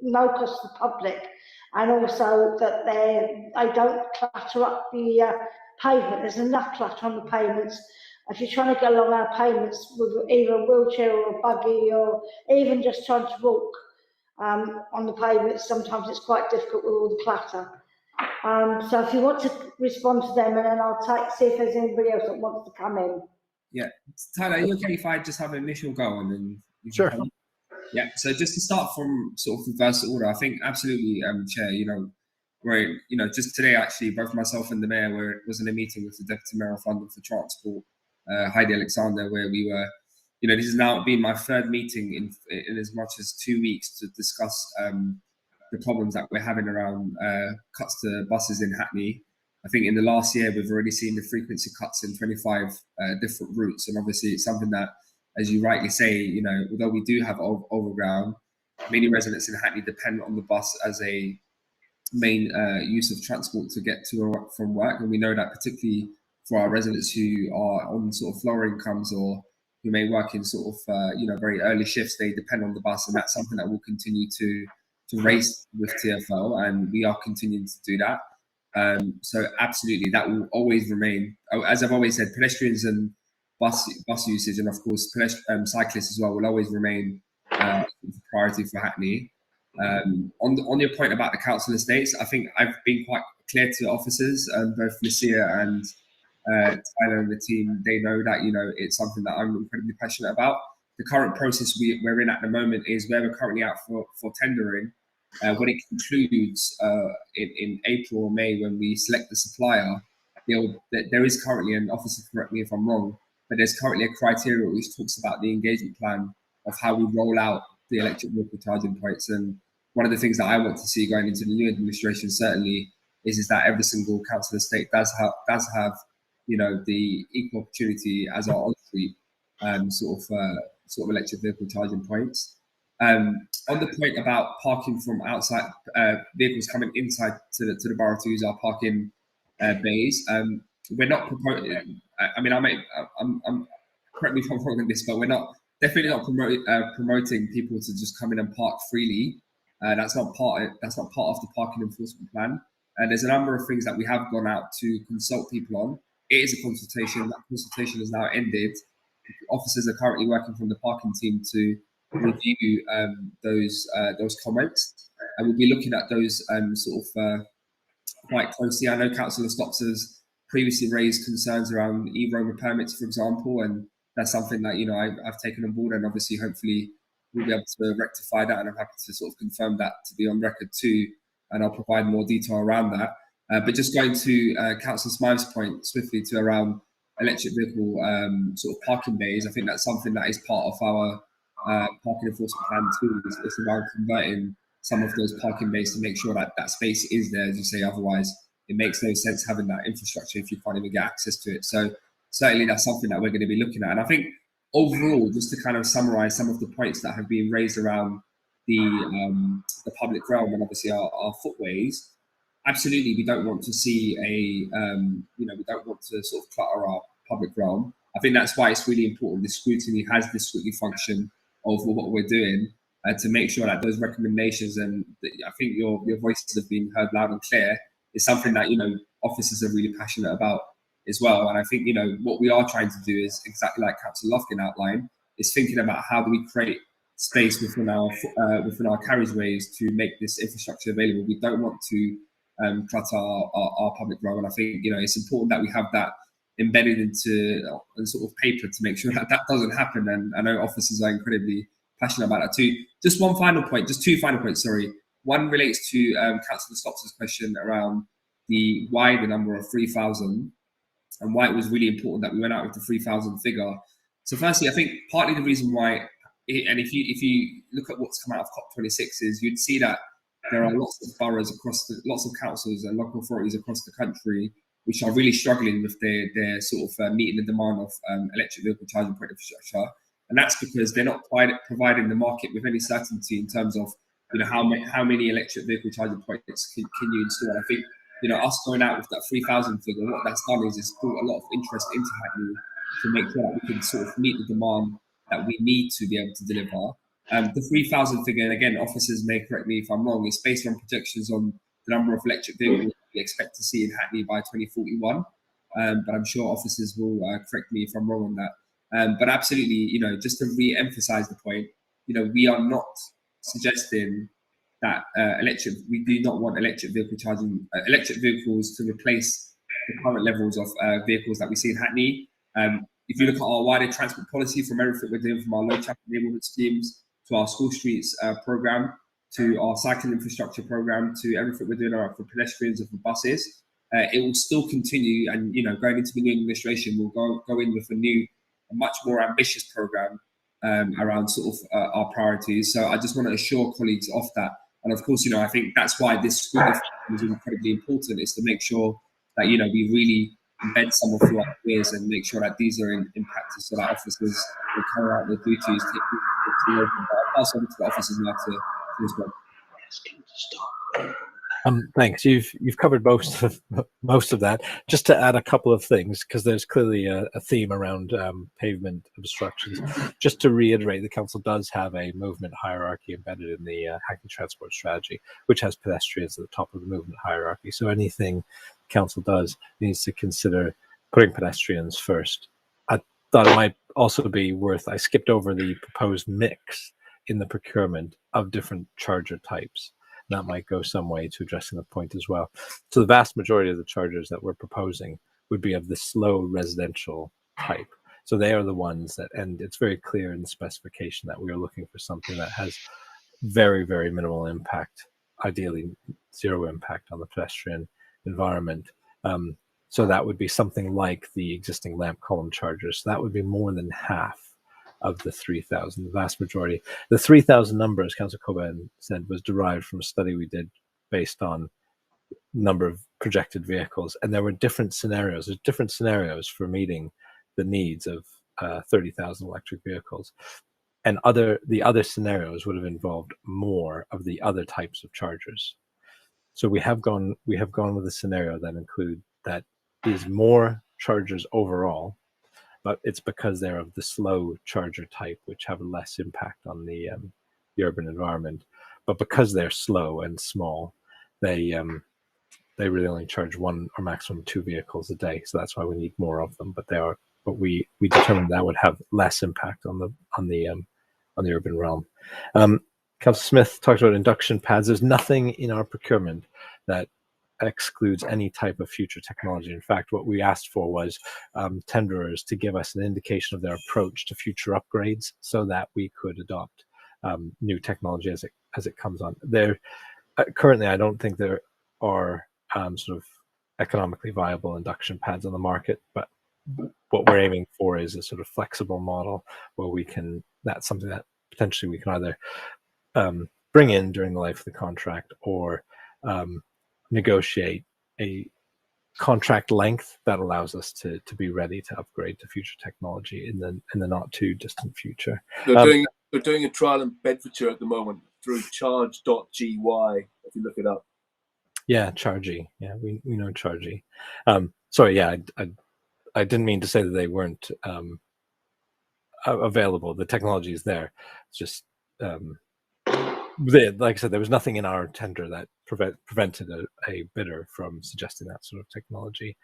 the public, and also that they don't clutter up the pavement. There's enough clutter on the pavements. If you're trying to go along our pavements with either a wheelchair or a buggy, or even just trying to walk on the pavements, sometimes it's quite difficult with all the clutter. So if you want to respond to them, and then I'll see if there's anybody else that wants to come in. Yeah, Tyler, are you okay if I just have an initial go and then? Sure. Yeah, so just to start from sort of reverse order, I think absolutely, Chair, just today actually, both myself and the Mayor was in a meeting with the Deputy Mayor of London for Transport, Heidi Alexander, where we were, this has now been my third meeting in as much as 2 weeks to discuss the problems that we're having around cuts to buses in Hackney. I think in the last year, we've already seen the frequency cuts in 25 different routes. And obviously it's something that, as you rightly say, although we do have overground, many residents in Hackney depend on the bus as a main use of transport to get to or from work. And we know that particularly for our residents who are on sort of lower incomes or who may work in sort of, very early shifts, they depend on the bus, and that's something that we'll continue to raise with TfL, and we are continuing to do that. So absolutely, that will always remain. As I've always said, pedestrians and bus usage, and of course cyclists as well, will always remain a priority for Hackney. On your point about the council estates, I think I've been quite clear to officers, both Lucia and Tyler and the team. They know that it's something that I'm incredibly passionate about. The current process we're in at the moment is where we're currently out for tendering. When it concludes in April or May, when we select the supplier, there is currently, and officer correct me if I'm wrong, but there's currently a criteria which talks about the engagement plan of how we roll out the electric vehicle charging points. And one of the things that I want to see going into the new administration certainly is that every single council estate does have the equal opportunity as our on-street sort of electric vehicle charging points. On the point about parking from outside, vehicles coming inside to the borough to use our parking bays, we're not promoting. I'm correct me if I'm wrong on this, but we're definitely not promoting people to just come in and park freely. That's not part of the parking enforcement plan. There's a number of things that we have gone out to consult people on. It is a consultation. That consultation has now ended. Officers are currently working from the parking team to review those comments, and we'll be looking at those quite closely. I know Councillor Stopps has previously raised concerns around e-Roma permits, for example, and that's something that I've taken on board, and obviously hopefully we'll be able to rectify that, and I'm happy to sort of confirm that to be on record too, and I'll provide more detail around that. But just going to Councillor Smythe's point swiftly to around electric vehicle sort of parking bays, I think that's something that is part of our parking enforcement plan too. It's around converting some of those parking bays to make sure that that space is there, as you say. Otherwise, it makes no sense having that infrastructure if you can't even get access to it. So certainly that's something that we're going to be looking at. And I think overall, just to kind of summarize some of the points that have been raised around the public realm and obviously our footways, absolutely we don't want to see we don't want to sort of clutter our public realm. I think that's why it's really important the scrutiny has this scrutiny function of what we're doing to make sure that those recommendations, and I think your voices have been heard loud and clear, is something that officers are really passionate about as well. And I think what we are trying to do is exactly like Councillor Lofgren outlined, is thinking about how do we create space within our carriageways to make this infrastructure available. We don't want to clutter our public realm, and I think it's important that we have that embedded into sort of paper to make sure that doesn't happen. And I know officers are incredibly passionate about that too. Just two final points, sorry. One relates to Councillor Stopps' question around why the number of 3,000 and why it was really important that we went out with the 3,000 figure. So firstly, I think partly the reason why, and if you look at what's come out of COP26, is you'd see that there are lots of boroughs lots of councils and local authorities across the country which are really struggling with their sort of meeting the demand of electric vehicle charging point infrastructure. And that's because they're not providing the market with any certainty in terms of how many electric vehicle charging points can you install. And I think us going out with that 3,000 figure, what that's done is it's brought a lot of interest into Hackney to make sure that we can sort of meet the demand that we need to be able to deliver. The 3,000 figure, and again, officers may correct me if I'm wrong, is based on projections on the number of electric vehicles we expect to see in Hackney by 2041. But I'm sure officers will correct me if I'm wrong on that. But absolutely, just to re-emphasize the point, we are not suggesting that we do not want electric vehicles to replace the current levels of vehicles that we see in Hackney. If you look at our wider transport policy, from everything we're doing from our low traffic neighbourhood schemes to our school streets programme, to our cycling infrastructure programme, to everything we're doing for pedestrians and for buses, it will still continue. And going into the new administration, we'll go in with a much more ambitious programme around sort of our priorities. So I just want to assure colleagues of that. And of course, I think that's why this scrutiny is incredibly important, is to make sure that we really embed some of our ideas and make sure that these are in practice, so that officers will carry out their duties. I'll pass over to the officers now to respond. Thanks. You've covered most of that. Just to add a couple of things, because there's clearly a theme around pavement obstructions. Just to reiterate, the council does have a movement hierarchy embedded in the Hackney Transport Strategy, which has pedestrians at the top of the movement hierarchy. So anything council does needs to consider putting pedestrians first. I thought it might also be worth, I skipped over the proposed mix in the procurement of different charger types. That might go some way to addressing the point as well. So the vast majority of the chargers that we're proposing would be of the slow residential type. So they are the ones that, and it's very clear in the specification that we are looking for something that has very, very minimal impact, ideally zero impact on the pedestrian environment. So that would be something like the existing lamp column chargers. So that would be more than half of the 3,000, the vast majority. The 3,000 number, as Councillor Coben said, was derived from a study we did based on number of projected vehicles. And there were different scenarios. There's different scenarios for meeting the needs of 30,000 electric vehicles. And the other scenarios would have involved more of the other types of chargers. So we have gone with a scenario that is more chargers overall, but it's because they're of the slow charger type, which have less impact on the urban environment. But because they're slow and small, they really only charge one or maximum 2 vehicles a day. So that's why we need more of them. But we determined that would have less impact on the urban realm. Councillor Smith talked about induction pads. There's nothing in our procurement that excludes any type of future technology. In fact, what we asked for was tenderers to give us an indication of their approach to future upgrades so that we could adopt new technology as it comes on. Currently, I don't think there are sort of economically viable induction pads on the market, but what we're aiming for is a sort of flexible model where that's something that potentially we can either bring in during the life of the contract or negotiate a contract length that allows us to be ready to upgrade to future technology in the not too distant future. They're doing a trial in Bedfordshire at the moment through charge.gy, if you look it up. Yeah, Chargy. Yeah, we know Chargy. Sorry, yeah, I didn't mean to say that they weren't available. The technology is there. It's just like I said, there was nothing in our tender that prevented a bidder from suggesting that sort of technology.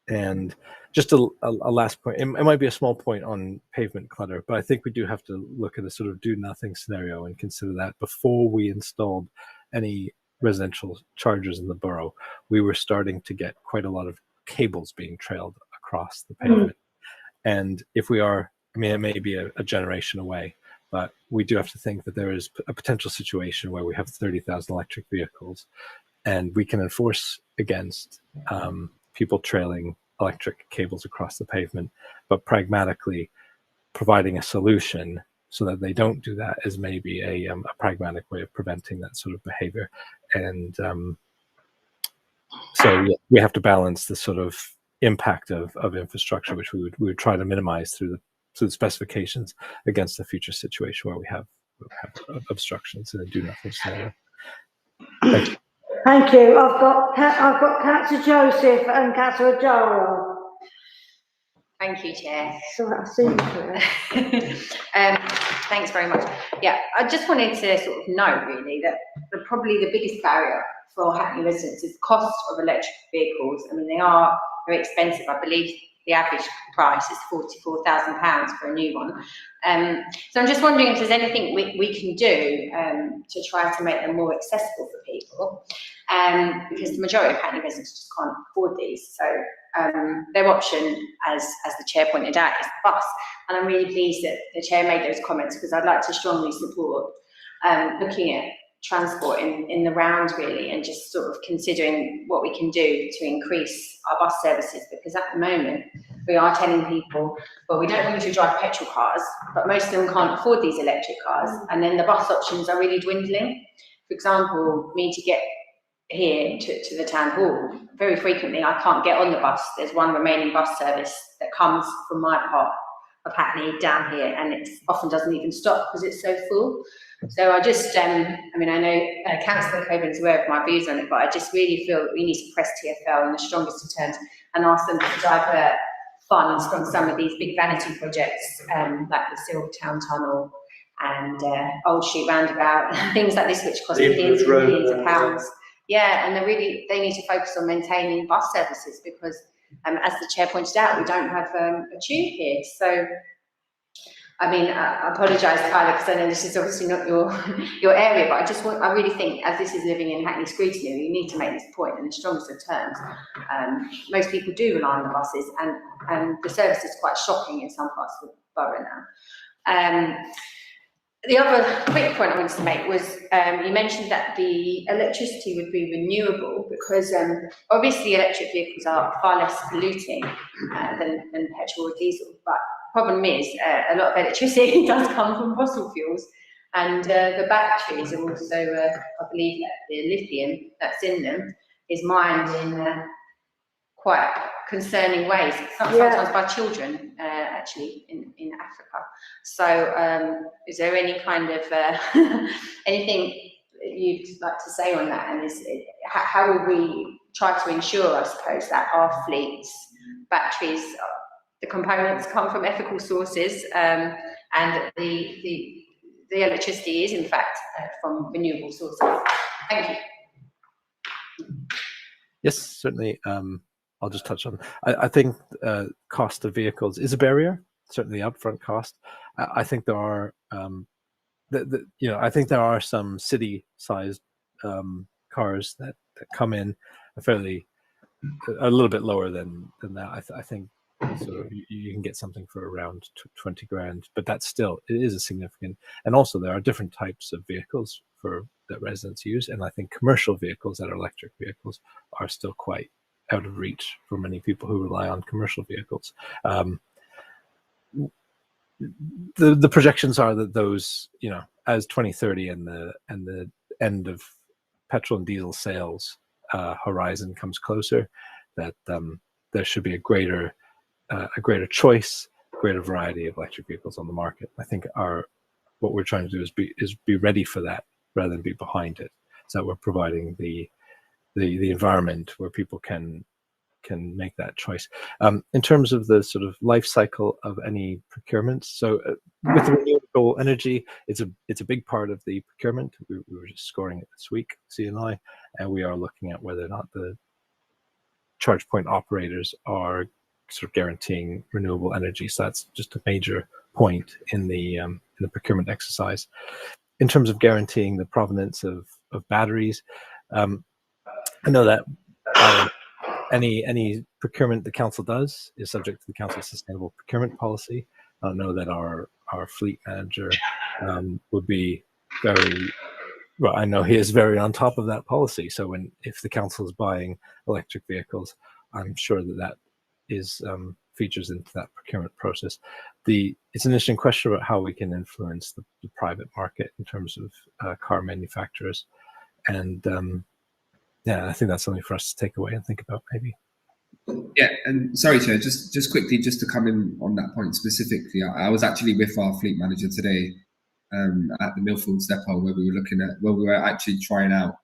And just a last point, it might be a small point on pavement clutter, but I think we do have to look at a sort of do nothing scenario and consider that before we installed any residential chargers in the borough, we were starting to get quite a lot of cables being trailed across the pavement. And if we are, I mean, it may be a generation away, but we do have to think that there is a potential situation where we have 30,000 electric vehicles and we can enforce against people trailing electric cables across the pavement, but pragmatically providing a solution so that they don't do that is maybe a pragmatic way of preventing that sort of behavior. And so we have to balance the sort of impact of infrastructure, which we would try to minimize through the specifications against the future situation where we have obstructions in a do nothing scenario. Thank you. Thank you. I've got Councillor Joseph and Councillor Jara. Thank you, Chair. So I see you. Thanks very much. Yeah, I just wanted to sort of note really that probably the biggest barrier for Hackney residents is the cost of electric vehicles. I mean, they are very expensive. I believe the average price is £44,000 for a new one. So I'm just wondering if there's anything we can do to try to make them more accessible for people, because the majority of Hackney residents just can't afford these. So their option, as the Chair pointed out, is the bus. And I'm really pleased that the Chair made those comments, because I'd like to strongly support looking at transport in the round really, and just sort of considering what we can do to increase our bus services, because at the moment we are telling people, well, we don't want you to drive petrol cars, but most of them can't afford these electric cars, and then the bus options are really dwindling. For example, me to get here to the town hall, very frequently I can't get on the bus. There's one remaining bus service that comes from my part of Hackney down here, and it often doesn't even stop because it's so full. So I just, I mean, I know Councillor Coburn is aware of my views on it, but I just really feel that we need to press TfL in the strongest of terms and ask them to divert funds from some of these big vanity projects, like the Silvertown Tunnel and Old Street Roundabout, things like this, which cost millions and millions of pounds. Yeah, and they need to focus on maintaining bus services because, as the chair pointed out, we don't have a tube here. So, I mean, I apologise, Tyler, because I know this is obviously not your area, but I really think, as this is living in Hackney Scrutiny, you need to make this point in the strongest of terms. Most people do rely on the buses, and the service is quite shocking in some parts of the borough now. The other quick point I wanted to make was you mentioned that the electricity would be renewable because obviously electric vehicles are far less polluting than petrol or diesel, but the problem is a lot of electricity does come from fossil fuels, and the batteries are also, I believe that the lithium that's in them is mined in quite concerning ways, sometimes by children, actually, in Africa. So is there any kind of, anything you'd like to say on that? And how will we try to ensure, I suppose, that our fleets, batteries, the components come from ethical sources, and the electricity is, in fact, from renewable sources? Thank you. Yes, certainly. I'll just touch on. I think cost of vehicles is a barrier. Certainly, upfront cost. I think there are, I think there are some city-sized cars that come in a little bit lower than that. I think so. You can get something for around 20 grand, but that's still, it is a significant. And also, there are different types of vehicles that residents use, and I think commercial vehicles that are electric vehicles are still quite out of reach for many people who rely on commercial vehicles. The projections are that those, as 2030 and the end of petrol and diesel sales horizon comes closer, that there should be a greater choice, greater variety of electric vehicles on the market. I think what we're trying to do is be ready for that rather than be behind it, so that we're providing the environment where people can make that choice. In terms of the sort of life cycle of any procurement, so with renewable energy, it's a big part of the procurement. We were just scoring it this week, CNI, and we are looking at whether or not the charge point operators are sort of guaranteeing renewable energy. So that's just a major point in the procurement exercise. In terms of guaranteeing the provenance of batteries, I know that any procurement the council does is subject to the council's sustainable procurement policy. I know that our fleet manager would be very, well, I know he is very on top of that policy. So if the council is buying electric vehicles, I'm sure that is features into that procurement process. It's an interesting question about how we can influence the private market in terms of car manufacturers, and yeah, I think that's something for us to take away and think about, maybe. Yeah, and sorry, Chair, just quickly, just to come in on that point specifically, I was actually with our fleet manager today at the Millfields depot where we were actually trying out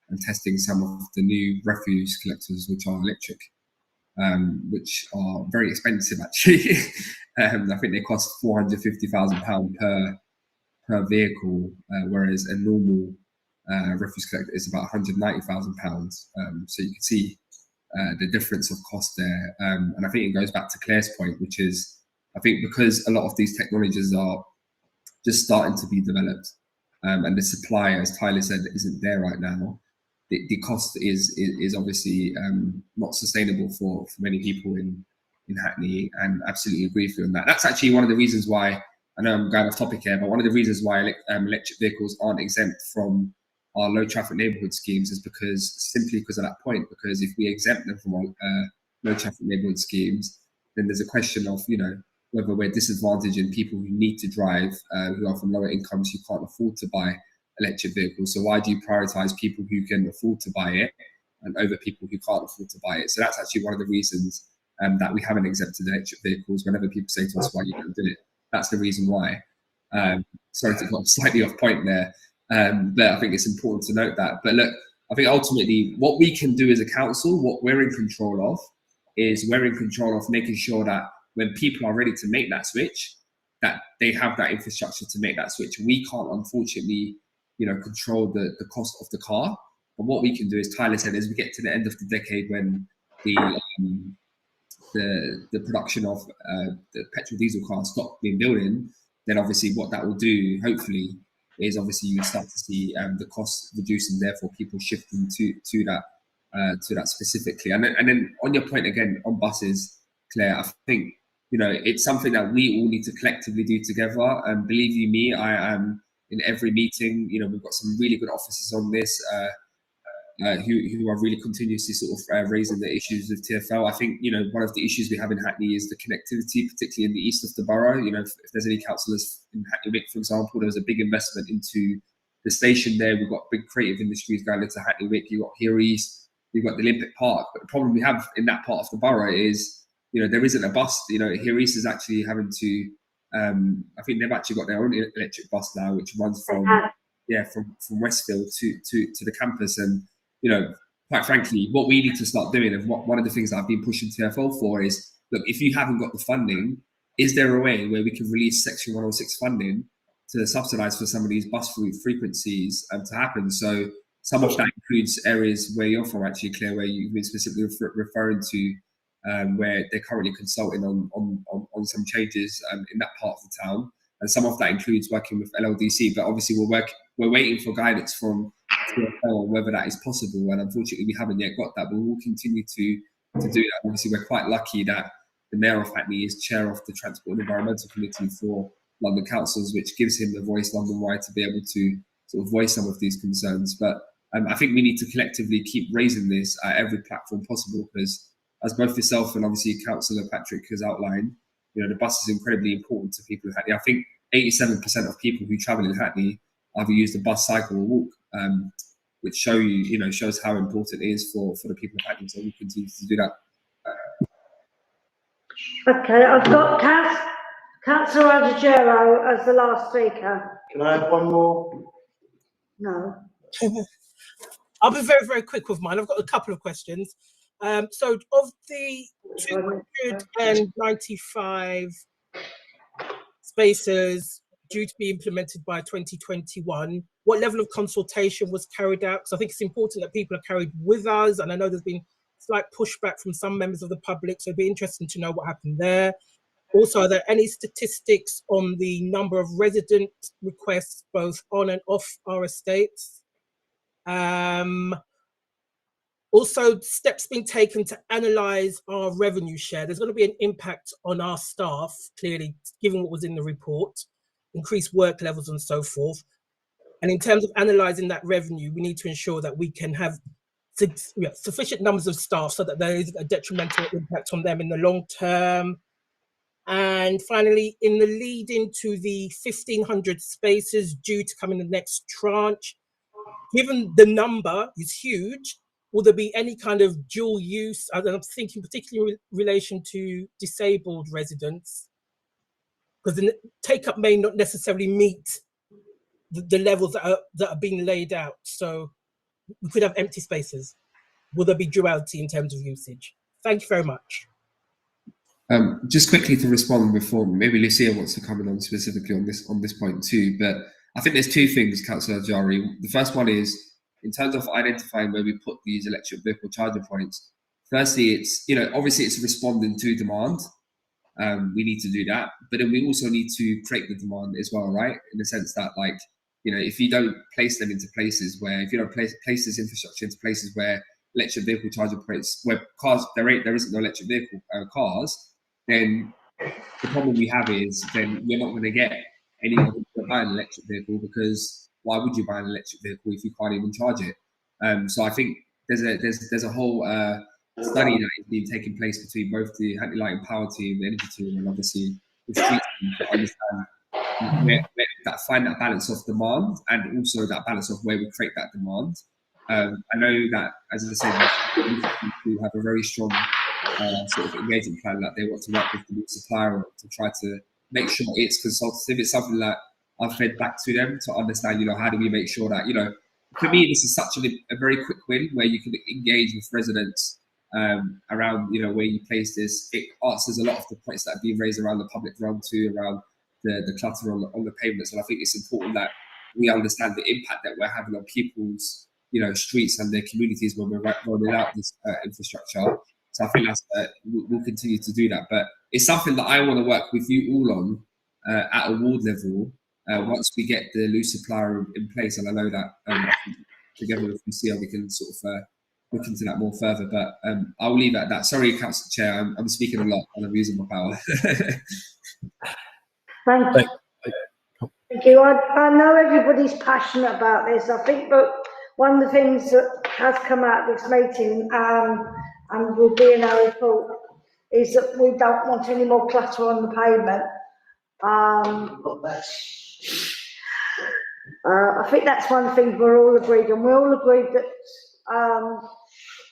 and testing some of the new refuse collectors, which are electric, which are very expensive actually. I think they cost £450,000 per vehicle, whereas a normal refuse collector is about £190,000. So you can see the difference of cost there. And I think it goes back to Claire's point, which is, I think because a lot of these technologies are just starting to be developed, and the supply, as Tyler said, isn't there right now, the cost is obviously not sustainable for many people in Hackney, and absolutely agree with you on that. That's actually one of the reasons why, I know I'm going off topic here, but one of the reasons why electric vehicles aren't exempt from our low traffic neighbourhood schemes is simply because of that point. Because if we exempt them from our low traffic neighbourhood schemes, then there's a question of, whether we're disadvantaging people who need to drive, who are from lower incomes, who can't afford to buy electric vehicles. So why do you prioritise people who can afford to buy it and over people who can't afford to buy it? So that's actually one of the reasons that we haven't exempted electric vehicles. Whenever people say to us why you don't do it, that's the reason why. Sorry to go slightly off point there, but I think it's important to note that. But look, I think ultimately what we can do as a council, what we're in control of, is we're in control of making sure that when people are ready to make that switch, that they have that infrastructure to make that switch. We can't, unfortunately, control the cost of the car. But what we can do, as Tyler said, as we get to the end of the decade when the production of the petrol diesel cars stop being built in, then obviously what that will do, hopefully, is obviously you start to see the costs reduce and therefore people shifting to that specifically. And then on your point again on buses, Claire, I think it's something that we all need to collectively do together. And believe you me, I am in every meeting. We've got some really good officers on this who are really continuously sort of raising the issues of TfL. I think one of the issues we have in Hackney is the connectivity, particularly in the east of the borough. If there's any councillors in Hackney Wick, for example, there was a big investment into the station there. We've got big creative industries going into Hackney Wick. You've got here east, you've got the Olympic Park. But the problem we have in that part of the borough is there isn't a bus. Here east is actually having to. I think they've actually got their own electric bus now, which runs from Westfield to the campus. And quite frankly, what we need to start doing, and one of the things that I've been pushing TfL for is, look, if you haven't got the funding, is there a way where we can release Section 106 funding to subsidise for some of these bus route frequencies to happen? So some of that includes areas where you're from, actually, Claire, where you've been specifically referring to, where they're currently consulting on some changes in that part of the town. And some of that includes working with LLDC, but obviously we're waiting for guidance from TfL on whether that is possible. And unfortunately, we haven't yet got that, but we'll continue to do that. Obviously, we're quite lucky that the Mayor of Hackney is chair of the Transport and Environmental Committee for London Councils, which gives him the voice London-wide to be able to sort of voice some of these concerns. But I think we need to collectively keep raising this at every platform possible, because as both yourself and obviously Councillor Patrick has outlined, the bus is incredibly important to people in Hackney. I think 87% of people who travel in Hackney either use the bus, cycle or walk, which shows how important it is for the people of Hackney. So we'll continue to do that. Okay, I've got Councillor Adjero as the last speaker. Can I have one more? No. I'll be very, very quick with mine. I've got a couple of questions. So of the 295 spaces due to be implemented by 2021, what level of consultation was carried out? Because I think it's important that people are carried with us, and I know there's been slight pushback from some members of the public, so it'd be interesting to know what happened there. Also, are there any statistics on the number of resident requests both on and off our estates? Also, steps being taken to analyse our revenue share. There's going to be an impact on our staff, clearly, given what was in the report, increased work levels and so forth. And in terms of analysing that revenue, we need to ensure that we can have sufficient numbers of staff so that there is a detrimental impact on them in the long term. And finally, in the lead into the 1,500 spaces due to come in the next tranche, given the number is huge, will there be any kind of dual use? I'm thinking particularly in relation to disabled residents, because the take-up may not necessarily meet the levels that are being laid out. So we could have empty spaces. Will there be duality in terms of usage? Thank you very much. Just quickly to respond before maybe Lucia wants to comment on specifically on this point too. But I think there's two things, Councillor Jari. The first one is in terms of identifying where we put these electric vehicle charging points. Firstly, it's obviously it's responding to demand. We need to do that, but then we also need to create the demand as well, right? In the sense that if you don't place them into places where, if you don't place this infrastructure into places where electric vehicle charging points, where cars, there isn't no electric vehicle cars, then the problem we have is then you're not going to get anyone to buy an electric vehicle, because why would you buy an electric vehicle if you can't even charge it? So I think there's a whole study that is being taking place between both the Hackney Light and Power team, the energy team, and obviously the street team to understand find that balance of demand and also that balance of where we create that demand. I know that, as I said, we have a very strong sort of engagement plan that they want to work with the new supplier to try to make sure it's consultative. It's something that I've fed back to them to understand, how do we make sure that, for me, this is such a very quick win where you can engage with residents around, where you place this. It answers a lot of the points that have been raised around the public realm too, around the clutter on the pavements. And I think it's important that we understand the impact that we're having on people's, streets and their communities when we're rolling out this infrastructure. So I think that's we'll continue to do that. But it's something that I want to work with you all on at a ward level once we get the new supplier in place. And I know that together with Lucia, we can sort of look into that more further. But I'll leave it at that. Sorry, Council Chair, I'm speaking a lot and I'm using my power. Thank you. Thank you. I know everybody's passionate about this. I think that one of the things that has come out of this meeting and will be in our report is that we don't want any more clutter on the pavement. I think that's one thing we're all agreed on. We're all agreed that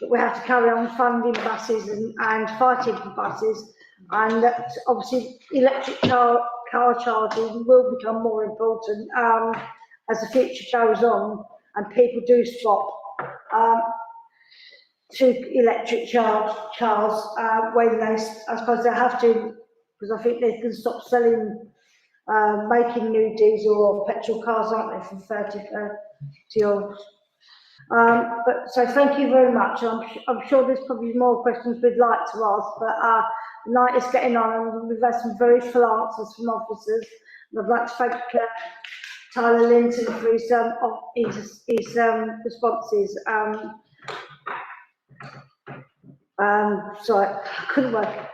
we have to carry on funding buses and fighting for buses, and that obviously electric car charging will become more important as the future goes on and people do swap to electric cars when I suppose they have to, because I think they can stop selling, making new diesel or petrol cars, aren't they, from 30 or. But so thank you very much. I'm sure there's probably more questions we'd like to ask, but the night is getting on and we've had some very full answers from officers. And I'd like to thank Tyler Linton for his responses. Sorry, I couldn't work.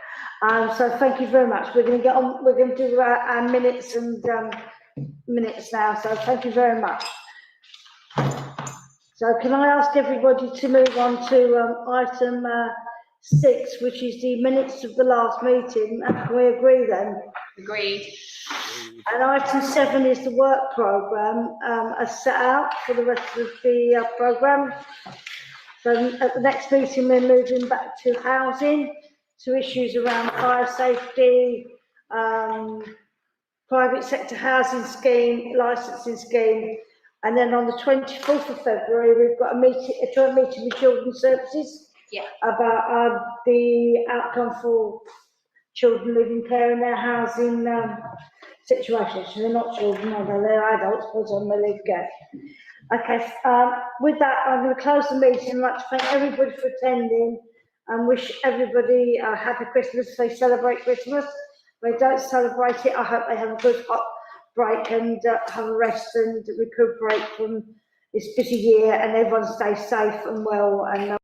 So thank you very much. We're going to get on. We're going to do our minutes and minutes now. So thank you very much. So can I ask everybody to move on to item 6, which is the minutes of the last meeting? And can we agree then? Agreed. And item 7 is the work programme as set out for the rest of the programme. So at the next meeting, we're moving back to housing, to issues around fire safety, private sector housing scheme, licensing scheme. And then on the 24th of February, we've got a joint meeting with Children's Services about the outcome for children living care in their housing situation. So they're not children, are they? They're adults, but on they live care. Okay, with that, I'm going to close the meeting. I'd like to thank everybody for attending and wish everybody a happy Christmas if they celebrate Christmas. If they don't celebrate it, I hope they have a good hot break and have a rest and recuperate from this busy year, and everyone stay safe and well. And